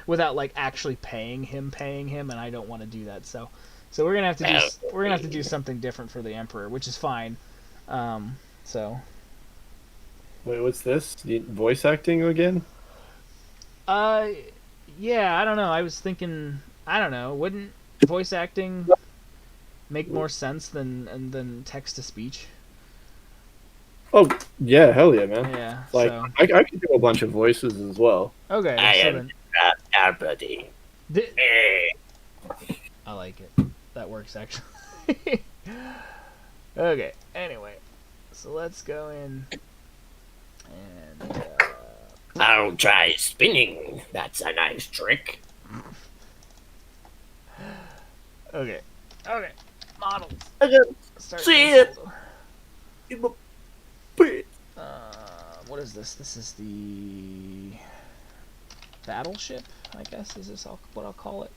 without actually paying him, and I don't want to do that. So we're gonna have to do something different for the Emperor, which is fine. So. Wait, what's this? Voice acting again? Yeah, I don't know. I was thinking, I don't know. Wouldn't voice acting make more sense than text to speech? Oh yeah, hell yeah, man. Yeah. I can do a bunch of voices as well. Okay. I am everybody. I like it. That works actually. Okay. Anyway, so let's go in and. I'll try spinning. That's a nice trick. Okay. Models. I can see it. What is this? This is the battleship, I guess. Is this what I'll call it?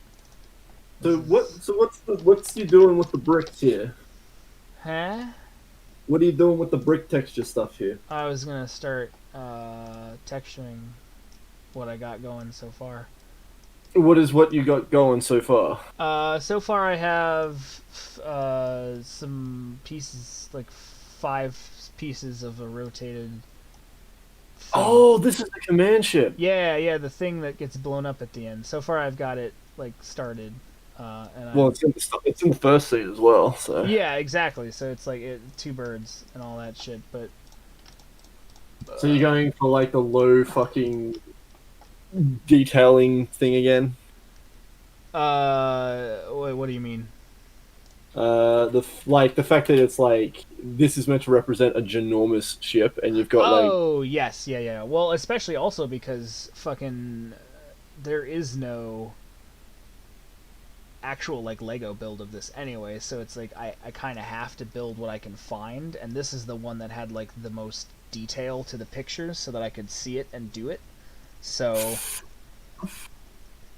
So what's you doing with the bricks here? Huh? What are you doing with the brick texture stuff here? I was gonna start texturing what I got going so far. What is what you got going so far? So far I have some pieces, like 5 pieces of a rotated thing. Oh, this is the command ship. Yeah, yeah, the thing that gets blown up at the end. So far I've got it like started, and Well, I'm it's in the first scene as well. So, yeah, exactly. So it's like 2 birds and all that shit. But so you're going for like the low fucking detailing thing again. what do you mean? The fact that it's like this is meant to represent a ginormous ship, and you've got like Oh yes, yeah, yeah. Well, especially also because fucking there is no actual like Lego build of this anyway, so it's like I kind of have to build what I can find, and this is the one that had like the most detail to the pictures so that I could see it and do it. So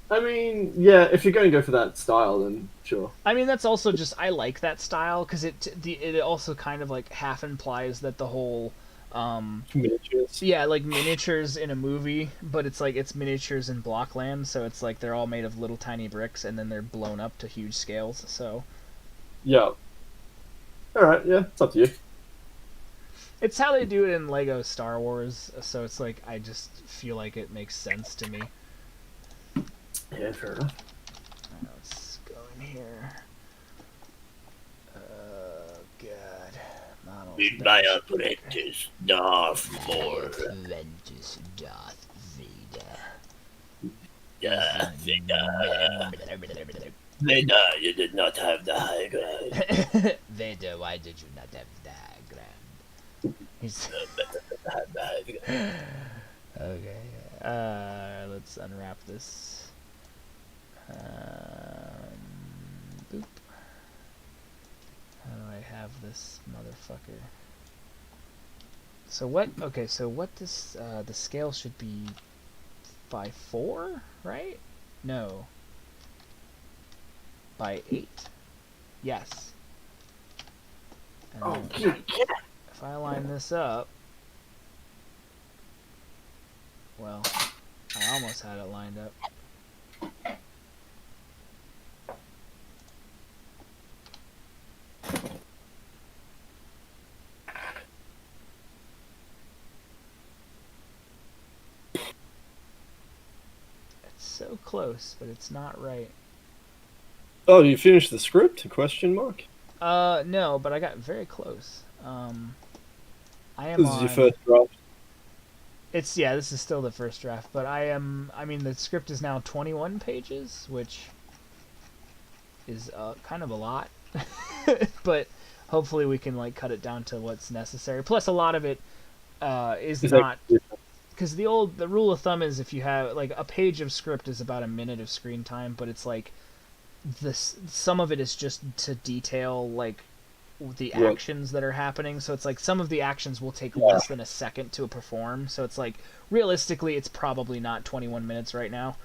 I mean, yeah, if you're going to go for that style, then sure. I mean that's also just I like that style because it also kind of like half implies that the whole Miniatures. yeah, like miniatures in a movie, but it's like it's miniatures in Blockland, so it's like they're all made of little tiny bricks and then they're blown up to huge scales. So Yeah. All right. Yeah, it's up to you. it's how they do it in Lego Star Wars, so it's like I just feel like it makes sense to me. Yeah, fair enough. Alright, let's go in here. God. Models. Be my apprentice, Darth Maul. Apprentice Darth Vader. Vader, you did not have the high ground. Vader, why did you not have the high ground? He's Have the high ground. okay. Let's unwrap this. Boop. How do I have this motherfucker? So what? Okay, so what this? The scale should be by 4, right? No. By 8. Yes. And Oh, then yeah. if I line this up, well, I almost had it lined up. It's so close, but it's not right. Oh, you finished the script? Question mark. No, but I got very close. I am This is your on. first draft. It's yeah, this is still the first draft, but I mean the script is now 21 pages, which is kind of a lot. But hopefully we can like cut it down to what's necessary. Plus a lot of it is not because the rule of thumb is if you have like a page of script is about a minute of screen time, but it's like this some of it is just to detail like the Right. actions that are happening. So it's like some of the actions will take less than a second to perform. So it's like realistically, it's probably not 21 minutes right now.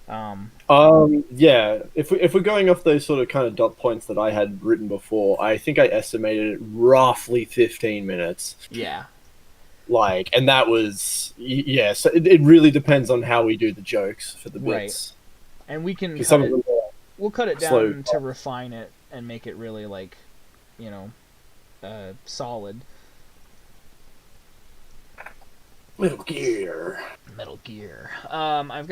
Yeah. If we're going off those sort of kind of dot points that I had written before, I think I estimated it roughly 15 minutes. Yeah, Like, and that was yeah. So it really depends on how we do the jokes for the Right. bits. and we can Because cut some of it. them are We'll cut it slow. down to refine it and make it really like, you know, solid. Metal Gear. Metal Gear. I've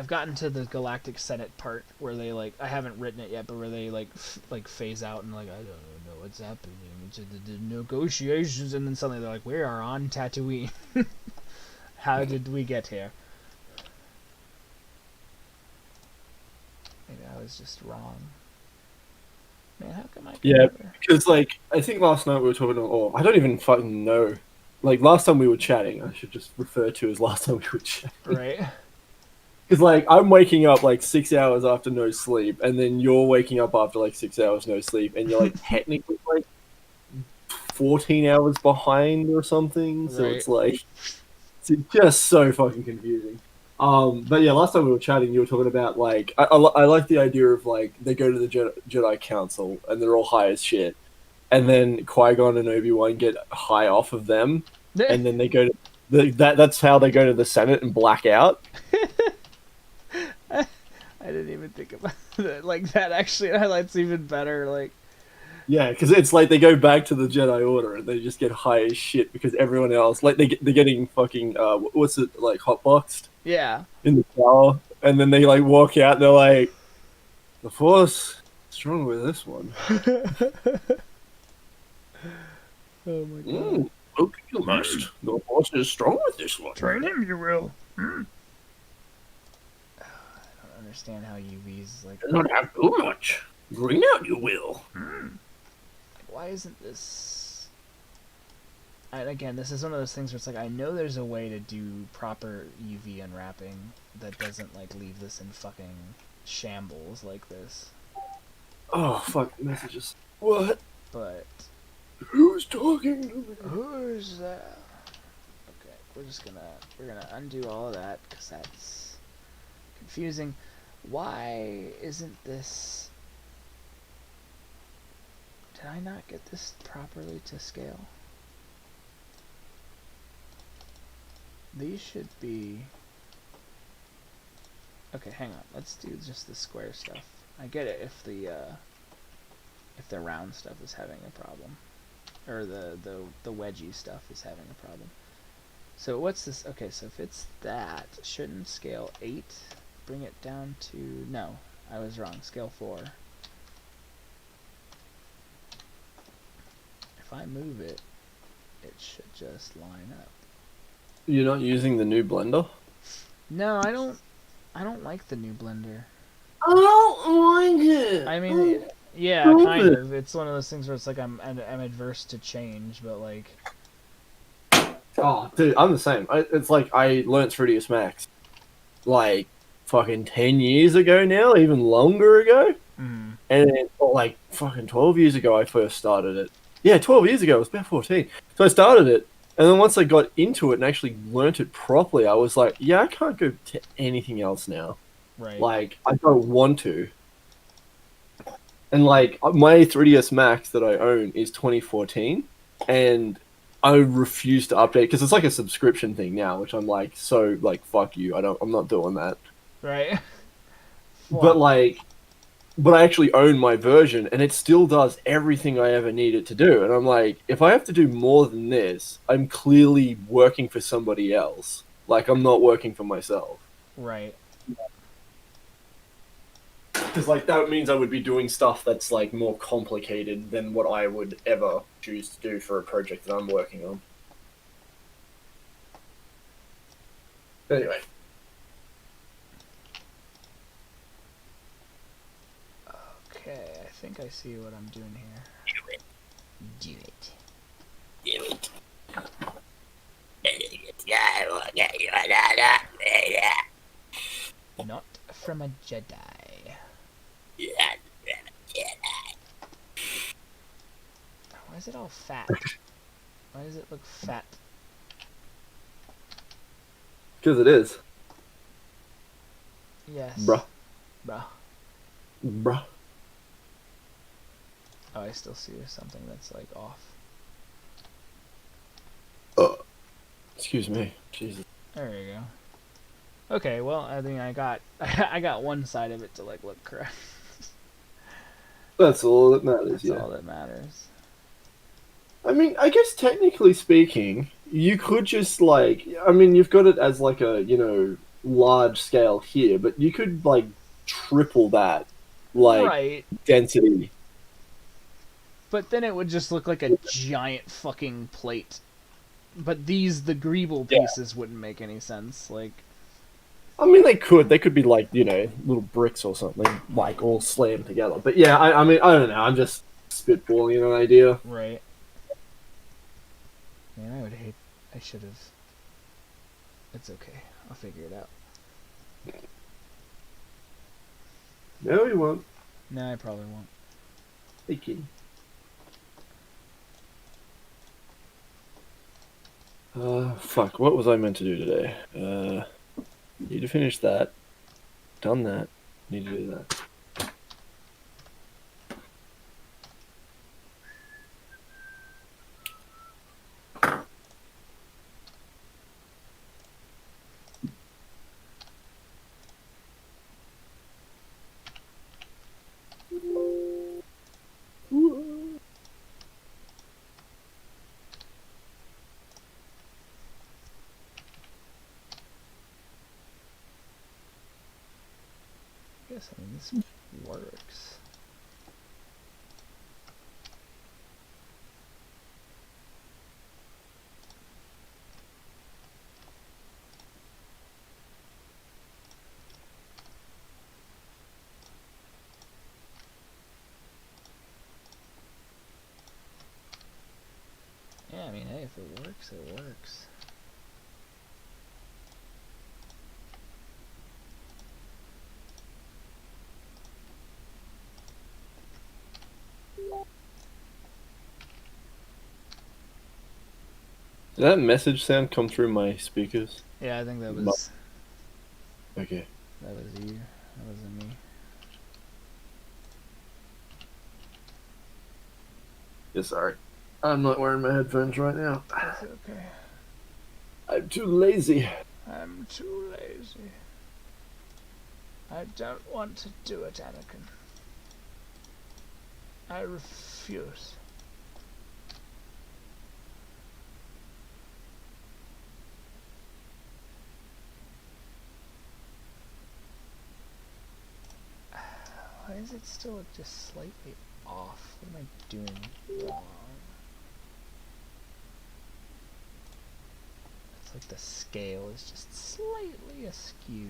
gotten to the Galactic Senate part where they like. I haven't written it yet, but where they like phase out and like I don't know what's happening. It's the negotiations, and then suddenly they're like, "We are on Tatooine." How did we get here? Maybe I was just wrong. Man, how come I? Yeah, because like I think last night we were talking. Or I don't even fucking know. Like last time we were chatting, I should just refer to as last time we were chatting. Right. Because like I'm waking up like 6 hours after no sleep, and then you're waking up after like 6 hours no sleep, and you're like technically like 14 hours behind or something. So Right. it's like it's just so fucking confusing. But yeah, last time we were chatting, you were talking about like I like the idea of like they go to the Jedi Council and they're all high as shit, and then Qui-Gon and Obi-Wan get high off of them, and then they go to that's how they go to the Senate and black out. I didn't even think about that. Like, that actually highlights even better. Like, Yeah, because it's like they go back to the Jedi Order and they just get high as shit because everyone else, like they're getting fucking what's it, like, hotboxed yeah. in the tower, and then they like walk out and they're like, the Force is strong with this one. Oh my god. Okay, you must. The Force is strong with this one. Train him, you will. I don't understand how UVs like. Do not have too much. Bring out you will. Why isn't this? And again, this is one of those things where it's like, I know there's a way to do proper UV unwrapping that doesn't like leave this in fucking shambles like this. Oh fuck, messages. What? But Who's talking to me? who's that? Okay, we're gonna undo all of that because that's confusing. Why isn't this? Did I not get this properly to scale? These should be... Okay, hang on. Let's do just the square stuff. I get it if the round stuff is having a problem. Or the wedgie stuff is having a problem. So what's this? Okay, so if it's that, shouldn't scale 8 bring it down to... No, I was wrong. Scale 4. If I move it, it should just line up. You're not using the new blender? No, I don't like the new blender. I don't like it. I mean, yeah, Stop kind it. of. It's one of those things where it's like I'm adverse to change, but like, Oh, dude, I'm the same. It's like I learnt 3ds Max like fucking 10 years ago now, even longer ago. mm, And then, like fucking 12 years ago, I first started it. Yeah, 12 years ago, I was about 14. So I started it, and then once I got into it and actually learnt it properly, I was like, yeah, I can't go to anything else now. right. Like, I don't want to. And like, my 3ds Max that I own is 2014, and I refuse to update because it's like a subscription thing now, which I'm like, so like, fuck you. I'm not doing that. Right. But like, but I actually own my version, and it still does everything I ever need it to do. And I'm like, if I have to do more than this, I'm clearly working for somebody else. Like, I'm not working for myself. Right. Because, like, that means I would be doing stuff that's, like, more complicated than what I would ever choose to do for a project that I'm working on. Anyway. Okay, I think I see what I'm doing here. Do it. Do it. Not from a Jedi. Why is it all fat? Why does it look fat? Because it is. Yes. Bruh. Bruh. Bruh. Oh, I still see something that's like off. Excuse me. Jesus. There you go. Okay, well, I think I got one side of it to like look correct. That's all that matters, That's yeah. all that matters. I mean, I guess technically speaking, you could just like, I mean, you've got it as like a, you know, large scale here, but you could like triple that, like, Right. density. But then it would just look like a giant fucking plate. But the Greeble pieces wouldn't make any sense. Like, I mean, they could be like, you know, little bricks or something, like all slammed together. But yeah, I mean, I don't know, I'm just spitballing an idea. right. Man, I should have. It's okay. I'll figure it out. No, you won't. No, I probably won't. Hey, kid. Fuck, what was I meant to do today? Need to finish that. Done that. Need to do that. this. I mean, this works. Yeah, I mean, hey, if it works, it works. Did that message sound come through my speakers? Yeah, I think that was Okay. that was you. That wasn't me. Yeah, sorry. I'm not wearing my headphones right now. That's okay. I'm too lazy. I'm too lazy. I don't want to do it, Anakin. I refuse. Why is it still just slightly off? What am I doing wrong? It's like the scale is just slightly askew.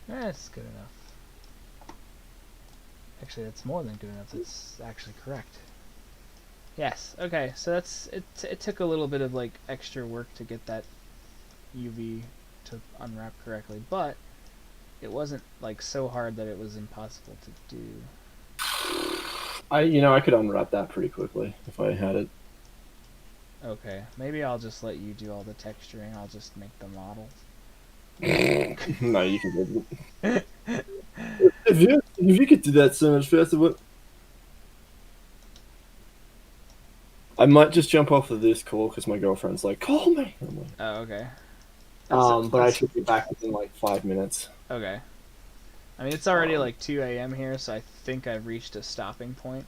That's good enough. Actually, that's more than good enough. That's actually correct. Yes. Okay. So that's it. It took a little bit of like extra work to get that UV to unwrap correctly, but it wasn't like so hard that it was impossible to do. I could unwrap that pretty quickly if I had it. Okay. Maybe I'll just let you do all the texturing. I'll just make the model. No, you can do it. If you could do that so much faster, what? I might just jump off of this call because my girlfriend's like, call me. I'm like, Oh, okay. but I should be back within like 5 minutes. Okay. I mean, it's already like 2 a.m. here, so I think I've reached a stopping point.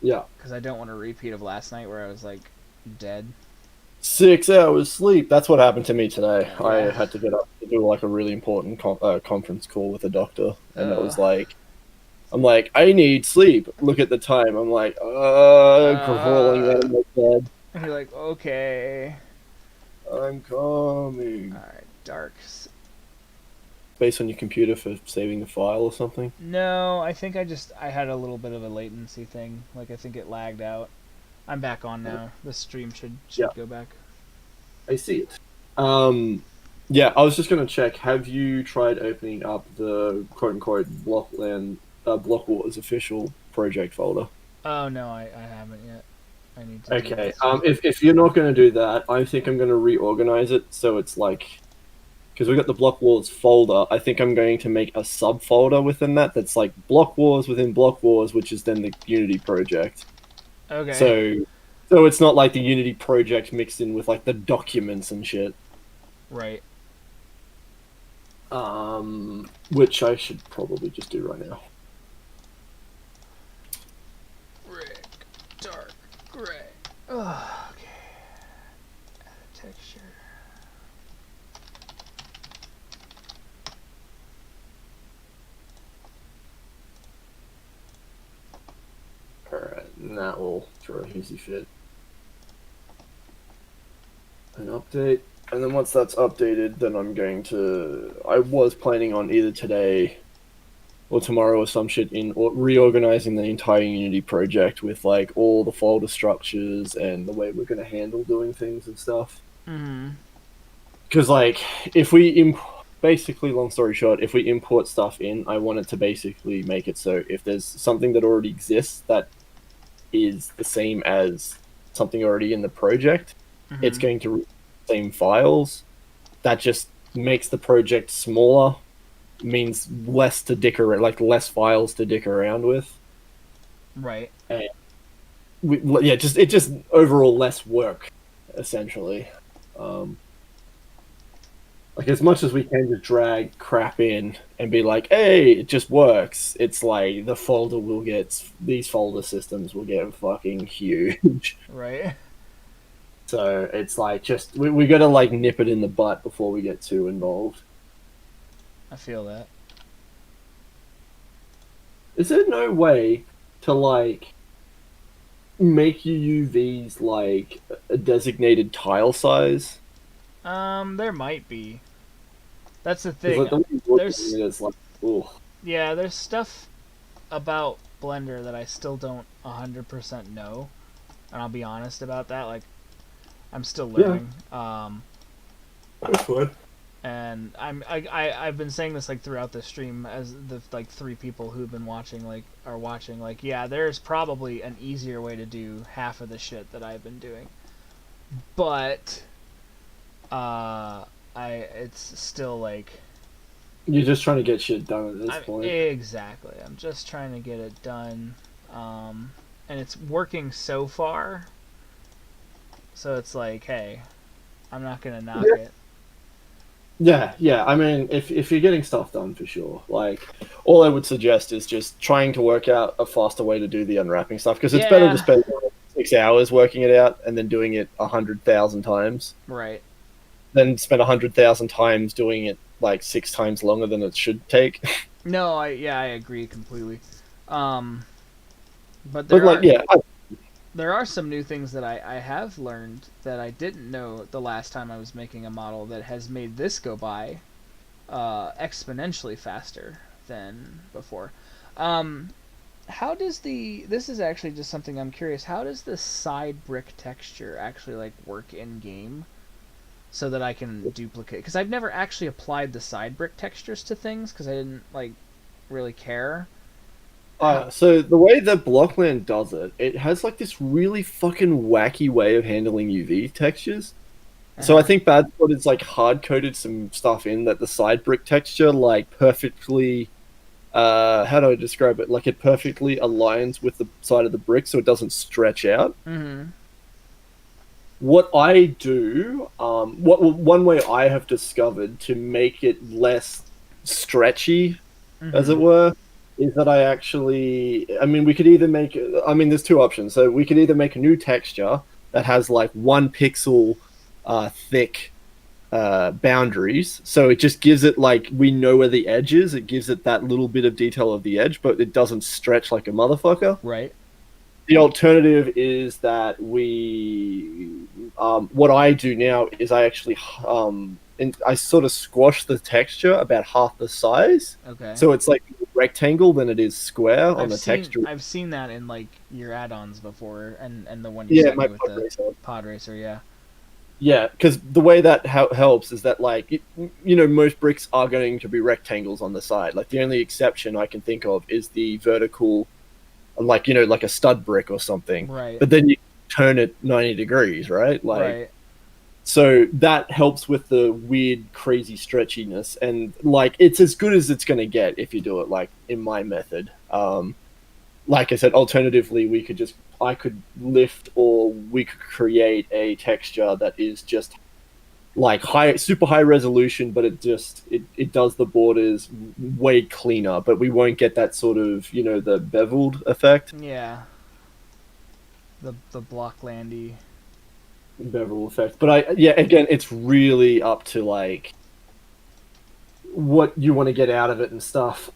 Yeah. Because I don't want a repeat of last night where I was like dead. 6 hours sleep. That's what happened to me today. Yeah. I had to get up to do like a really important conference call with a doctor, and it was like, I'm like, I need sleep. Look at the time. I'm like, crawling out of my bed. And you're like, okay. I'm coming. Alright, dark. Based on your computer for saving the file or something? No, I think I had a little bit of a latency thing. Like, I think it lagged out. I'm back on now. The stream should go back. I see it. Yeah, I was just gonna check. Have you tried opening up the quote-unquote Block Wars official project folder? Oh, no, I haven't yet. I need to. Okay. If you're not gonna do that, I think I'm gonna reorganize it so it's like, because we got the Block Wars folder. I think I'm going to make a subfolder within that that's like Block Wars within Block Wars, which is then the Unity project. Okay. So it's not like the Unity project mixed in with like the documents and shit. Right. Which I should probably just do right now. Brick, dark, gray. Oh, okay. Add a texture. Alright, and that will throw a easy fit. An update. And then once that's updated, then I was planning on either today or tomorrow or some shit reorganizing the entire Unity project with like all the folder structures and the way we're going to handle doing things and stuff. Mm-hmm. Because like, if we basically, long story short, if we import stuff in, I want it to basically make it so if there's something that already exists that is the same as something already in the project, it's going to read the same files. That just makes the project smaller, means less to dick around, like less files to dick around with. Right. it just overall less work, essentially. Like as much as we can just drag crap in and be like, hey, it just works. It's like these folder systems will get fucking huge. Right. So it's like just we got to like nip it in the butt before we get too involved. I feel that. Is there no way to like make your UVs like a designated tile size? There might be. That's the 'Cause, thing. like, the way you look at There's it, it's like, ooh. Yeah, there's stuff about Blender that I still don't 100% know, and I'll be honest about that. Like, I'm still learning. That's fine. And I've been saying this like throughout the stream as the like 3 people who've been watching are watching. Like, yeah, there's probably an easier way to do half of the shit that I've been doing, but it's still like. You're just trying to get shit done at this point. Exactly. I'm just trying to get it done. And it's working so far. So it's like, hey, I'm not going to knock it. Yeah. I mean, if you're getting stuff done for sure, like, all I would suggest is just trying to work out a faster way to do the unwrapping stuff, because it's better to spend 6 hours working it out and then doing it 100,000 times. Right. Than spend 100,000 times doing it like 6 times longer than it should take. No, I agree completely. But there are some new things that I have learned that I didn't know the last time I was making a model that has made this go by exponentially faster than before. How does this is actually just something I'm curious, how does the side brick texture actually like work in game so that I can duplicate? Because I've never actually applied the side brick textures to things because I didn't like really care. So the way that Blockland does it, it has like this really fucking wacky way of handling UV textures. So I think Bad Spot is like hard coded some stuff in that the side brick texture like perfectly how do I describe it? Like it perfectly aligns with the side of the brick so it doesn't stretch out. Mm-hmm. What I do, one way I have discovered to make it less stretchy, as it were, is that we could either make, there's 2 options. So we could either make a new texture that has like 1 pixel thick boundaries. So it just gives it like, we know where the edge is. It gives it that little bit of detail of the edge, but it doesn't stretch like a motherfucker. Right. The alternative is that what I do now is I actually, I sort of squash the texture about half the size. Okay. So it's like rectangle than it is square on the texture. I've seen that in like your add-ons before, and the one you sent me with the pod racer, yeah. Yeah, because the way that helps is that like most bricks are going to be rectangles on the side. Like the only exception I can think of is the vertical, like like a stud brick or something. Right. But then you turn it 90 degrees, right? Like, right. So that helps with the weird, crazy stretchiness, and like it's as good as it's gonna get if you do it like in my method. Like I said, alternatively, I could lift, or we could create a texture that is just like super high resolution, but it does the borders way cleaner, but we won't get that sort of the beveled effect. Yeah. The Blocklandy bevel effect. But again, it's really up to like what you want to get out of it and stuff.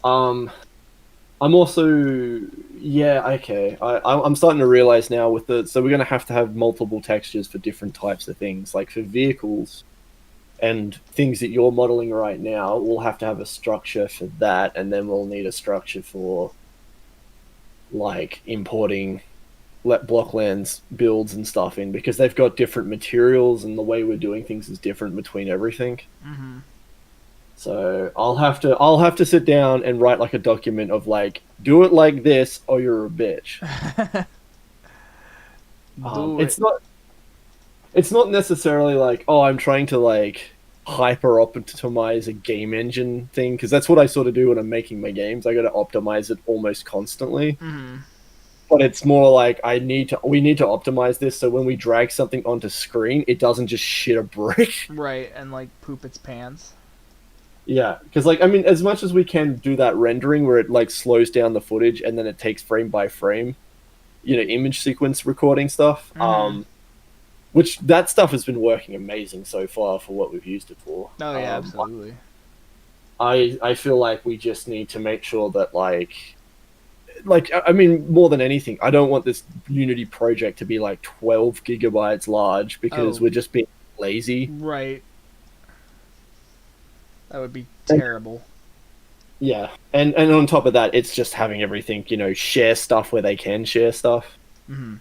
I'm also I'm starting to realize now so we're going to have multiple textures for different types of things. Like for vehicles and things that you're modeling right now, we'll have to have a structure for that, and then we'll need a structure for like importing Blockland's builds and stuff in, because they've got different materials and the way we're doing things is different between everything. Mm-hmm. So I'll have to sit down and write like a document of like, do it like this or you're a bitch. It's not necessarily like, oh, I'm trying to like hyper optimize a game engine thing, because that's what I sort of do when I'm making my games. I got to optimize it almost constantly. Mm-hmm. but it's more like we need to optimize this so when we drag something onto screen, it doesn't just shit a brick. Right, and like poop its pants. Yeah, because like I mean, as much as we can do that rendering where it like slows down the footage and then it takes frame by frame, image sequence recording stuff. Mhm. Which that stuff has been working amazing so far for what we've used it for. Oh yeah, absolutely. I feel like we just need to make sure that like I mean more than anything, I don't want this Unity project to be like 12 gigabytes large because Oh. we're just being lazy. Right. That would be terrible. Yeah, and on top of that, it's just having everything share stuff where they can share stuff. Mhm.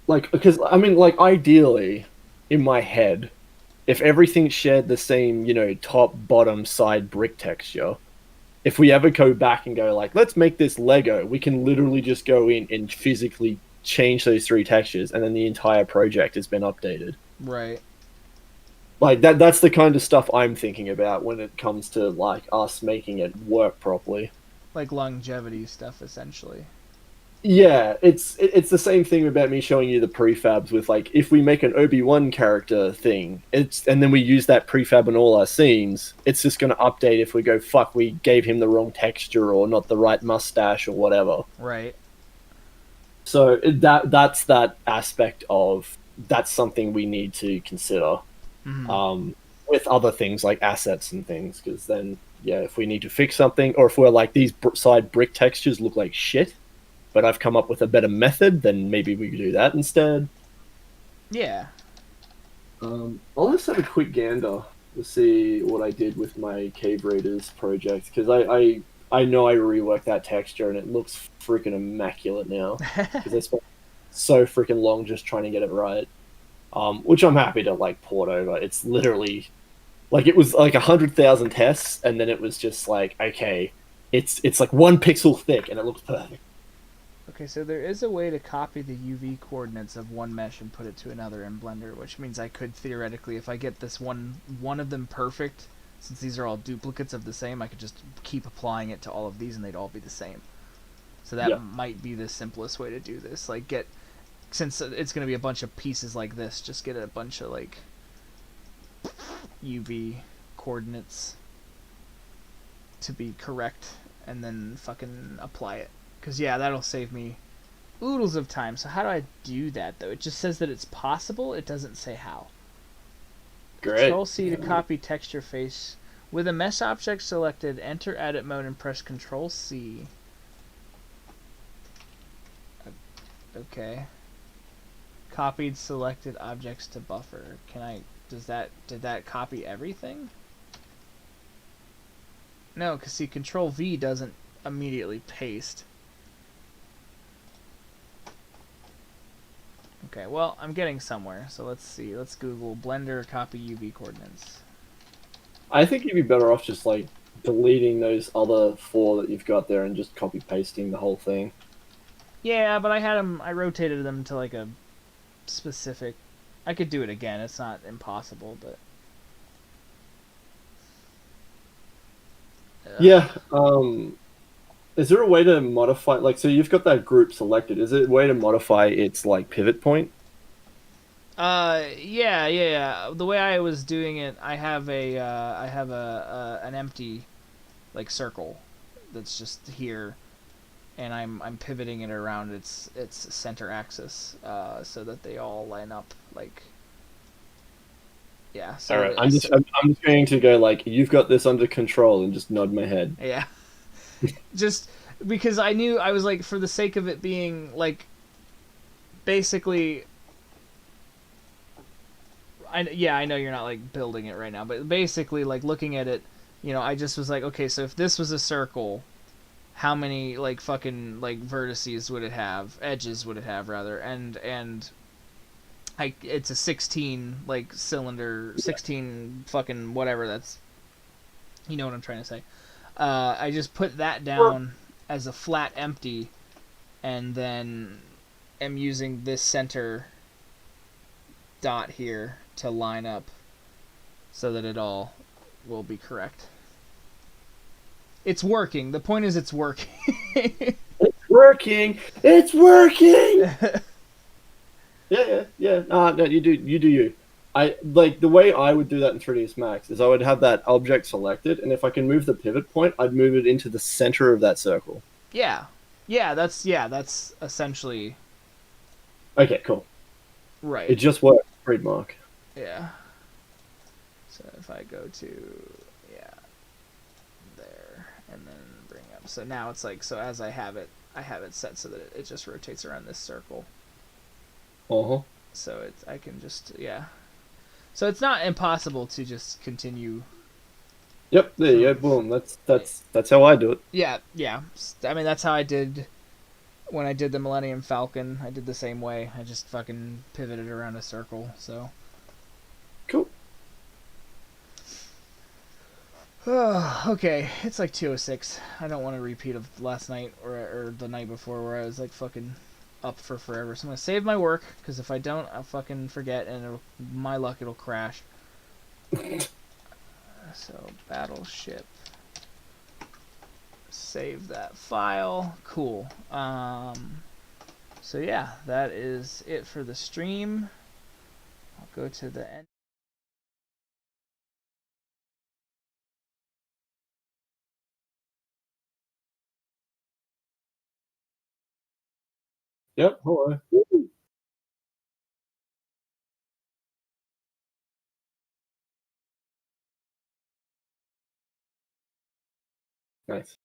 Like because I mean like ideally, in my head, if everything shared the same top bottom side brick texture, if we ever go back and go like let's make this Lego, we can literally just go in and physically change those three textures and then the entire project has been updated. Right. Like that's the kind of stuff I'm thinking about when it comes to like us making it work properly. Like longevity stuff, essentially. Yeah, it's the same thing about me showing you the prefabs with like if we make an Obi-Wan character thing, and then we use that prefab in all our scenes, it's just going to update if we go fuck we gave him the wrong texture or not the right mustache or whatever. Right. So that's that aspect of that's something we need to consider. Mhm. With other things like assets and things, because then yeah, if we need to fix something or if we're like these side brick textures look like shit, but I've come up with a better method, then maybe we could do that instead. Yeah. I'll just have a quick gander to see what I did with my Cave Raiders project, because I know I reworked that texture and it looks freaking immaculate now, because I spent so freaking long just trying to get it right. Which I'm happy to like port over. It's literally like it was like 100,000 tests, and then it was just like okay, it's like 1 pixel thick and it looks perfect. Okay, so there is a way to copy the UV coordinates of one mesh and put it to another in Blender, which means I could theoretically, if I get this one of them perfect, since these are all duplicates of the same, I could just keep applying it to all of these and they'd all be the same. So that Yeah. might be the simplest way to do this. Like since it's going to be a bunch of pieces like this, just get a bunch of like UV coordinates to be correct and then fucking apply it. Because, yeah, that'll save me oodles of time. So how do I do that, though? It just says that it's possible. It doesn't say how. Great. Control-C to copy texture face. With a mesh object selected, enter edit mode and press Control-C. Okay. Copied selected objects to buffer. Did that copy everything? No, because see, Control-V doesn't immediately paste. Okay, well, I'm getting somewhere, so let's see. Let's Google Blender copy UV coordinates. I think you'd be better off just like deleting those other four that you've got there and just copy pasting the whole thing. Yeah, but I rotated them to like a specific... I could do it again, it's not impossible, but... Yeah. Is there a way to modify like so you've got that group selected? Is there a way to modify its like pivot point? Yeah. The way I was doing it, I have an empty, like, circle that's just here, and I'm pivoting it around its center axis, so that they all line up, like, yeah. So All right, I'm just going to go like you've got this under control and just nod my head. yeah. Just because I knew I was like, for the sake of it being like, basically. I know you're not like building it right now, but basically like looking at it, I just was like, okay, so if this was a circle, how many like fucking like vertices would it have? Edges would it have rather? And it's a 16 like cylinder, 16 fucking whatever. That's, you know what I'm trying to say. I just put that down as a flat empty, and then am using this center dot here to line up so that it all will be correct. It's working. The point is, it's working. It's working. It's working. Yeah. No, you do you. I like the way I would do that in 3ds Max is I would have that object selected, and if I can move the pivot point, I'd move it into the center of that circle. yeah, that's essentially Okay, cool. right. It just works, trademark. Yeah. So if I go to there and then bring up, so now it's like, so as I have it set so that it just rotates around this circle. Uh-huh. So it's, I can just, so it's not impossible to just continue. Yep, there you go. Boom. That's how I do it. Yeah. I mean, that's how I did when I did the Millennium Falcon. I did the same way. I just fucking pivoted around a circle. So Cool. okay, it's like 2:06. I don't want a repeat of last night or the night before where I was like fucking up for forever. So I'm gonna save my work, because if I don't, I'll fucking forget, and my luck, it'll crash. So Battleship, save that file. Cool. So yeah, that is it for the stream. I'll go to the end. Yep. Hello. Nice.